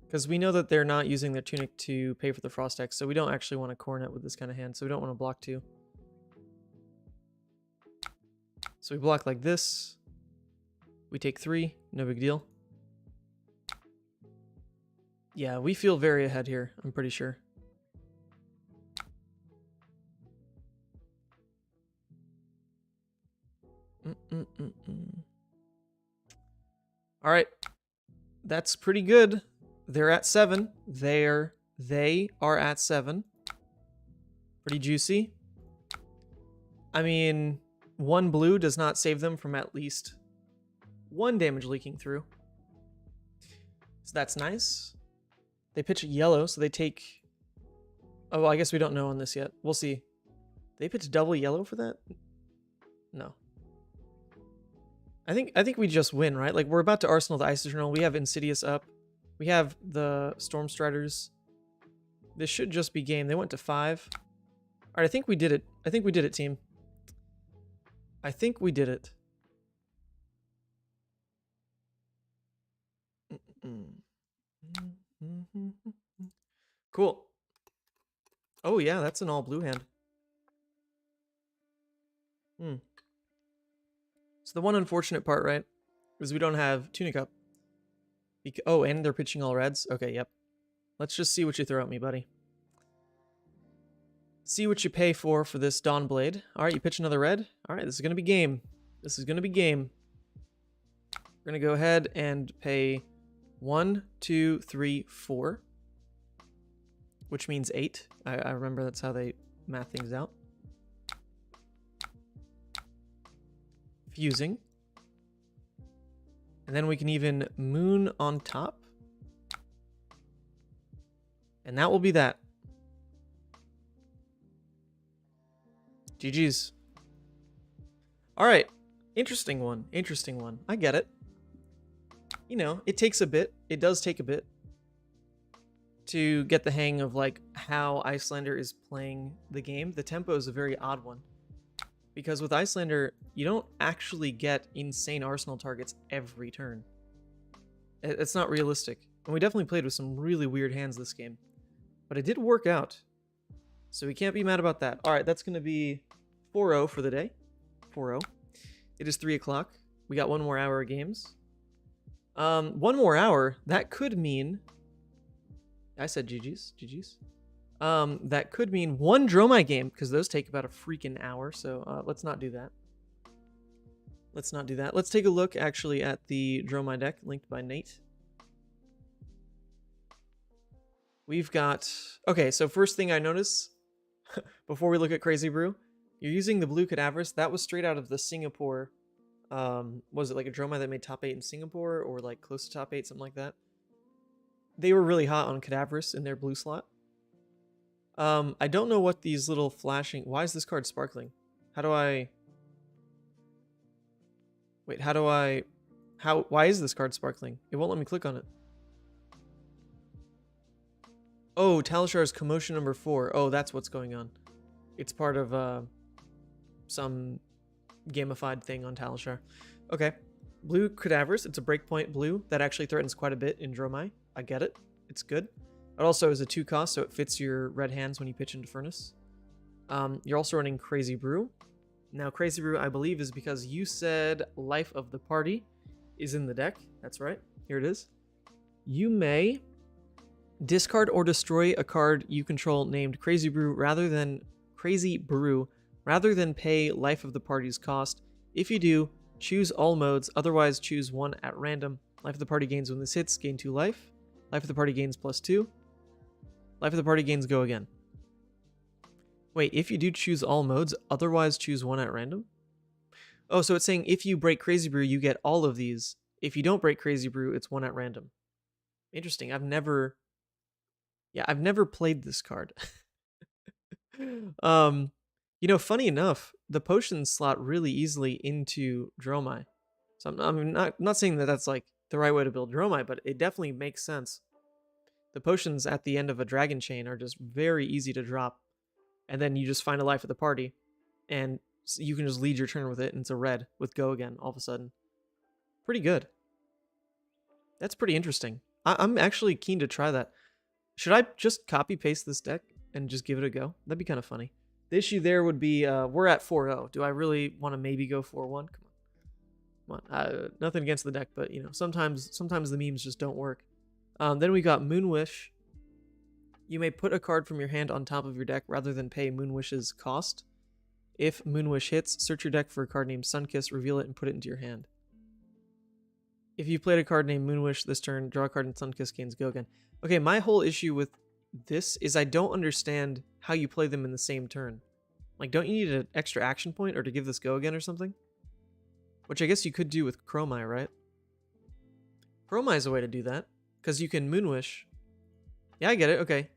Because we know that they're not using their Tunic to pay for the Frost X, so we don't actually want to Coronet with this kind of hand, so we don't want to block 2. So we block like this. We take 3, no big deal. Yeah, we feel very ahead here, I'm pretty sure. All right, that's pretty good. They're at 7. They are at 7. Pretty juicy. I mean, 1 blue does not save them from at least 1 damage leaking through. So that's nice. They pitch a yellow, so they take... Oh, well, I guess we don't know on this yet. We'll see. They pitch double yellow for that? No. I think we just win, right? Like, we're about to Arsenal the Ice Journal. We have Insidious up. We have the Storm Striders. This should just be game. They went to 5. All right, I think we did it. I think we did it, team. I think we did it. Cool. Oh, yeah, that's an all blue hand. So the one unfortunate part, right, is we don't have Tunic up. Oh, and they're pitching all reds? Okay, yep. Let's just see what you throw at me, buddy. See what you pay for this Dawn Blade. All right, you pitch another red. All right, this is going to be game. This is going to be game. We're going to go ahead and pay 1, 2, 3, 4. Which means 8. I remember that's how they math things out. Fusing. And then we can even moon on top. And that will be that. GG's. All right. Interesting one. Interesting one. I get it. You know, it takes a bit. It does take a bit to get the hang of like how Iyslander is playing the game. The tempo is a very odd one. Because with Iyslander, you don't actually get insane arsenal targets every turn. It's not realistic. And we definitely played with some really weird hands this game. But it did work out. So we can't be mad about that. All right, that's going to be 4-0 for the day. 4-0. It is 3 o'clock. We got 1 more hour of games. 1 more hour, that could mean... I said GG's. GG's. That could mean 1 Dromai game, because those take about a freaking hour, so let's not do that. Let's not do that. Let's take a look, actually, at the Dromai deck, linked by Nate. We've got... Okay, so first thing I notice, before we look at Crazy Brew, you're using the blue Cadaverous. That was straight out of the Singapore... was it like a Dromai that made top 8 in Singapore, or like close to top 8, something like that? They were really hot on Cadaverous in their blue slot. I don't know what these little flashing... Why is this card sparkling? How do I... Wait, how do I... Why is this card sparkling? It won't let me click on it. Oh, Talashar's Commotion number 4. Oh, that's what's going on. It's part of some gamified thing on Talashar. Okay. Blue Cadaverous. It's a breakpoint blue that actually threatens quite a bit in Dromai. I get it. It's good. It also is a 2 cost, so it fits your red hands when you pitch into Furnace. You're also running Crazy Brew. Now, Crazy Brew, I believe, is because you said Life of the Party is in the deck. That's right. Here it is. You may discard or destroy a card you control named Crazy Brew rather than pay Life of the Party's cost. If you do, choose all modes. Otherwise, choose 1 at random. Life of the Party gains when this hits, gain 2 life. Life of the Party gains +2. Life of the Party gains go again. Wait, if you do choose all modes, otherwise choose 1 at random? Oh, so it's saying if you break Crazy Brew, you get all of these. If you don't break Crazy Brew, it's 1 at random. Interesting. I've never played this card. You know, funny enough, the potions slot really easily into Dromai. So I'm not saying that that's like the right way to build Dromai, but it definitely makes sense. The potions at the end of a dragon chain are just very easy to drop. And then you just find a Life of the Party. And you can just lead your turn with it, and it's a red with go again all of a sudden. Pretty good. That's pretty interesting. I'm actually keen to try that. Should I just copy paste this deck and just give it a go? That'd be kind of funny. The issue there would be we're at 4-0. Do I really want to maybe go 4-1? Come on. Nothing against the deck, but you know, sometimes the memes just don't work. Then we got Moonwish. You may put a card from your hand on top of your deck rather than pay Moonwish's cost. If Moonwish hits, search your deck for a card named Sunkiss, reveal it, and put it into your hand. If you played a card named Moonwish this turn, draw a card and Sunkiss gains go again. Okay, my whole issue with this is I don't understand how you play them in the same turn. Like, don't you need an extra action point or to give this go again or something? Which I guess you could do with Dromai, right? Dromai is a way to do that, because you can Moonwish. Yeah, I get it. Okay.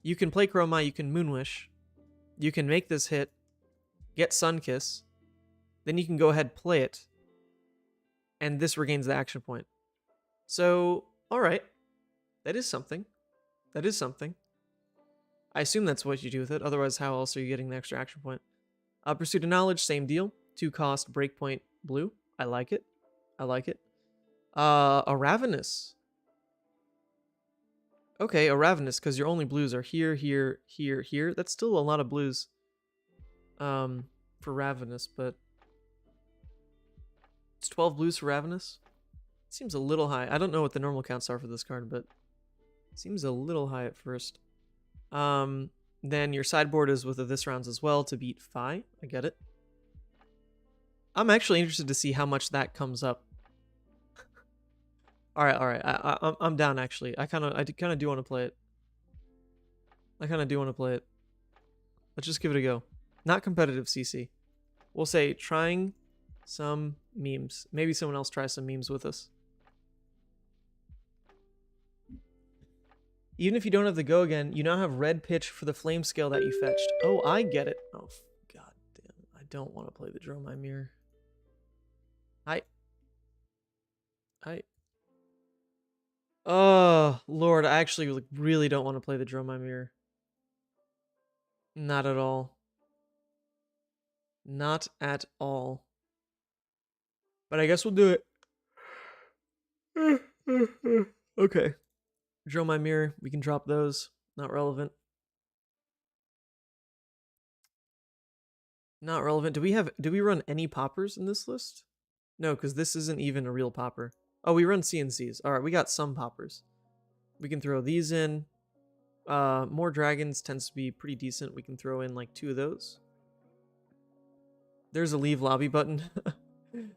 You can play Dromai, you can Moonwish. You can make this hit, get Sunkiss, then you can go ahead play it, and this regains the action point. So, alright. That is something. That is something. I assume that's what you do with it, otherwise how else are you getting the extra action point? Pursuit of Knowledge, same deal. 2 cost, breakpoint, blue. I like it. I like it. A Ravenous. Okay, a Ravenous, because your only blues are here, here, here, here. That's still a lot of blues for Ravenous, but it's 12 blues for Ravenous. Seems a little high. I don't know what the normal counts are for this card, but it seems a little high at first. Then your sideboard is with the this rounds as well to beat Fi. I get it. I'm actually interested to see how much that comes up. All right. I'm down actually. I kind of do want to play it. Let's just give it a go. Not competitive CC. We'll say trying some memes. Maybe someone else tries some memes with us. Even if you don't have the go again, you now have red pitch for the flame scale that you fetched. Oh, I get it. Oh, god damn it. I don't want to play the Dromai Mirror. Oh, Lord, I actually really don't want to play the Dromai Mirror. Not at all. Not at all. But I guess we'll do it. Okay. Dromai Mirror, we can drop those. Not relevant. Not relevant. Do we run any poppers in this list? No, because this isn't even a real popper. Oh, we run CNCs. Alright, we got some poppers. We can throw these in. More dragons tends to be pretty decent. We can throw in like 2 of those. There's a leave lobby button.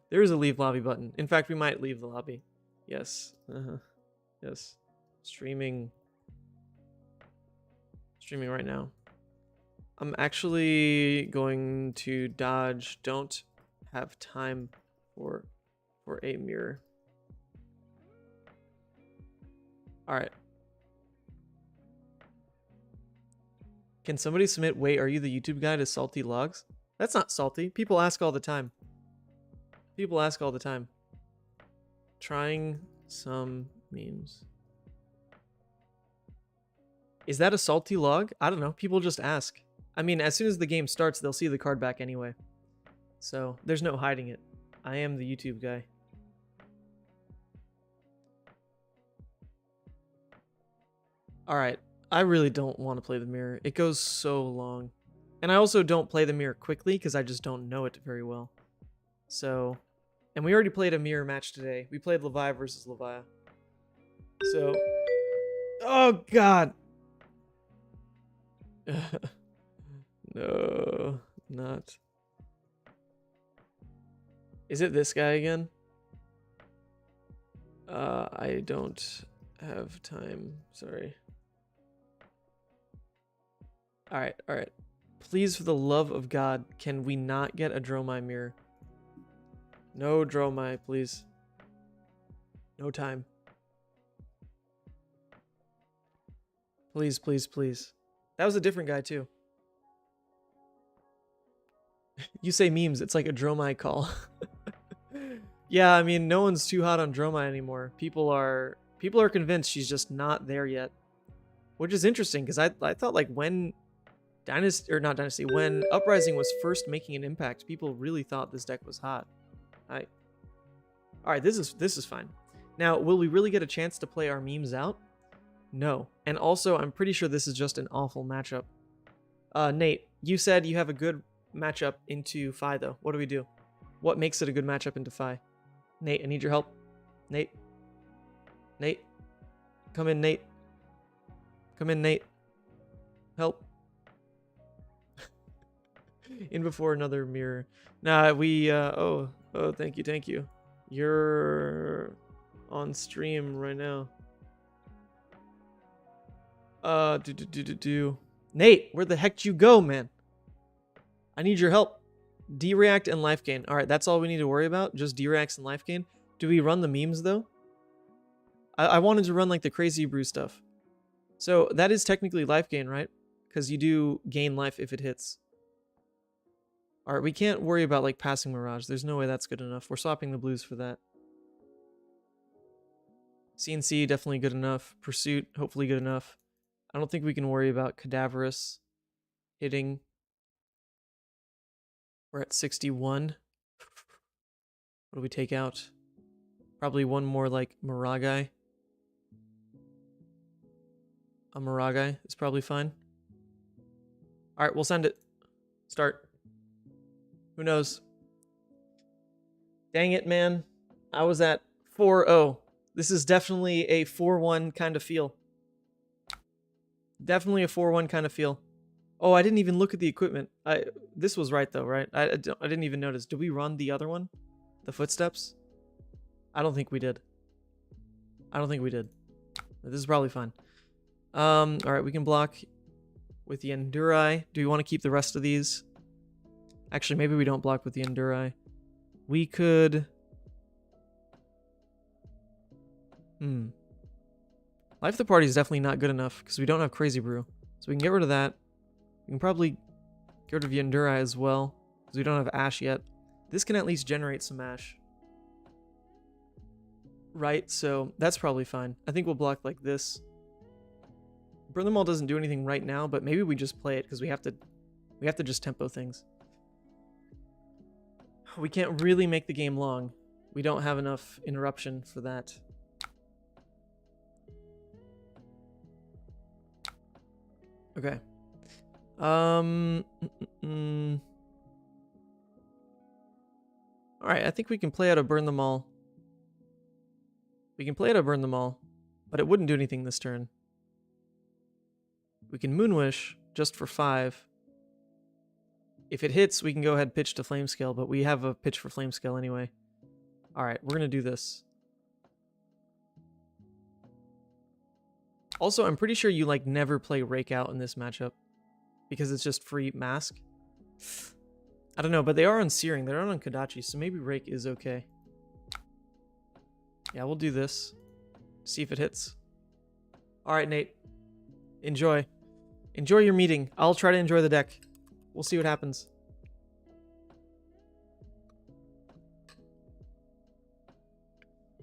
There is a leave lobby button. In fact, we might leave the lobby. Yes. Yes. Streaming right now. I'm actually going to dodge. Don't have time for a mirror. All right. Can somebody submit, wait, are you the YouTube guy to salty logs? That's not salty. People ask all the time. People ask all the time. Trying some memes. Is that a salty log? I don't know. People just ask. I mean, as soon as the game starts, they'll see the card back anyway. So, there's no hiding it. I am the YouTube guy. Alright. I really don't want to play the mirror. It goes so long. And I also don't play the mirror quickly because I just don't know it very well. So, and we already played a mirror match today. We played Levia versus Levia. So, oh god! No, not. Is it this guy again? I don't have time. Sorry. Alright. Please, for the love of God, can we not get a Dromai mirror? No Dromai, please. No time. Please. That was a different guy, too. You say memes, it's like a Dromai call. Yeah, I mean, no one's too hot on Dromai anymore. People are convinced she's just not there yet. Which is interesting, because I thought, like, when when Uprising was first making an impact, people really thought this deck was hot. Alright, this is fine. Now, will we really get a chance to play our memes out? No. And also, I'm pretty sure this is just an awful matchup. Nate, you said you have a good matchup into Phi, though. What do we do? What makes it a good matchup into Phi? Nate, I need your help. Nate. Nate. Come in, Nate. Come in, Nate. Help. In before another mirror. Nah, we, oh, thank you. You're on stream right now. Nate, where the heck did you go, man? I need your help. D-react and life gain. All right, that's all we need to worry about. Just D-reacts and life gain. Do we run the memes, though? I wanted to run, like, the crazy brew stuff. So that is technically life gain, right? Because you do gain life if it hits. All right, we can't worry about, like, passing Mirage. There's no way that's good enough. We're swapping the blues for that. CNC, definitely good enough. Pursuit, hopefully good enough. I don't think we can worry about Cadaverous hitting. We're at 61. What do we take out? Probably one more, like, Miragai. A Miragai is probably fine. All right, we'll send it. Start. Who knows? Dang it, man. I was at 4-0. This is definitely a 4-1 kind of feel. Definitely a 4-1 kind of feel. Oh, I didn't even look at the equipment. This was right, though, right? I didn't even notice. Did we run the other one? The footsteps? I don't think we did. This is probably fine. All right, we can block with the Endurai. Do we want to keep the rest of these? Actually, maybe we don't block with the Endurai. We could... Life the Party is definitely not good enough because we don't have Crazy Brew. So we can get rid of that. We can probably get rid of the Endurai as well because we don't have Ash yet. This can at least generate some Ash. Right, so that's probably fine. I think we'll block like this. Burn Them All doesn't do anything right now, but maybe we just play it because we have to just tempo things. We can't really make the game long. We don't have enough interruption for that. Okay. Alright, I think we can play out a Burn Them All. We can play out a Burn Them All, but it wouldn't do anything this turn. We can Moonwish just for 5. If it hits, we can go ahead and pitch to Flame Scale, but we have a pitch for Flame Scale anyway. Alright, we're going to do this. Also, I'm pretty sure you like never play Rake out in this matchup because it's just free mask. I don't know, but they are on Searing. They're not on Kodachi, so maybe Rake is okay. Yeah, we'll do this. See if it hits. All right, Nate. Enjoy. Enjoy your meeting. I'll try to enjoy the deck. We'll see what happens.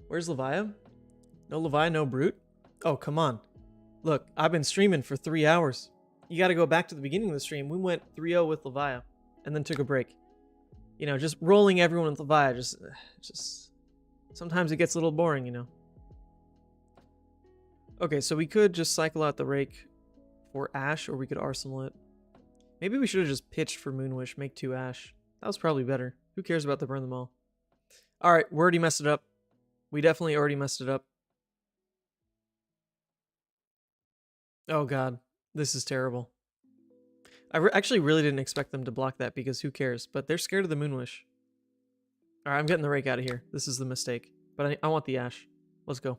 Where's Levia? No Levia, no Brute? Oh, come on. Look, I've been streaming for 3 hours. You got to go back to the beginning of the stream. We went 3-0 with Levia and then took a break. You know, just rolling everyone with Levia. Just sometimes it gets a little boring, you know. Okay, so we could just cycle out the Rake for Ash, or we could Arsenal it. Maybe we should have just pitched for Moonwish, make 2 Ash. That was probably better. Who cares about the Burn Them All? All right, we already messed it up. We definitely already messed it up. Oh god, this is terrible. I actually really didn't expect them to block that because who cares? But they're scared of the Moonwish. Alright, I'm getting the Rake out of here. This is the mistake. But I want the Ash. Let's go.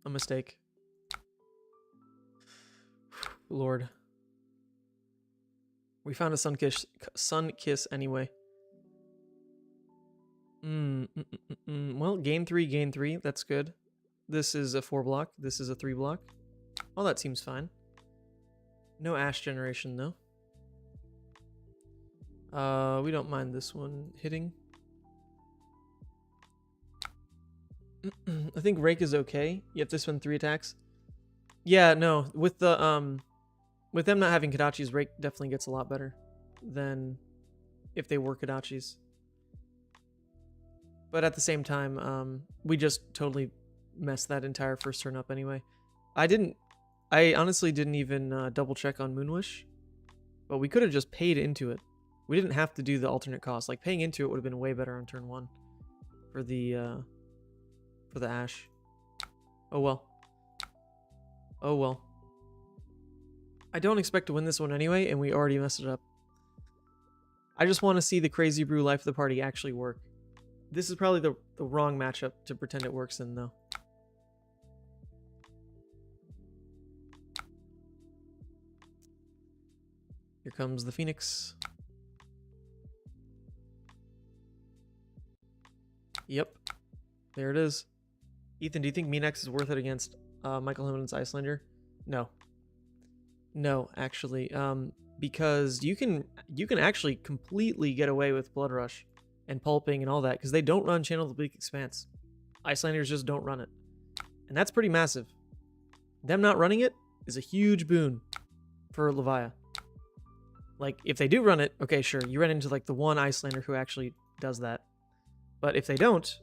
A mistake. Lord. We found a Sun Kiss anyway. Well, gain 3. That's good. This is a 4 block. This is a 3 block. Oh, that seems fine. No Ash generation, though. We don't mind this one hitting. I think Rake is okay. You have to spend 3 attacks. Yeah, no. With the with them not having Kodachis, Rake definitely gets a lot better than if they were Kodachis. But at the same time, we just totally messed that entire first turn up anyway. I didn't I honestly didn't even double check on Moonwish, but we could have just paid into it. We didn't have to do the alternate cost. Like paying into it would have been way better on turn 1 for the Ash. Oh well. Oh well. I don't expect to win this one anyway, and we already messed it up. I just want to see the Crazy Brew Life of the Party actually work. This is probably the wrong matchup to pretend it works in, though. Here comes the Phoenix. Yep. There it is. Ethan, do you think Minax is worth it against Michael Hamilton's Iyslander? No. No, actually. Because you can actually completely get away with Blood Rush and pulping and all that, because they don't run Channel the Bleak Expanse. Icelanders just don't run it. And that's pretty massive. Them not running it is a huge boon for Levia. Like, if they do run it, okay, sure, you run into like the one Iyslander who actually does that. But if they don't,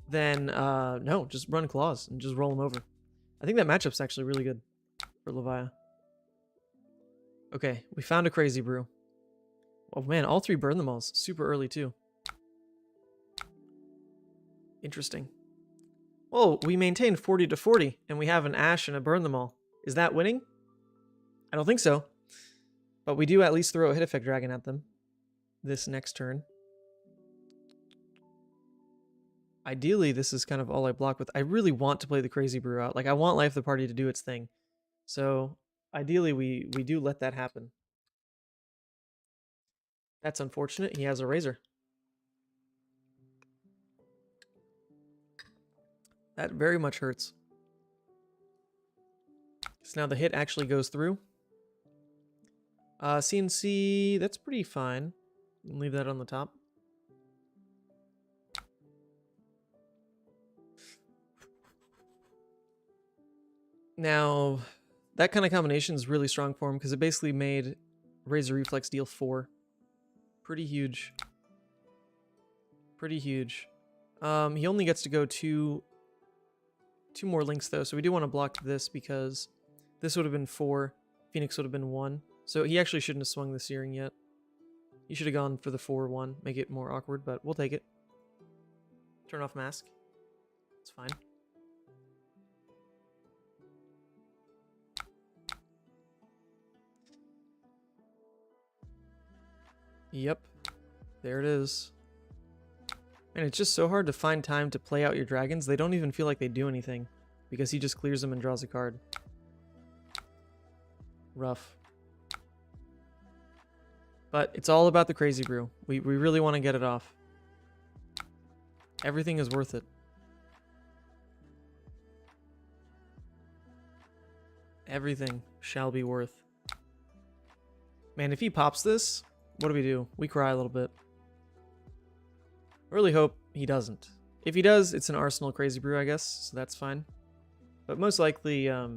then no, just run Claws and just roll them over. I think that matchup's actually really good for Levia. Okay, we found a Crazy Brew. Oh man, all 3 burn them all super early too. Interesting. Oh, we maintained 40 to 40, and we have an Ash and a burn them all. Is that winning? I don't think so. But we do at least throw a hit effect dragon at them this next turn. Ideally, this is kind of all I block with. I really want to play the Crazy Brew out. Like, I want Life of the Party to do its thing. So, ideally, we do let that happen. That's unfortunate. He has a Razor. That very much hurts. So now the hit actually goes through. CNC, that's pretty fine. Leave that on the top. Now, that kind of combination is really strong for him because it basically made Razor Reflex deal 4. Pretty huge. Pretty huge. He only gets to go two more links though, so we do want to block this because this would have been 4. Phoenix would have been 1. So he actually shouldn't have swung the Searing yet. He should have gone for the 4-1, make it more awkward, but we'll take it. Turn off Mask. It's fine. Yep. There it is. And it's just so hard to find time to play out your dragons. They don't even feel like they do anything because he just clears them and draws a card. Rough. But it's all about the Crazy Brew. We really want to get it off. Everything is worth it. Everything shall be worth. Man, if he pops this, what do? We cry a little bit. I really hope he doesn't. If he does, it's an Arsenal Crazy Brew, I guess, so that's fine. But most likely, I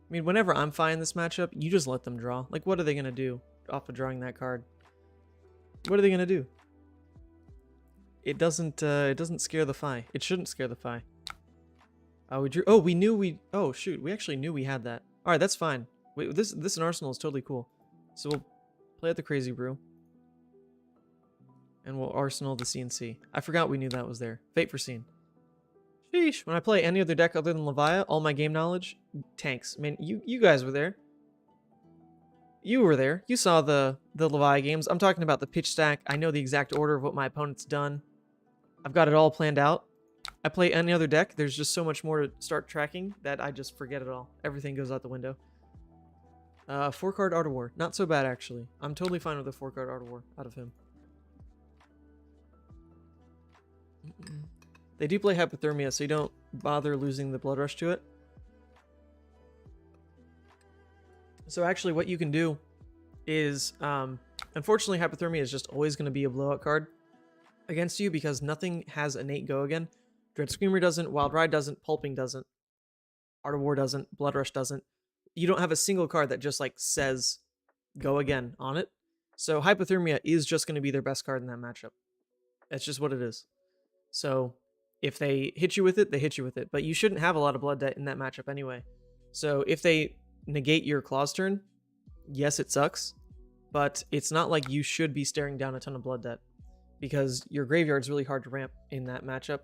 mean, whenever I'm fine in this matchup, you just let them draw. Like, what are they going to do off of drawing that card? What are they going to do? It doesn't scare the Fi. It shouldn't scare the Fi. We drew. Oh, we knew we. Oh shoot, we actually knew we had that. All right, that's fine. Wait, this in Arsenal is totally cool. So we'll play at the Crazy Brew, and we'll Arsenal the CNC. I forgot we knew that was there. Fate Foreseen. Sheesh. When I play any other deck other than Levia, all my game knowledge tanks. I mean, you guys were there. You were there. You saw the Levia games. I'm talking about the pitch stack. I know the exact order of what my opponent's done. I've got it all planned out. I play any other deck, there's just so much more to start tracking that I just forget it all. Everything goes out the window. 4-card Art of War. Not so bad, actually. I'm totally fine with a 4-card Art of War out of him. They do play Hypothermia, so you don't bother losing the Blood Rush to it. So actually what you can do is, unfortunately Hypothermia is just always going to be a blowout card against you because nothing has innate go again. Dread Screamer doesn't, Wild Ride doesn't, Pulping doesn't, Art of War doesn't, Blood Rush doesn't. You don't have a single card that just like says go again on it. So Hypothermia is just going to be their best card in that matchup. That's just what it is. So if they hit you with it, they hit you with it. But you shouldn't have a lot of blood debt in that matchup anyway. So if they negate your claws turn, yes, it sucks, but it's not like you should be staring down a ton of blood debt, because your graveyard's really hard to ramp in that matchup.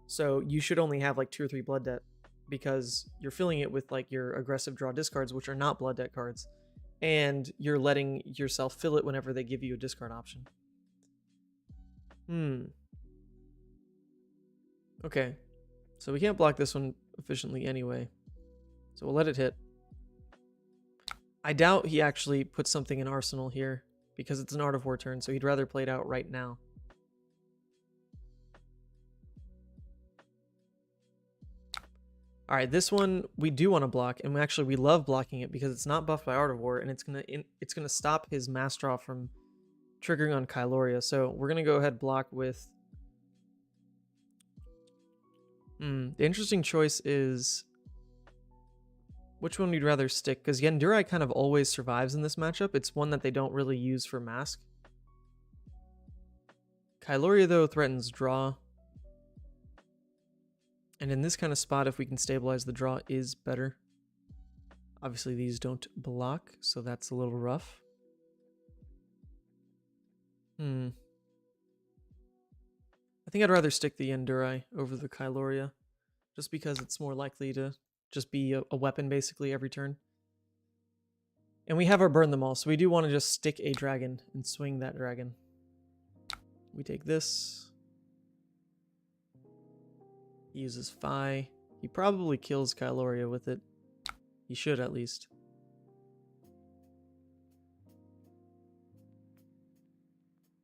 So you should only have like 2 or 3 blood debt, because you're filling it with like your aggressive draw discards, which are not blood debt cards, and you're letting yourself fill it whenever they give you a discard option. Okay, so we can't block this one efficiently anyway, so we'll let it hit. I doubt he actually puts something in Arsenal here, because it's an Art of War turn, so he'd rather play it out right now. All right, this one we do want to block, and actually we love blocking it because it's not buffed by Art of War, and it's gonna stop his mass draw from triggering on Kyloria. So we're gonna go ahead and block with. The interesting choice is which one we'd rather stick, because Yendurai kind of always survives in this matchup. It's one that they don't really use for mask. Kyloria though threatens draw. And in this kind of spot, if we can stabilize the draw, is better. Obviously, these don't block, so that's a little rough. I think I'd rather stick the Yendurai over the Kyloria, just because it's more likely to just be a weapon basically every turn. And we have our burn them all, so we do want to just stick a dragon and swing that dragon. We take this. He uses Phi. He probably kills Kyloria with it. He should, at least.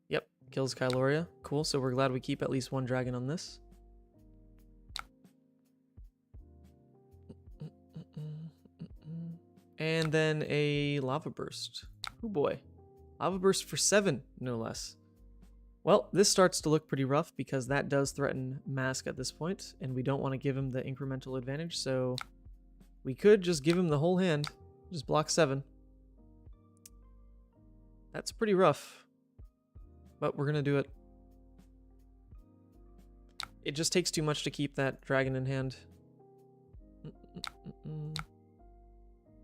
Yep, kills Kyloria. Cool, so we're glad we keep at least one dragon on this. And then a Lava Burst. Oh boy. Lava Burst for 7, no less. Well, this starts to look pretty rough because that does threaten Mask at this point, and we don't want to give him the incremental advantage, so we could just give him the whole hand, just block 7. That's pretty rough, but we're going to do it. It just takes too much to keep that dragon in hand.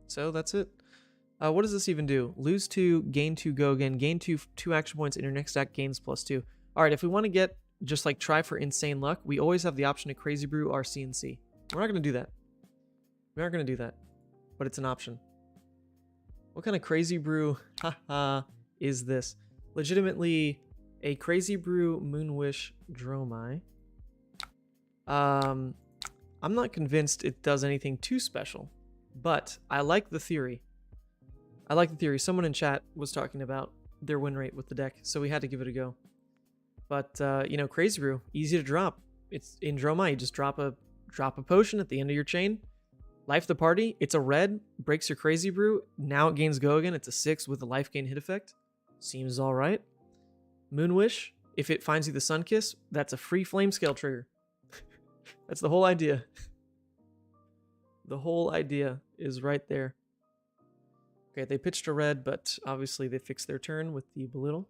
So that's it. What does this even do? Lose 2, gain 2, go again. Gain 2 action points, and your next act gains +2. Alright, if we want to get, just like try for insane luck, we always have the option to Crazy Brew our CNC. We're not going to do that. We aren't going to do that. But it's an option. What kind of Crazy Brew is this? Legitimately, a Crazy Brew Moonwish Dromai. I'm not convinced it does anything too special, but I like the theory. Someone in chat was talking about their win rate with the deck, so we had to give it a go. But, you know, Crazy Brew, easy to drop. It's in Dromai, you just drop a potion at the end of your chain, life the party, it's a red, breaks your Crazy Brew, now it gains go again, it's a 6 with a life gain hit effect. Seems alright. Moonwish, if it finds you the Sun Kiss, that's a free flame scale trigger. That's the whole idea. The whole idea is right there. Okay, they pitched a red, but obviously they fixed their turn with the belittle.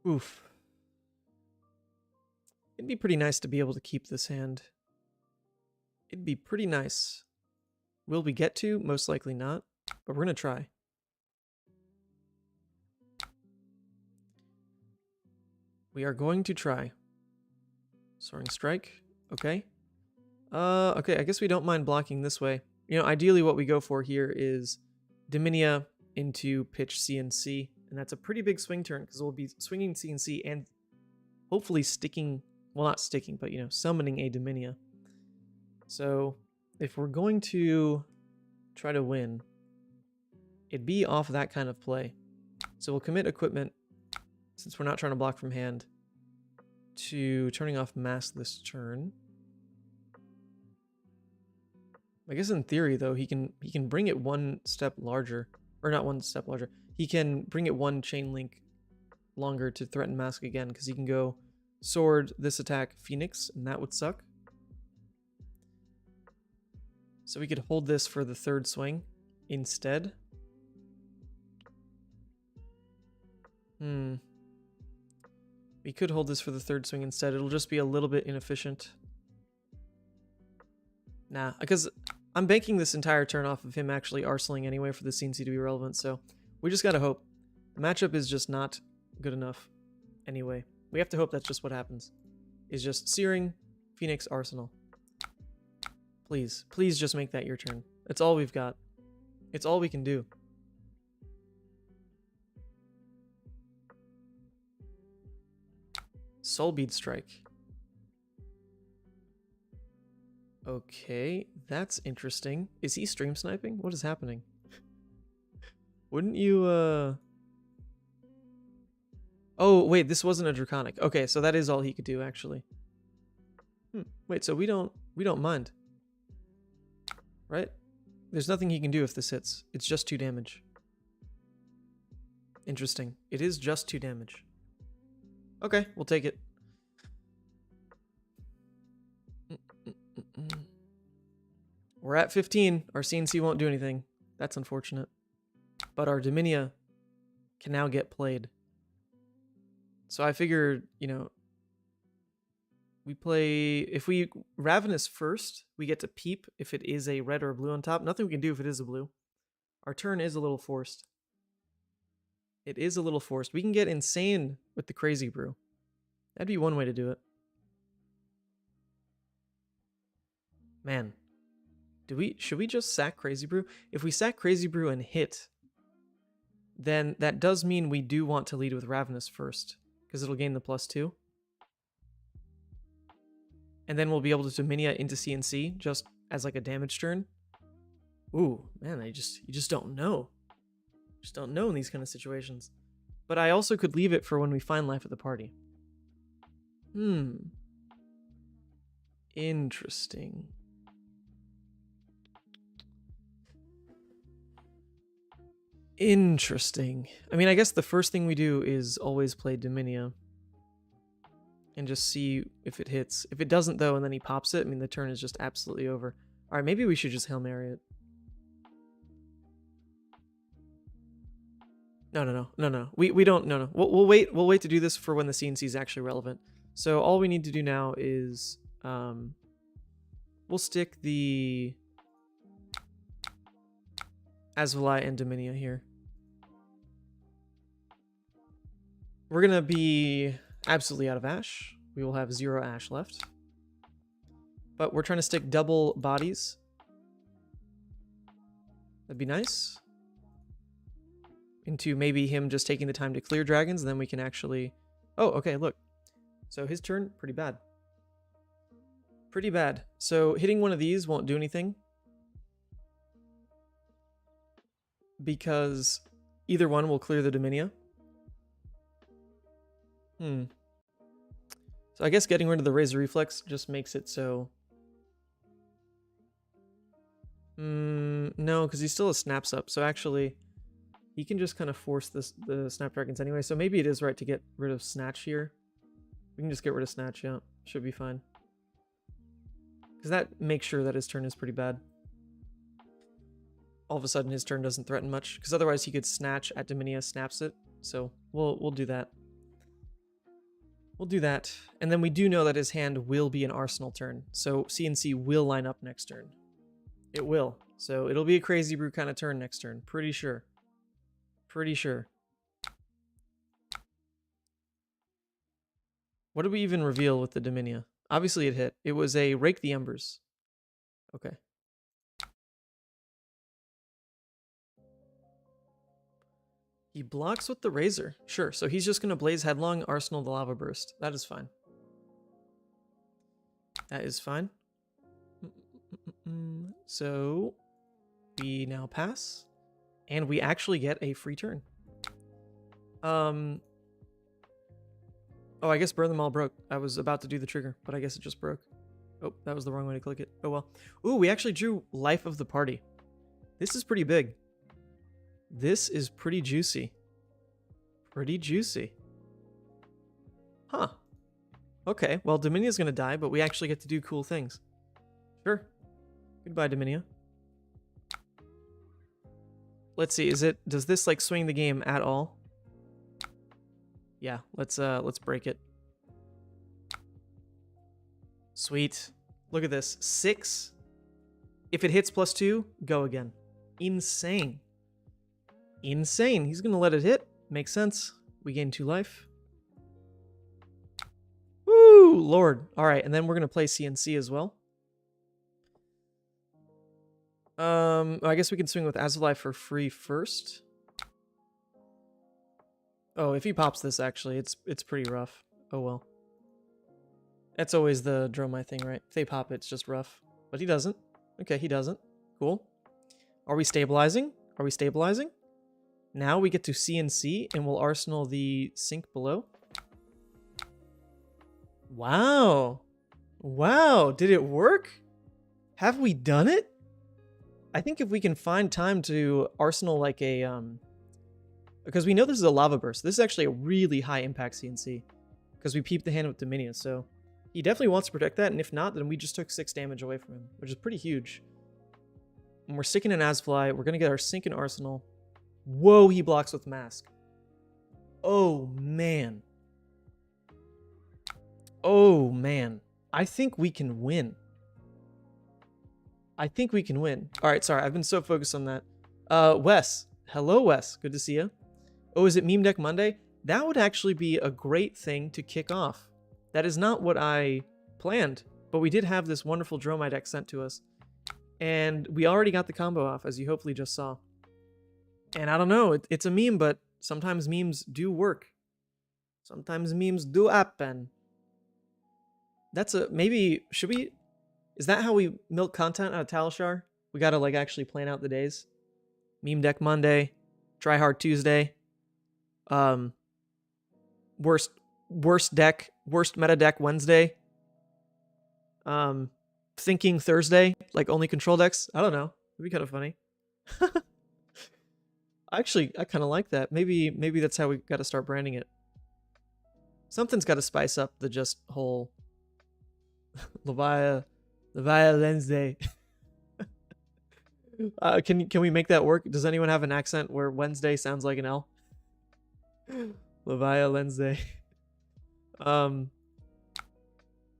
Oof. It'd be pretty nice to be able to keep this hand. It'd be pretty nice. Will we get to? Most likely not, but we're going to try. We are going to try. Soaring Strike. Okay. Okay, I guess we don't mind blocking this way. You know, ideally what we go for here is Dominia into pitch CNC, and that's a pretty big swing turn because we'll be swinging CNC and hopefully sticking, well, not sticking, but, you know, summoning a Dominia. So if we're going to try to win, it'd be off that kind of play. So we'll commit equipment, since we're not trying to block from hand, to turning off Mask this turn. I guess in theory, though, he can bring it one step larger, or not one step larger. He can bring it one chain link longer to threaten Mask again, because he can go sword this attack Phoenix, and that would suck. So we could hold this for the third swing instead. We could hold this for the third swing instead. It'll just be a little bit inefficient. Nah, because I'm banking this entire turn off of him actually arseling anyway for the CNC to be relevant, so we just gotta hope. The matchup is just not good enough anyway. We have to hope that's just what happens. Is just Searing, Phoenix, Arsenal. Please, please just make that your turn. It's all we've got. It's all we can do. Soulbead Strike. Okay, that's interesting. Is he stream sniping? What is happening? Wouldn't you, Oh, wait, this wasn't a Draconic. Okay, so that is all he could do, actually. Wait, so we don't mind. Right? There's nothing he can do if this hits. It's just 2 damage. Interesting. It is just 2 damage. Okay, we'll take it. We're at 15. Our CNC won't do anything. That's unfortunate. But our Dominia can now get played. So I figured, you know, we play... If we Ravenous first, we get to peep if it is a red or a blue on top. Nothing we can do if it is a blue. Our turn is a little forced. It is a little forced. We can get insane with the Crazy Brew. That'd be one way to do it. Man. Should we just sack Crazy Brew? If we sack Crazy Brew and hit, then that does mean we do want to lead with Ravenous first, because it'll gain the +2. And then we'll be able to Dominia into CNC just as like a damage turn. Ooh, man, you just don't know. Just don't know in these kind of situations. But I also could leave it for when we find life at the party. Interesting. Interesting. I mean, I guess the first thing we do is always play Dominia. And just see if it hits. If it doesn't, though, and then he pops it, I mean, the turn is just absolutely over. Alright, maybe we should just Hail Mary it. No. We don't. No. We'll wait. We'll wait to do this for when the CNC is actually relevant. So all we need to do now is we'll stick the Asvalai and Dominia here. We're gonna be absolutely out of ash. We will have 0 ash left. But we're trying to stick double bodies. That'd be nice. Into maybe him just taking the time to clear dragons, and then we can actually... Oh, okay, look. So his turn, pretty bad. Pretty bad. So hitting one of these won't do anything. Because either one will clear the Dominia. So I guess getting rid of the Razor Reflex just makes it so... no, because he still has Snaps up. So actually, he can just kind of force the Snapdragons anyway. So maybe it is right to get rid of Snatch here. We can just get rid of Snatch, yeah. Should be fine. Because that makes sure that his turn is pretty bad. All of a sudden his turn doesn't threaten much. Because otherwise he could Snatch at Dominia, snaps it. So we'll do that. We'll do that. And then we do know that his hand will be an Arsenal turn. So CNC will line up next turn. It will. So it'll be a Crazy Brew kind of turn next turn. Pretty sure. Pretty sure. What did we even reveal with the Dominia? Obviously it hit. It was a Rake the Embers. Okay. He blocks with the Razor. Sure, so he's just going to Blaze Headlong, Arsenal the Lava Burst. That is fine. That is fine. So, we now pass. And we actually get a free turn. Oh, I guess Burn Them All broke. I was about to do the trigger, but I guess it just broke. Oh, that was the wrong way to click it. Oh well. Ooh, we actually drew Life of the Party. This is pretty big. This is pretty juicy. Pretty juicy. Huh. Okay, well, Dominia's gonna die, but we actually get to do cool things. Sure. Goodbye, Dominia. Let's see, does this like swing the game at all? Yeah, let's break it. Sweet. Look at this. 6 If it hits +2, go again. Insane. Insane. He's going to let it hit. Makes sense. We gain 2 life. Woo, Lord. All right, and then we're going to play CNC as well. I guess we can swing with Azulai for free first. Oh, if he pops this, actually, it's pretty rough. Oh, well. That's always the Dromai thing, right? If they pop it, it's just rough. But he doesn't. Okay, he doesn't. Cool. Are we stabilizing? Are we stabilizing? Now we get to CNC, and we'll arsenal the sink below. Wow. Wow, did it work? Have we done it? I think if we can find time to arsenal like a, because we know this is a lava burst. This is actually a really high impact CNC because we peeped the hand with Dominion. So he definitely wants to protect that. And if not, then we just took 6 damage away from him, which is pretty huge. And we're sticking an Azfly. We're going to get our sink and arsenal. Whoa, he blocks with mask. Oh, man. Oh, man. I think we can win. I think we can win. All right, sorry. I've been so focused on that. Wes. Hello, Wes. Good to see you. Oh, is it Meme Deck Monday? That would actually be a great thing to kick off. That is not what I planned, but we did have this wonderful Dromai deck sent to us. And we already got the combo off, as you hopefully just saw. And I don't know, it's a meme, but sometimes memes do work. Sometimes memes do happen. That's a, maybe, should we, is that how we milk content out of Talishar? We gotta like actually plan out the days. Meme Deck Monday, Try Hard Tuesday, worst meta deck Wednesday, thinking Thursday, like only control decks. I don't know. It'd be kind of funny. Actually, I kind of like that. Maybe that's how we got to start branding it. Something's got to spice up the just whole Levia Wednesday. Can we make that work? Does anyone have an accent where Wednesday sounds like an L? Levia Wednesday.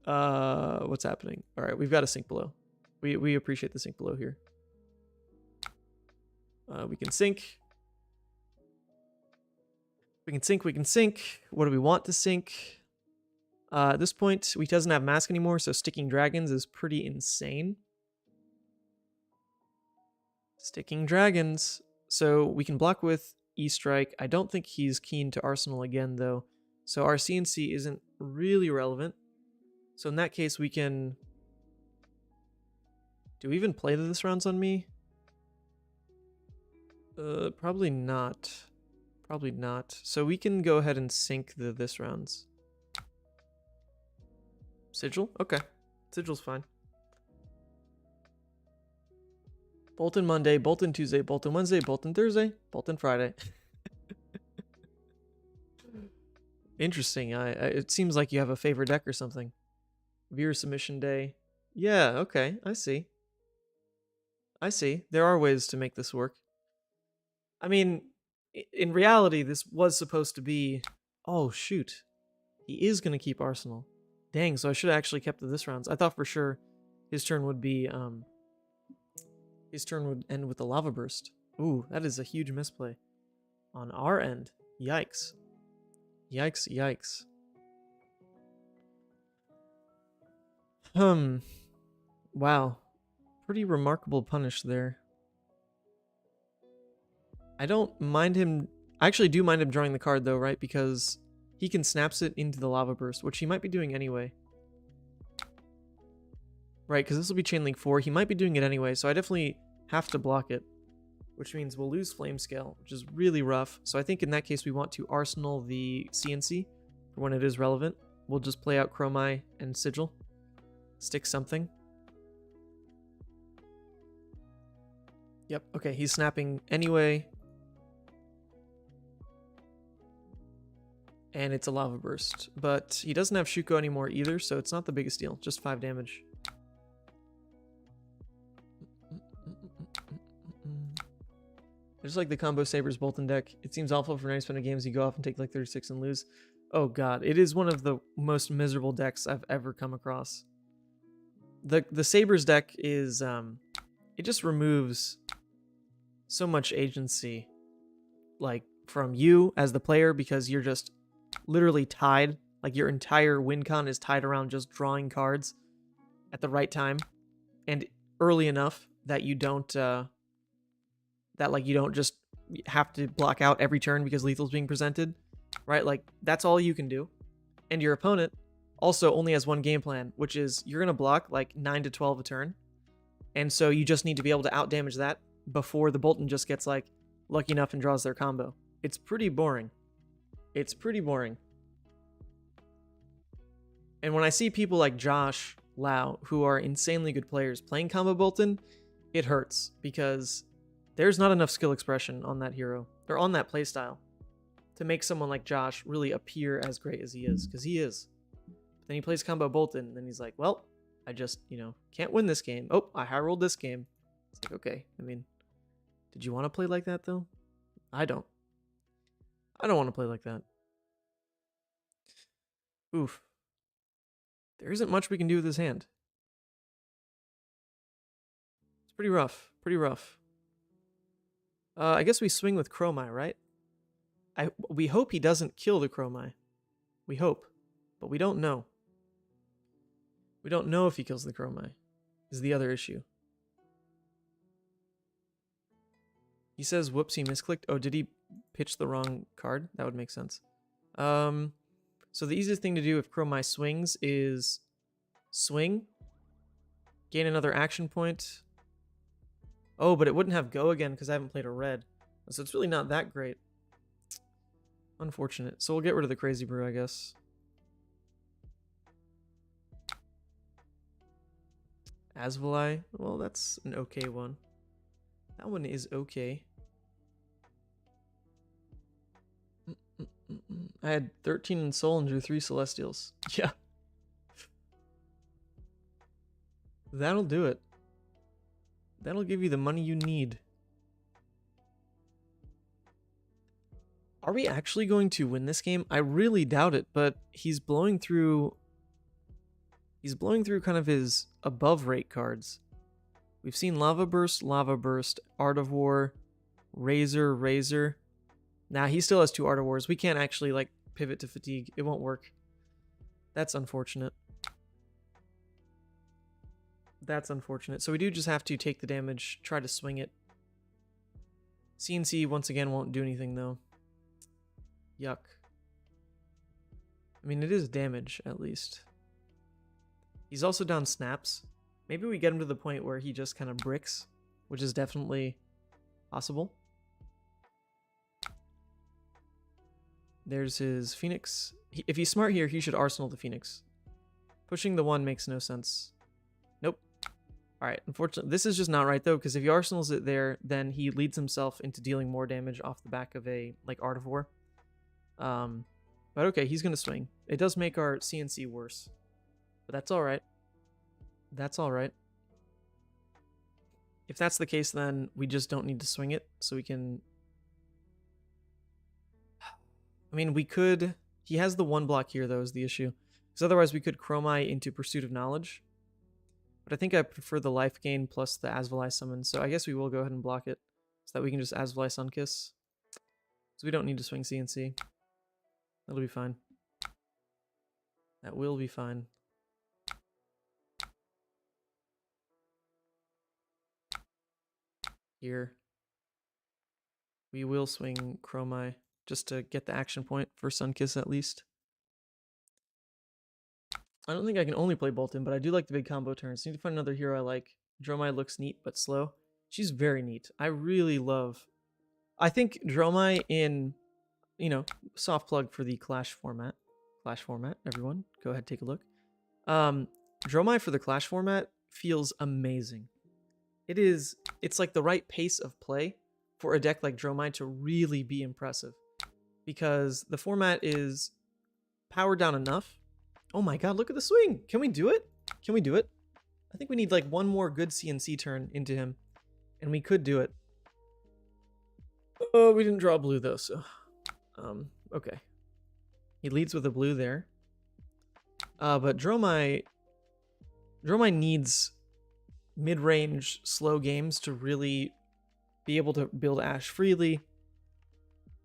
What's happening? All right, we've got a sink below. We appreciate the sink below here. We can sink. We can sink. What do we want to sink? At this point, he doesn't have mask anymore, so sticking dragons is pretty insane. Sticking dragons. So we can block with E-Strike. I don't think he's keen to Arsenal again, though. So our CNC isn't really relevant. So in that case, we can... Do we even play this rounds on me? Probably not. Probably not. So we can go ahead and sink the this rounds. Sigil? Okay. Sigil's fine. Bolton Monday, Bolton Tuesday, Bolton Wednesday, Bolton Thursday, Bolton Friday. Interesting. It seems like you have a favorite deck or something. Viewer submission day. Yeah, okay. I see. I see. There are ways to make this work. I mean, in reality, this was supposed to be... Oh, shoot. He is going to keep Arsenal. Dang, so I should have actually kept the this rounds. I thought for sure his turn would be... His turn would end with the Lava Burst. Ooh, that is a huge misplay. On our end. Yikes. Yikes, yikes. Wow. Pretty remarkable punish there. I don't mind him... I actually do mind him drawing the card though, right? Because he can snaps it into the Lava Burst, which he might be doing anyway. Right, because this will be Chain Link 4. He might be doing it anyway, so I definitely have to block it. Which means we'll lose Flame Scale, which is really rough. So I think in that case we want to arsenal the CNC for when it is relevant. We'll just play out Dromai and Sigil. Stick something. Yep, okay, he's snapping anyway. And it's a Lava Burst. But he doesn't have Shuko anymore either, so it's not the biggest deal. Just 5 damage. I just like the combo Sabres Bolton deck. It seems awful for 90% games you go off and take like 36 and lose. Oh god, it is one of the most miserable decks I've ever come across. The Sabres deck is it just removes so much agency, like, from you as the player, because you're just literally tied. Like, your entire win con is tied around just drawing cards at the right time and early enough that you don't you don't just have to block out every turn because lethal's being presented, right? Like, that's all you can do. And your opponent also only has one game plan, which is you're going to block like 9 to 12 a turn. And so you just need to be able to outdamage that before the Bolton just gets like lucky enough and draws their combo. It's pretty boring. It's pretty boring. And when I see people like Josh Lau, who are insanely good players, playing combo Bolton, it hurts because there's not enough skill expression on that hero. They're on that playstyle to make someone like Josh really appear as great as he is, because he is. But then he plays combo Bolton, and then he's like, well, I just, can't win this game. Oh, I high rolled this game. It's like, okay, I mean, did you want to play like that, though? I don't. I don't want to play like that. Oof. There isn't much we can do with this hand. It's pretty rough. Pretty rough. I guess we swing with Dromai, right? We hope he doesn't kill the Dromai. We hope. But we don't know. We don't know if he kills the Dromai, is the other issue. He says, whoops, he misclicked. Oh, did he pitch the wrong card? That would make sense. So the easiest thing to do if Dromai swings is swing, gain another action point. Oh, but it wouldn't have go again because I haven't played a red. So it's really not that great. Unfortunate. So we'll get rid of the Crazy Brew, I guess. Asvalai, well, that's an okay one. That one is okay. I had 13 in soul and drew 3 celestials. Yeah. That'll do it. That'll give you the money you need. Are we actually going to win this game? I really doubt it, but he's blowing through kind of his above rate cards. We've seen Lava Burst, Art of War, Razor. Nah, he still has 2 Art of Wars. We can't actually like pivot to Fatigue. It won't work. That's unfortunate. That's unfortunate. So we do just have to take the damage, try to swing it. CNC once again won't do anything though. Yuck. I mean, it is damage at least. He's also down snaps. Maybe we get him to the point where he just kind of bricks, which is definitely possible. There's his Phoenix. If he's smart here, he should Arsenal the Phoenix. Pushing the 1 makes no sense. Nope. Alright, unfortunately, this is just not right though, because if he Arsenals it there, then he leads himself into dealing more damage off the back of a, like, Art of War. But okay, he's going to swing. It does make our CNC worse. But that's alright. That's alright. If that's the case, then we just don't need to swing it, so we can... I mean, we could... He has the 1 block here, though, is the issue. Because otherwise we could Dromai into Pursuit of Knowledge. But I think I prefer the life gain plus the Asvalai summon, so I guess we will go ahead and block it. So that we can just Asvalai Sunkiss. So we don't need to swing CNC. That'll be fine. That will be fine. Here. We will swing Dromai just to get the action point for Sunkiss at least. I don't think I can only play Bolton, but I do like the big combo turns. Need to find another hero I like. Dromai looks neat but slow. She's very neat. I really love... I think Dromai in, soft plug for the Clash format. Clash format, everyone. Go ahead, take a look. Dromai for the Clash format feels amazing. It's like the right pace of play for a deck like Dromai to really be impressive. Because the format is powered down enough. Oh my god, look at the swing! Can we do it? Can we do it? I think we need like one more good CNC turn into him. And we could do it. Oh, we didn't draw blue though, so... okay. He leads with a blue there. But Dromai needs mid-range slow games to really be able to build Ashe freely,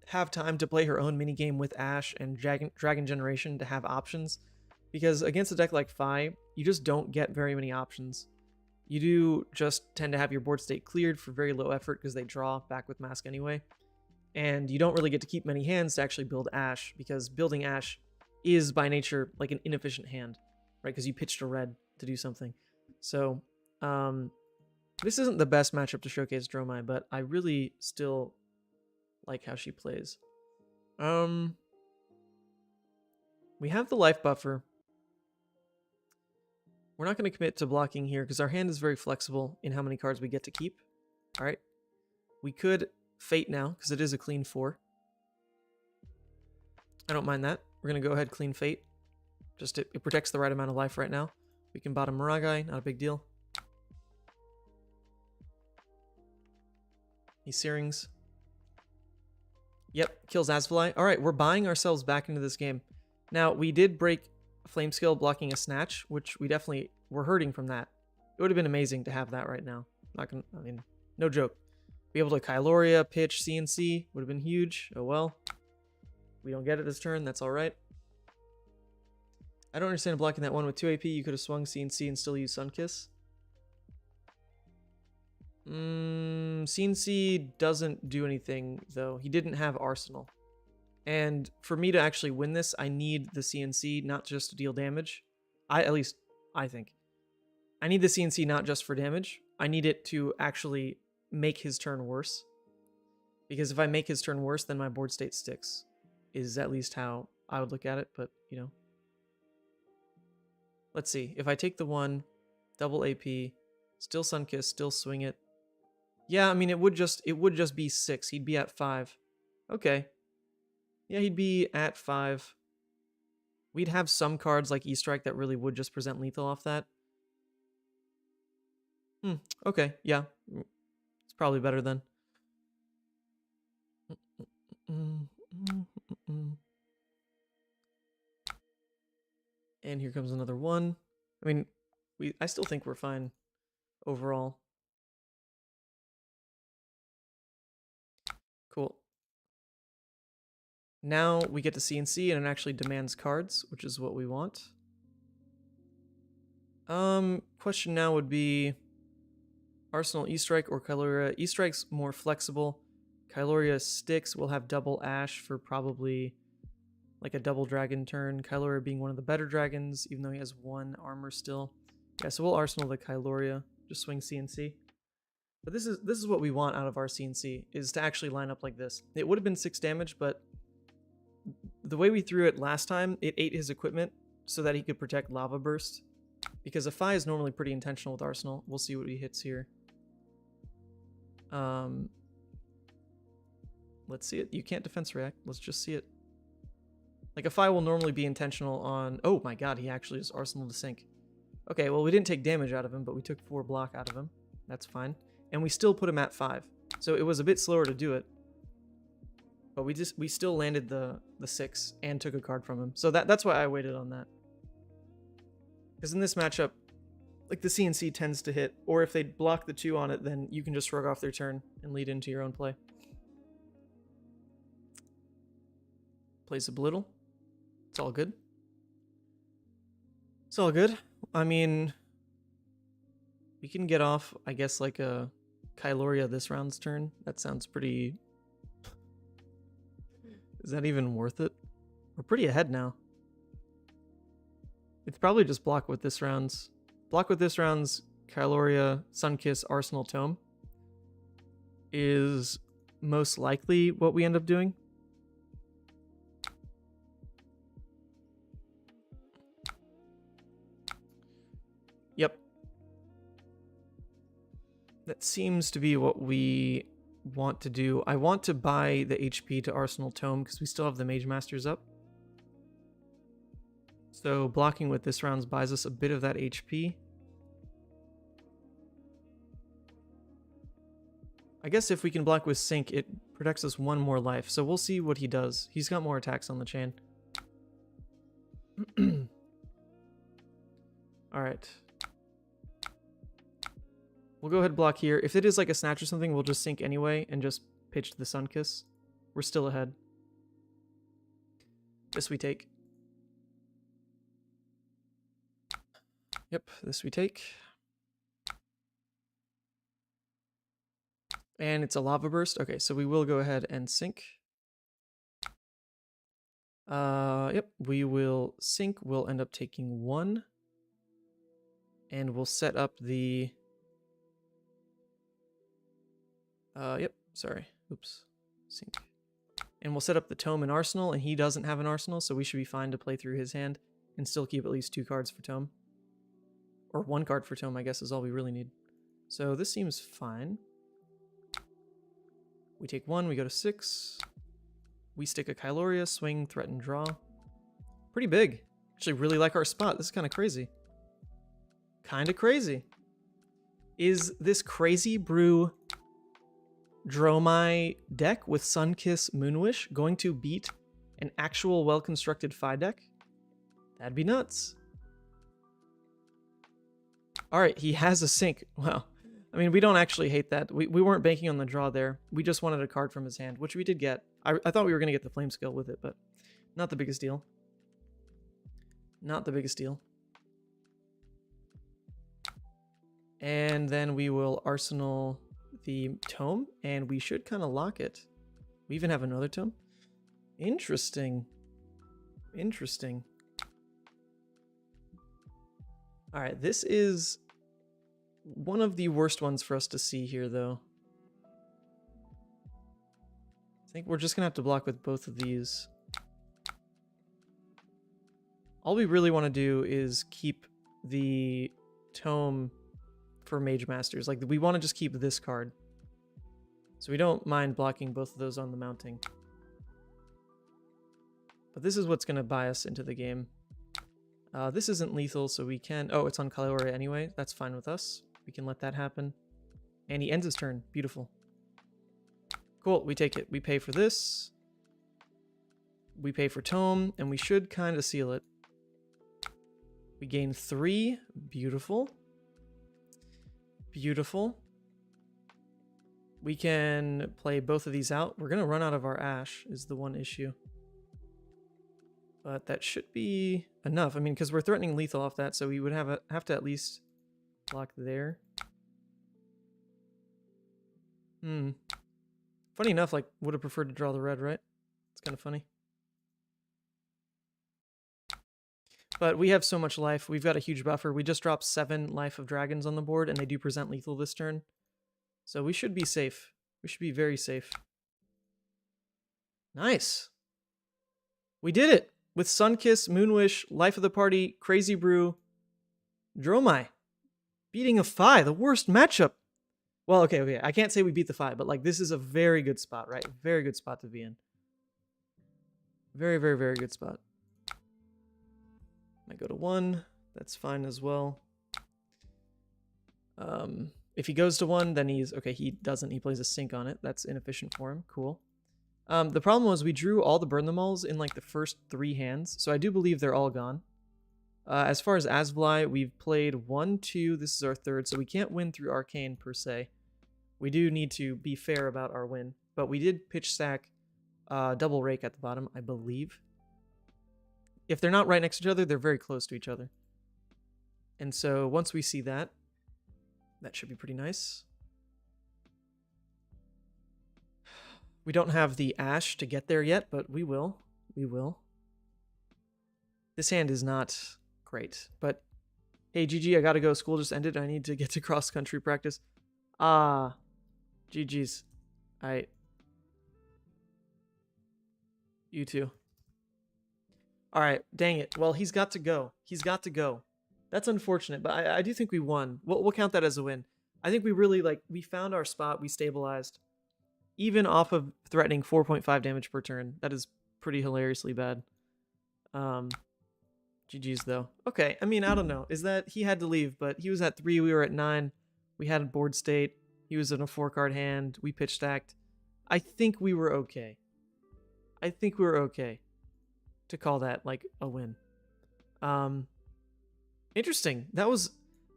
have time to play her own minigame with Ashe and Dragon Generation to have options. Because against a deck like Fi, you just don't get very many options. You do just tend to have your board state cleared for very low effort because they draw back with Mask anyway. And you don't really get to keep many hands to actually build Ashe, because building Ashe is by nature like an inefficient hand, right? Because you pitched a red to do something. So this isn't the best matchup to showcase Dromai, but I really still like how she plays. We have the life buffer. We're not going to commit to blocking here because our hand is very flexible in how many cards we get to keep. All right. We could Fate now because it is a clean 4. I don't mind that. We're going to go ahead clean Fate. Just it protects the right amount of life right now. We can bottom Miragai, not a big deal. He Searings. Yep, kills Asvali. All right, we're buying ourselves back into this game. Now, we did break Flame Scale blocking a Snatch, which we definitely were hurting from that. It would have been amazing to have that right now. Not gonna, I mean, no joke. Be able to Kyloria, pitch, CNC would have been huge. Oh well. We don't get it this turn, that's all right. I don't understand blocking that one with 2 AP. You could have swung CNC and still use Sunkiss. CNC doesn't do anything, though. He didn't have Arsenal. And for me to actually win this, I need the CNC not just to deal damage. At least, I think. I need the CNC not just for damage. I need it to actually make his turn worse. Because if I make his turn worse, then my board state sticks. Is at least how I would look at it, but, you know. Let's see. If I take the 1, double AP, still Sunkiss, still swing it. Yeah, I mean, it would just be 6. He'd be at 5. Okay. Yeah, he'd be at 5. We'd have some cards like E-Strike that really would just present lethal off that. Okay, yeah. It's probably better then. And here comes another 1. I mean, I still think we're fine overall. Cool. Now we get to CNC and it actually demands cards, which is what we want. Question now would be Arsenal E-Strike or Kyloria. E-Strike's more flexible. Kyloria sticks. We'll have double Ashe for probably like a double dragon turn. Kyloria being one of the better dragons, even though he has 1 armor still. Yeah, so we'll Arsenal the Kyloria. Just swing CNC. But this is what we want out of our CNC, is to actually line up like this. It would have been 6 damage, but the way we threw it last time, it ate his equipment so that he could protect Lava Burst. Because a Fi is normally pretty intentional with Arsenal. We'll see what he hits here. Let's see it. You can't defense react. Let's just see it. Like a Fi will normally be intentional on... Oh my god, he actually just Arsenal to sink. Okay, well we didn't take damage out of him, but we took 4 block out of him. That's fine. And we still put him at 5. So it was a bit slower to do it. But we still landed the 6 and took a card from him. So that's why I waited on that. Because in this matchup, like the CNC tends to hit, or if they block the 2 on it, then you can just shrug off their turn and lead into your own play. Plays a belittle. It's all good. It's all good. I mean, we can get off, I guess, like a Kyloria this round's turn. That sounds pretty... Is that even worth it? We're pretty ahead now. It's probably just block with this round's... Block with this round's Kyloria, Sunkiss, Arsenal, Tome is most likely what we end up doing. Yep. That seems to be what we want to do. I want to buy the HP to Arsenal Tome because we still have the Mage Masters up. So blocking with this round buys us a bit of that HP. I guess if we can block with Sync, it protects us 1 more life. So we'll see what he does. He's got more attacks on the chain. Alright. We'll go ahead and block here. If it is like a snatch or something, we'll just sink anyway and just pitch the Sunkiss. We're still ahead. This we take. Yep, this we take. And it's a lava burst. Okay, so we will go ahead and sink. Yep, we will sink. We'll end up taking 1. And we'll set up the... yep, sorry. Oops. Sink. And we'll set up the Tome and Arsenal, and he doesn't have an Arsenal, so we should be fine to play through his hand and still keep at least 2 cards for Tome. Or 1 card for Tome, I guess, is all we really need. So this seems fine. We take 1, we go to 6. We stick a Kyloria, swing, threaten, draw. Pretty big. Actually really like our spot. This is kind of crazy. Kind of crazy. Is this crazy Brew Dromai deck with Sunkiss Moonwish going to beat an actual well-constructed Fi deck? That'd be nuts. Alright, he has a sink. Wow. I mean, we don't actually hate that. We weren't banking on the draw there. We just wanted a card from his hand, which we did get. I thought we were going to get the Flame Skill with it, but not the biggest deal. Not the biggest deal. And then we will Arsenal the Tome, and we should kind of lock it. We even have another Tome. Interesting. Interesting. All right, this is one of the worst ones for us to see here, though. I think we're just going to have to block with both of these. All we really want to do is keep the Tome for Mage Masters. Like, we want to just keep this card. So we don't mind blocking both of those on the mounting. But this is what's going to buy us into the game. This isn't lethal, so we can... Oh, it's on Kyloria anyway. That's fine with us. We can let that happen. And he ends his turn. Beautiful. Cool, we take it. We pay for this. We pay for Tome, and we should kind of seal it. We gain 3. Beautiful. Beautiful. We can play both of these out. We're going to run out of our Ash is the one issue. But that should be enough. I mean, because we're threatening lethal off that, so we would have to at least block there. Funny enough, like, would have preferred to draw the red, right? It's kind of funny. But we have so much life. We've got a huge buffer. We just dropped 7 life of dragons on the board, and they do present lethal this turn. So we should be safe. We should be very safe. Nice. We did it! With Sunkiss, Moonwish, Life of the Party, Crazy Brew, Dromai. Beating a Fi, the worst matchup. Well, okay. I can't say we beat the Fi, but like this is a very good spot, right? Very good spot to be in. Very, very, very good spot. Might go to 1. That's fine as well. If he goes to 1, then he's... Okay, he doesn't. He plays a sink on it. That's inefficient for him. Cool. The problem was we drew all the Burn Them Alls in like the first 3 hands, so I do believe they're all gone. As far as Asvli, we've played 1, 2, this is our 3rd, so we can't win through Arcane per se. We do need to be fair about our win, but we did pitch stack double Rake at the bottom, I believe. If they're not right next to each other, they're very close to each other. And so once we see that, that should be pretty nice. We don't have the Ash to get there yet, but we will. We will. This hand is not great, but hey, GG, I gotta go. School just ended. I need to get to cross-country practice. GG's. Alright. You too. Alright, dang it. Well, he's got to go. He's got to go. That's unfortunate, but I do think we won. We'll count that as a win. I think we really, like, we found our spot. We stabilized. Even off of threatening 4.5 damage per turn. That is pretty hilariously bad. GG's, though. Okay, I mean, I don't know. Is that... He had to leave, but he was at 3. We were at 9. We had a board state. He was in a 4-card hand. We pitch stacked. I think we were okay. I think we were okay to call that, like, a win. Interesting. That was,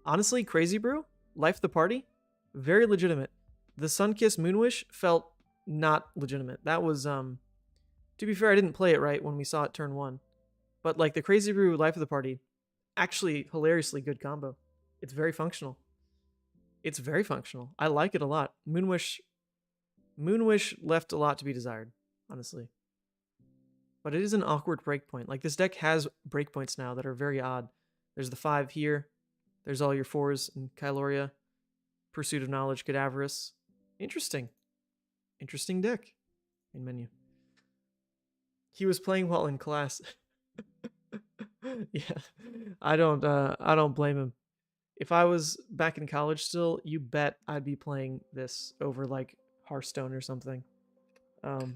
honestly, Crazy Brew. Life of the Party. Very legitimate. The Sunkiss Moonwish felt not legitimate. That was, to be fair, I didn't play it right when we saw it turn 1. But like the Crazy Brew Life of the Party, actually hilariously good combo. It's very functional. It's very functional. I like it a lot. Moonwish left a lot to be desired, honestly. But it is an awkward breakpoint. Like this deck has breakpoints now that are very odd. There's the 5 here. There's all your 4s in Kyloria. Pursuit of Knowledge, Cadaverous. Interesting. Interesting deck. Main menu. He was playing while in class. Yeah. I don't blame him. If I was back in college still, you bet I'd be playing this over like Hearthstone or something.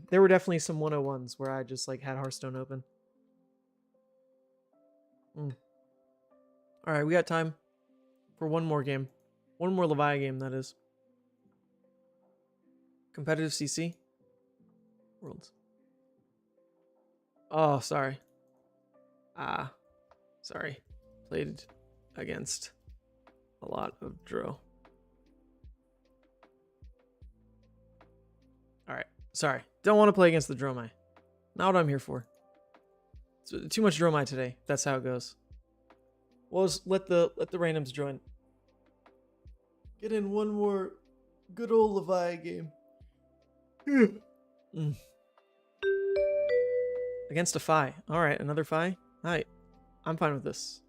There were definitely some 101s where I just like had Hearthstone open. All right, we got time for one more game. One more Levia game, that is. Competitive CC? Worlds. Oh, sorry. Sorry. Played against a lot of Dro. Alright, sorry. Don't want to play against the Dromai. Not what I'm here for. It's too much Dromai today. That's how it goes. Well, just let the randoms join. Get in one more good old Levia game. Against a Fi. Alright, another Fi. Alright, I'm fine with this.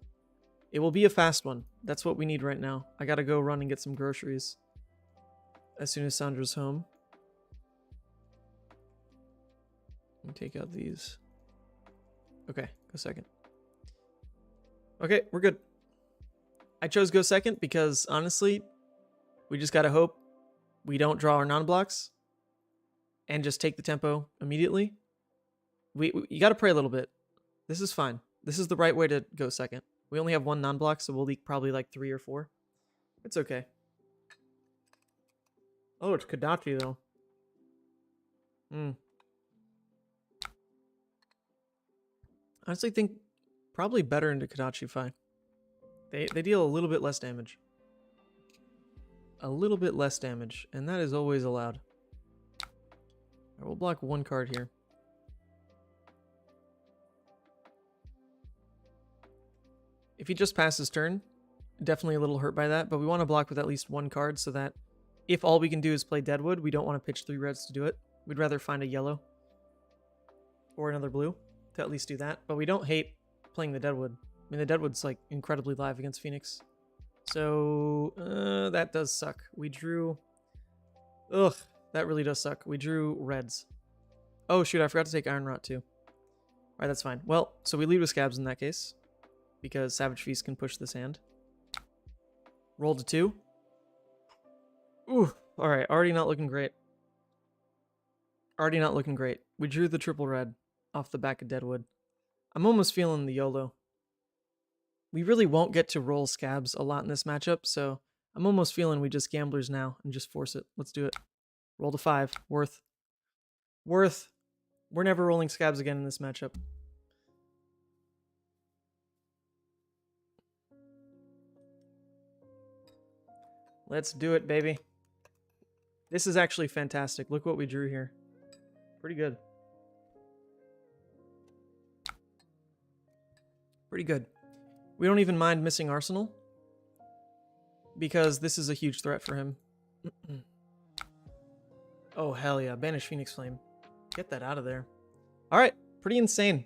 It will be a fast one. That's what we need right now. I gotta go run and get some groceries as soon as Sandra's home. Let me take out these. Okay, go second. Okay, we're good. I chose go second because, honestly, we just gotta hope we don't draw our non-blocks and just take the tempo immediately. You gotta pray a little bit. This is fine. This is the right way to go second. We only have one non-block, so we'll leak probably like 3 or 4. It's okay. Oh, it's Kadachi, though. I honestly think probably better into Kadachi Fi. They deal a little bit less damage. A little bit less damage, and that is always allowed. Right, we'll block 1 card here. If he just passes turn, definitely a little hurt by that, but we want to block with at least 1 card so that if all we can do is play Deadwood, we don't want to pitch 3 reds to do it. We'd rather find a yellow or another blue to at least do that, but we don't hate playing the Deadwood. I mean, the Deadwood's like incredibly live against Phoenix. So, that does suck. We drew... Ugh, that really does suck. We drew reds. Oh, shoot, I forgot to take Iron Rot too. Alright, that's fine. Well, so we lead with Scabs in that case, because Savage Feast can push this hand. Rolled a 2. Ooh, alright, already not looking great. Already not looking great. We drew the triple red off the back of Deadwood. I'm almost feeling the YOLO. We really won't get to roll Scabs a lot in this matchup, so I'm almost feeling we just gamblers now and just force it. Let's do it. Roll to 5. Worth. Worth. We're never rolling Scabs again in this matchup. Let's do it, baby. This is actually fantastic. Look what we drew here. Pretty good. Pretty good. We don't even mind missing Arsenal, because this is a huge threat for him. Oh, hell yeah. Banish Phoenix Flame. Get that out of there. Alright. Pretty insane.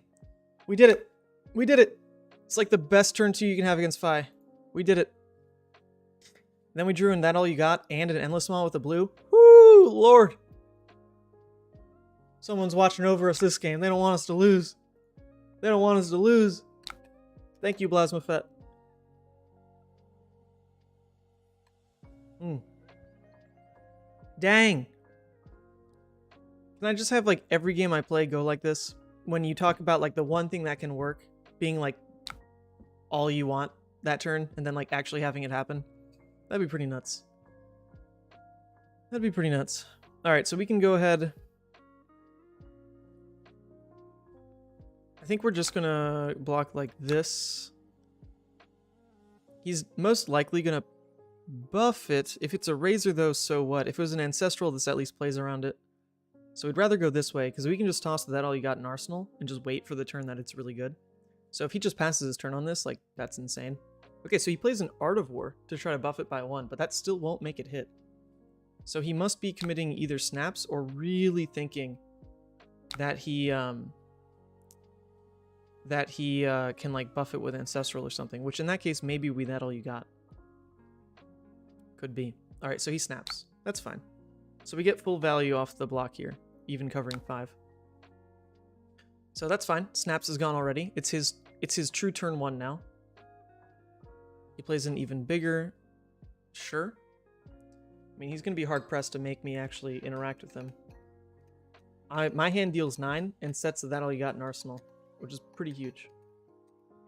We did it. We did it. It's like the best turn 2 you can have against Fi. We did it. Then we drew in That All You Got and an Endless Maw with a blue. Woo! Lord. Someone's watching over us this game. They don't want us to lose. They don't want us to lose. Thank you, Plasma Fett. Dang. Can I just have like every game I play go like this? When you talk about like the one thing that can work being like all you want that turn and then like actually having it happen. That'd be pretty nuts. That'd be pretty nuts. Alright, so we can go ahead. I think we're just gonna block like this. He's most likely gonna buff it. If it's a Razor, though, so what? If it was an Ancestral, this at least plays around it. So we'd rather go this way, because we can just toss that all you got in Arsenal and just wait for the turn that it's really good. So if he just passes his turn on this, like, that's insane. Okay, so he plays an Art of War to try to buff it by 1, but that still won't make it hit. So he must be committing either snaps or really thinking that he can, like, buff it with Ancestral or something, which in that case, maybe we that all you got. Could be. Alright, so he snaps. That's fine. So we get full value off the block here, even covering 5. So that's fine. Snaps is gone already. It's his true turn 1 now. He plays an even bigger. Sure. I mean, he's going to be hard-pressed to make me actually interact with him. My hand deals 9 and sets that all you got in Arsenal, which is pretty huge.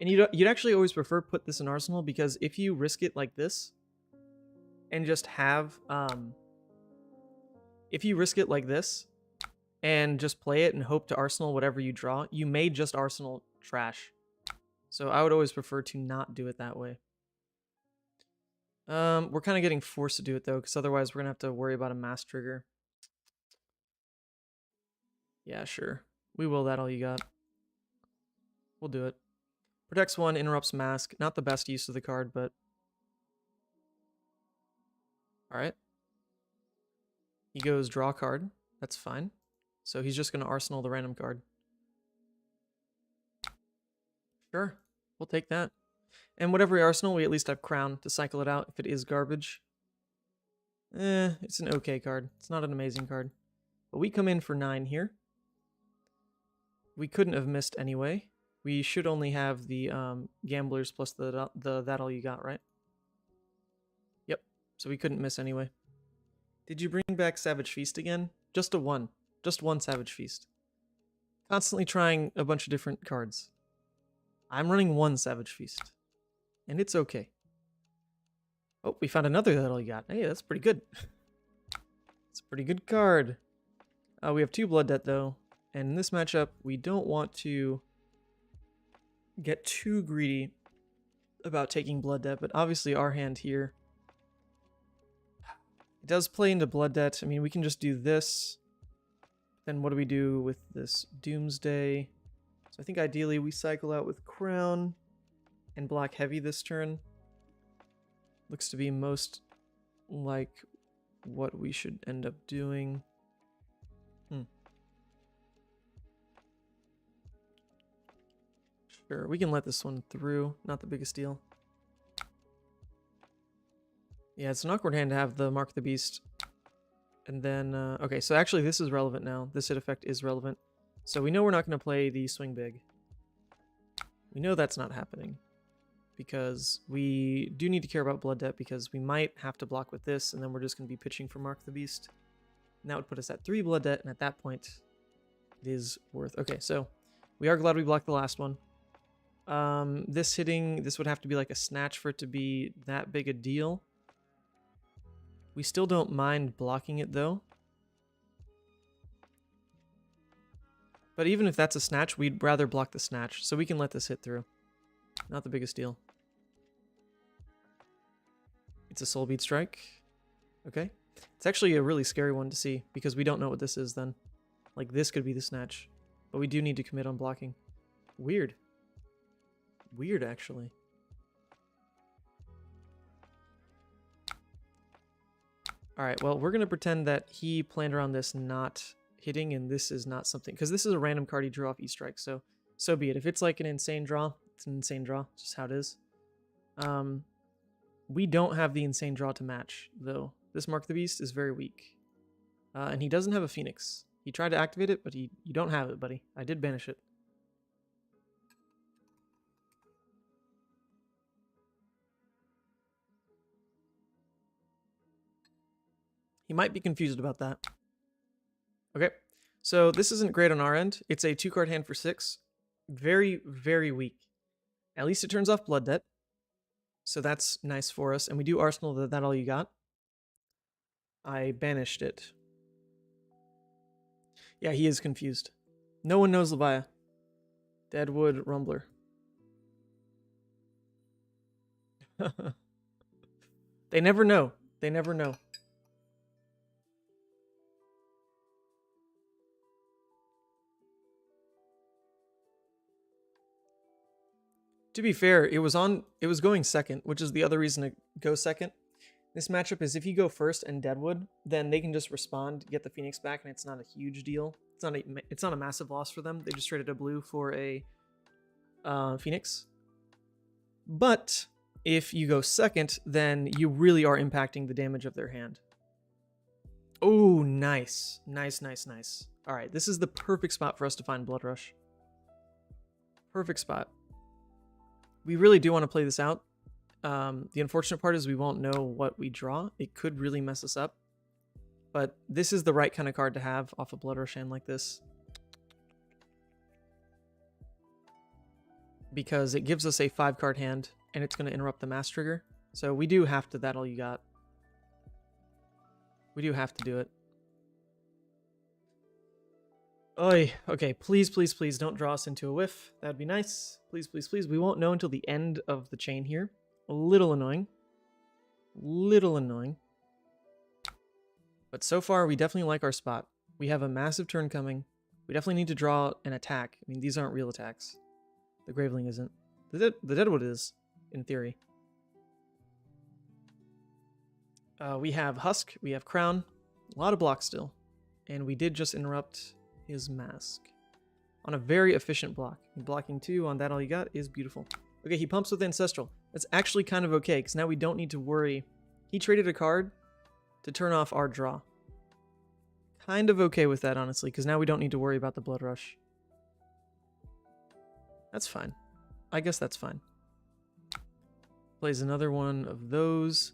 And you'd actually always prefer put this in Arsenal, because if you risk it like this and just have... if you risk it like this and just play it and hope to Arsenal whatever you draw, you may just Arsenal trash. So I would always prefer to not do it that way. We're kind of getting forced to do it, though, because otherwise we're going to have to worry about a mass trigger. Yeah, sure. We will that all you got. We'll do it. Protects 1, interrupts mask. Not the best use of the card, but... Alright. He goes draw card. That's fine. So he's just going to Arsenal the random card. Sure. We'll take that. And whatever we Arsenal, we at least have Crown to cycle it out if it is garbage. It's an okay card. It's not an amazing card. But we come in for 9 here. We couldn't have missed anyway. We should only have the Gamblers plus the that all you got, right? Yep. So we couldn't miss anyway. Did you bring back Savage Feast again? Just a 1. Just 1 Savage Feast. Constantly trying a bunch of different cards. I'm running 1 Savage Feast. And it's okay. Oh, we found another that all you got. Hey, that's pretty good. It's a pretty good card. We have 2 Blood Debt, though. And in this matchup, we don't want to get too greedy about taking Blood Debt. But obviously our hand here... It does play into Blood Debt. I mean, we can just do this. Then what do we do with this Doomsday? So I think ideally we cycle out with Crown and Black Heavy this turn. Looks to be most like what we should end up doing. Sure, we can let this one through. Not the biggest deal. Yeah, it's an awkward hand to have the Mark the Beast. And then, okay, so actually this is relevant now. This hit effect is relevant. So we know we're not going to play the Swing Big. We know that's not happening. Because we do need to care about Blood Debt, because we might have to block with this, and then we're just going to be pitching for Mark the Beast. And that would put us at 3 Blood Debt, and at that point, it is worth... Okay, so we are glad we blocked the last one. This would have to be like a snatch for it to be that big a deal. We still don't mind blocking it, though. But even if that's a snatch, we'd rather block the snatch, so we can let this hit through. Not the biggest deal. It's a Soul Beat Strike. Okay. It's actually a really scary one to see, because we don't know what this is then. Like, this could be the snatch. But we do need to commit on blocking. Weird. Weird, actually. Alright, well, we're going to pretend that he planned around this not hitting, and this is not something... Because this is a random card he drew off E-Strike, so be it. If it's like an insane draw, it's an insane draw. It's just how it is. We don't have the insane draw to match, though. This Mark the Beast is very weak. And he doesn't have a Phoenix. He tried to activate it, but you don't have it, buddy. I did banish it. He might be confused about that. Okay, so this isn't great on our end. It's a 2-card hand for 6. Very, very weak. At least it turns off Blood Debt. So that's nice for us. And we do Arsenal that all you got. I banished it. Yeah, he is confused. No one knows Levia. Deadwood Rumbler. They never know. They never know. To be fair, it was going second, which is the other reason to go second. This matchup is if you go first and Deadwood, then they can just respond, get the Phoenix back, and it's not a huge deal. It's not a massive loss for them. They just traded a blue for a Phoenix. But if you go second, then you really are impacting the damage of their hand. Oh, nice. Nice, nice, nice. All right, this is the perfect spot for us to find Blood Rush. Perfect spot. We really do want to play this out. The unfortunate part is we won't know what we draw. It could really mess us up. But this is the right kind of card to have off a Blood Rush hand like this. Because it gives us a 5-card hand, and it's going to interrupt the mass trigger. So we do have to that all you got. We do have to do it. Oy, okay, please, please, please don't draw us into a whiff. That'd be nice. Please, please, please. We won't know until the end of the chain here. A little annoying. Little annoying. But so far, we definitely like our spot. We have a massive turn coming. We definitely need to draw an attack. I mean, these aren't real attacks. The Graveling isn't. The Deadwood is, in theory. We have Husk. We have Crown. A lot of blocks still. And we did just interrupt his mask on a very efficient block. Blocking 2 on that all you got is beautiful. Okay, he pumps with Ancestral. That's actually kind of okay, because now we don't need to worry. He traded a card to turn off our draw. Kind of okay with that, honestly, because now we don't need to worry about the Blood Rush. That's fine. I guess that's fine. Plays another one of those.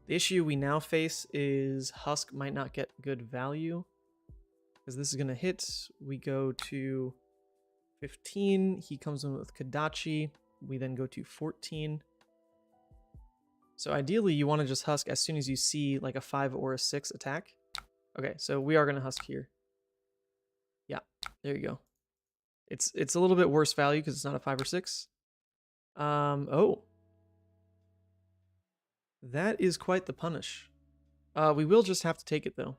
The issue we now face is Husk might not get good value. Because this is going to hit. We go to 15. He comes in with Kadachi. We then go to 14. So ideally, you want to just Husk as soon as you see like a 5 or a 6 attack. Okay, so we are going to Husk here. Yeah, there you go. It's a little bit worse value because it's not a 5 or 6. Oh. That is quite the punish. We will just have to take it, though.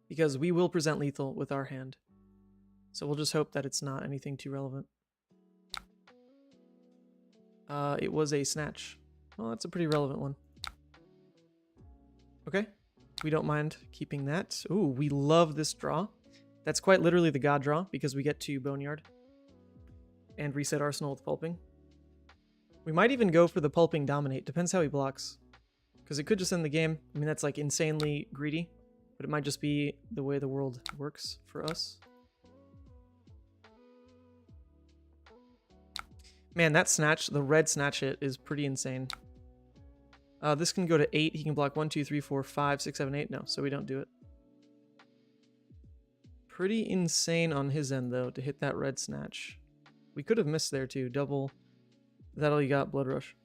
Because we will present lethal with our hand. So we'll just hope that it's not anything too relevant. It was a Snatch. Well, that's a pretty relevant one. Okay. We don't mind keeping that. Ooh, we love this draw. That's quite literally the God draw, because we get to Boneyard. And reset Arsenal with Pulping. We might even go for the Pulping Dominate. Depends how he blocks. Because it could just end the game. I mean, that's like insanely greedy. But it might just be the way the world works for us. Man, that Snatch, the red Snatch hit is pretty insane. This can go to 8. He can block 1, 2, 3, 4, 5, 6, 7, 8. No, so we don't do it. Pretty insane on his end, though, to hit that red Snatch. We could have missed there, too. Double. Is that all you got? Blood Rush.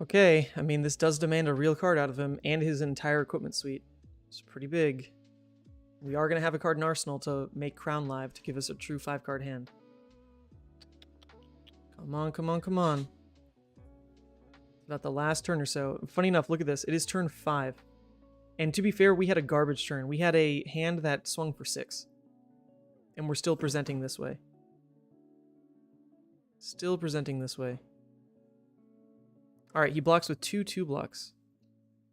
Okay, I mean, this does demand a real card out of him and his entire equipment suite. It's pretty big. We are going to have a card in Arsenal to make Crown live to give us a true 5-card hand. Come on, come on, come on. About the last turn or so. Funny enough, look at this. It is turn 5. And to be fair, we had a garbage turn. We had a hand that swung for 6. And we're still presenting this way. Still presenting this way. Alright, he blocks with 2 2-blocks.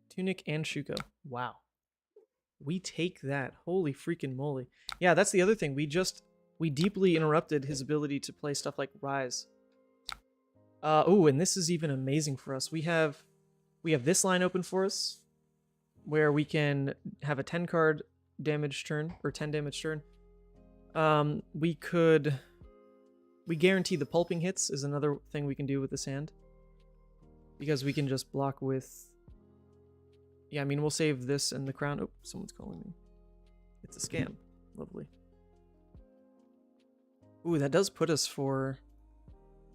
Tunic and Shuko. Wow. We take that. Holy freaking moly. Yeah, that's the other thing. We deeply interrupted his ability to play stuff like Rise. Oh, and this is even amazing for us. We have this line open for us, where we can have a 10-card damage turn, or 10 damage turn. We guarantee the pulping hits is another thing we can do with this hand. Because we can just block with... Yeah, I mean, we'll save this and the crown. Oh, someone's calling me. It's a scam. Lovely. Ooh, that does put us for...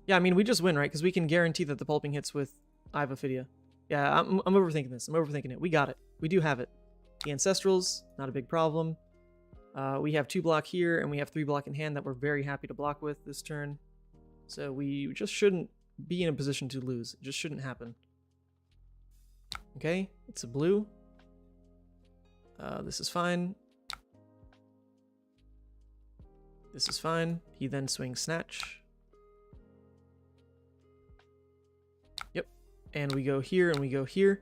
Yeah, I mean, we just win, right? Because we can guarantee that the pulping hits with Eye of Ophidia. Yeah, I'm overthinking this. I'm overthinking it. We got it. We do have it. The Ancestrals, not a big problem. We have 2 block here, and we have 3 block in hand that we're very happy to block with this turn. So we just shouldn't be in a position to lose. It just shouldn't happen. Okay, it's a blue. This is fine. This is fine. He then swings Snatch. Yep. And we go here and we go here.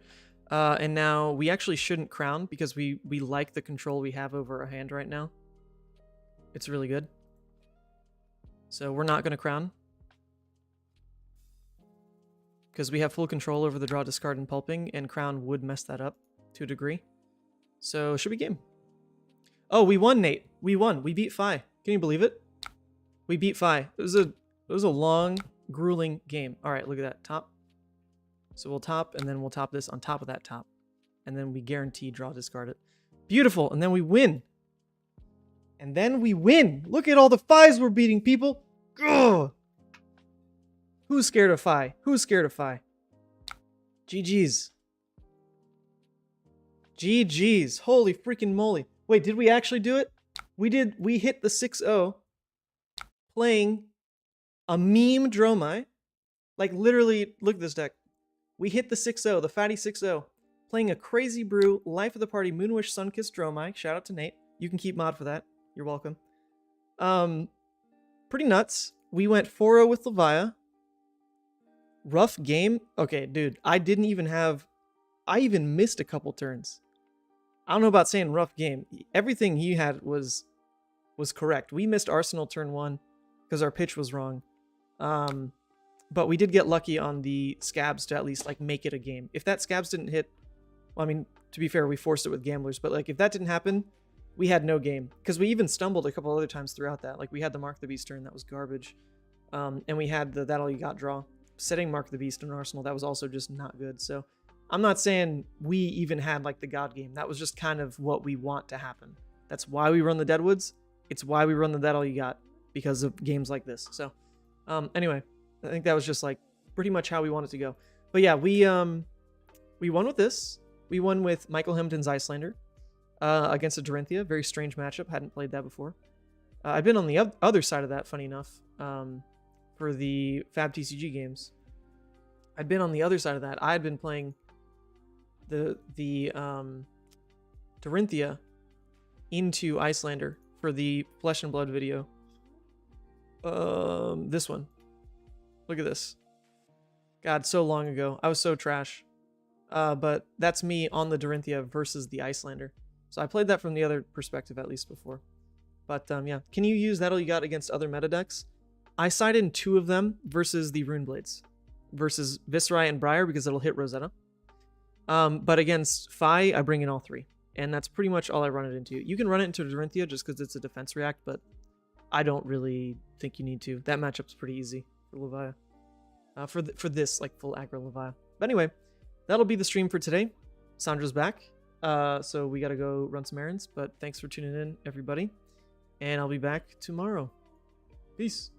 And now we actually shouldn't crown because we like the control we have over our hand right now. It's really good. So we're not going to crown. Because we have full control over the draw, discard, and pulping, and crown would mess that up to a degree. So should we game? Oh, we won, Nate. We won. We beat Fi. Can you believe it? We beat Fi. It was a long, grueling game. All right, look at that. Top. So we'll top, and then we'll top this on top of that top. And then we guarantee draw, discard it. Beautiful. And then we win. And then we win. Look at all the Fis we're beating, people. Ugh. Who's scared of Fi? Who's scared of Fi? GG's. GG's. Holy freaking moly. Wait, did we actually do it? We did. We hit the 6-0 playing a meme Dromai. Like literally, look at this deck. We hit the 6-0, the fatty 6-0, playing a crazy Brew, Life of the Party, Moonwish, Sunkissed Dromai. Shout out to Nate. You can keep mod for that. You're welcome. Pretty nuts. We went 4-0 with Levia. Rough game. Okay, dude, I even missed a couple turns. I don't know about saying rough game. Everything he had was correct. We missed Arsenal turn 1 because our pitch was wrong. But we did get lucky on the scabs to at least like make it a game. If that scabs didn't hit, well, I mean, to be fair, we forced it with gamblers, but like if that didn't happen, we had no game. Because we even stumbled a couple other times throughout that. Like we had the Mark the Beast turn, that was garbage. And we had the That All You Got draw. Setting Mark the Beast in Arsenal, that was also just not good. So I'm not saying we even had like the God game. That was just kind of what we want to happen. That's why we run the Deadwoods. It's why we run the That All You Got, because of games like this. So anyway, I think that was just like pretty much how we wanted to go. But yeah, we won with this. We won with Michael Hemden's Iyslander against a Dorinthea. Very strange matchup. Hadn't played that before. I've been on the other side of that, funny enough. For the Fab TCG games, I'd been on the other side of that. I had been playing the Dorinthea into Iyslander for the Flesh and Blood video. This one. Look at this. God, so long ago. I was so trash. But that's me on the Dorinthea versus the Iyslander. So I played that from the other perspective at least before. But yeah, can you use That All You Got against other meta decks? I side in 2 of them versus the Rune Blades. Versus Viserai and Briar because it'll hit Rosetta. But against Fi, I bring in all 3. And that's pretty much all I run it into. You can run it into Dorinthea just because it's a defense react, but I don't really think you need to. That matchup's pretty easy for Levia. For this, like, full aggro Levia. But anyway, that'll be the stream for today. Sandra's back. So we gotta go run some errands. But thanks for tuning in, everybody. And I'll be back tomorrow. Peace.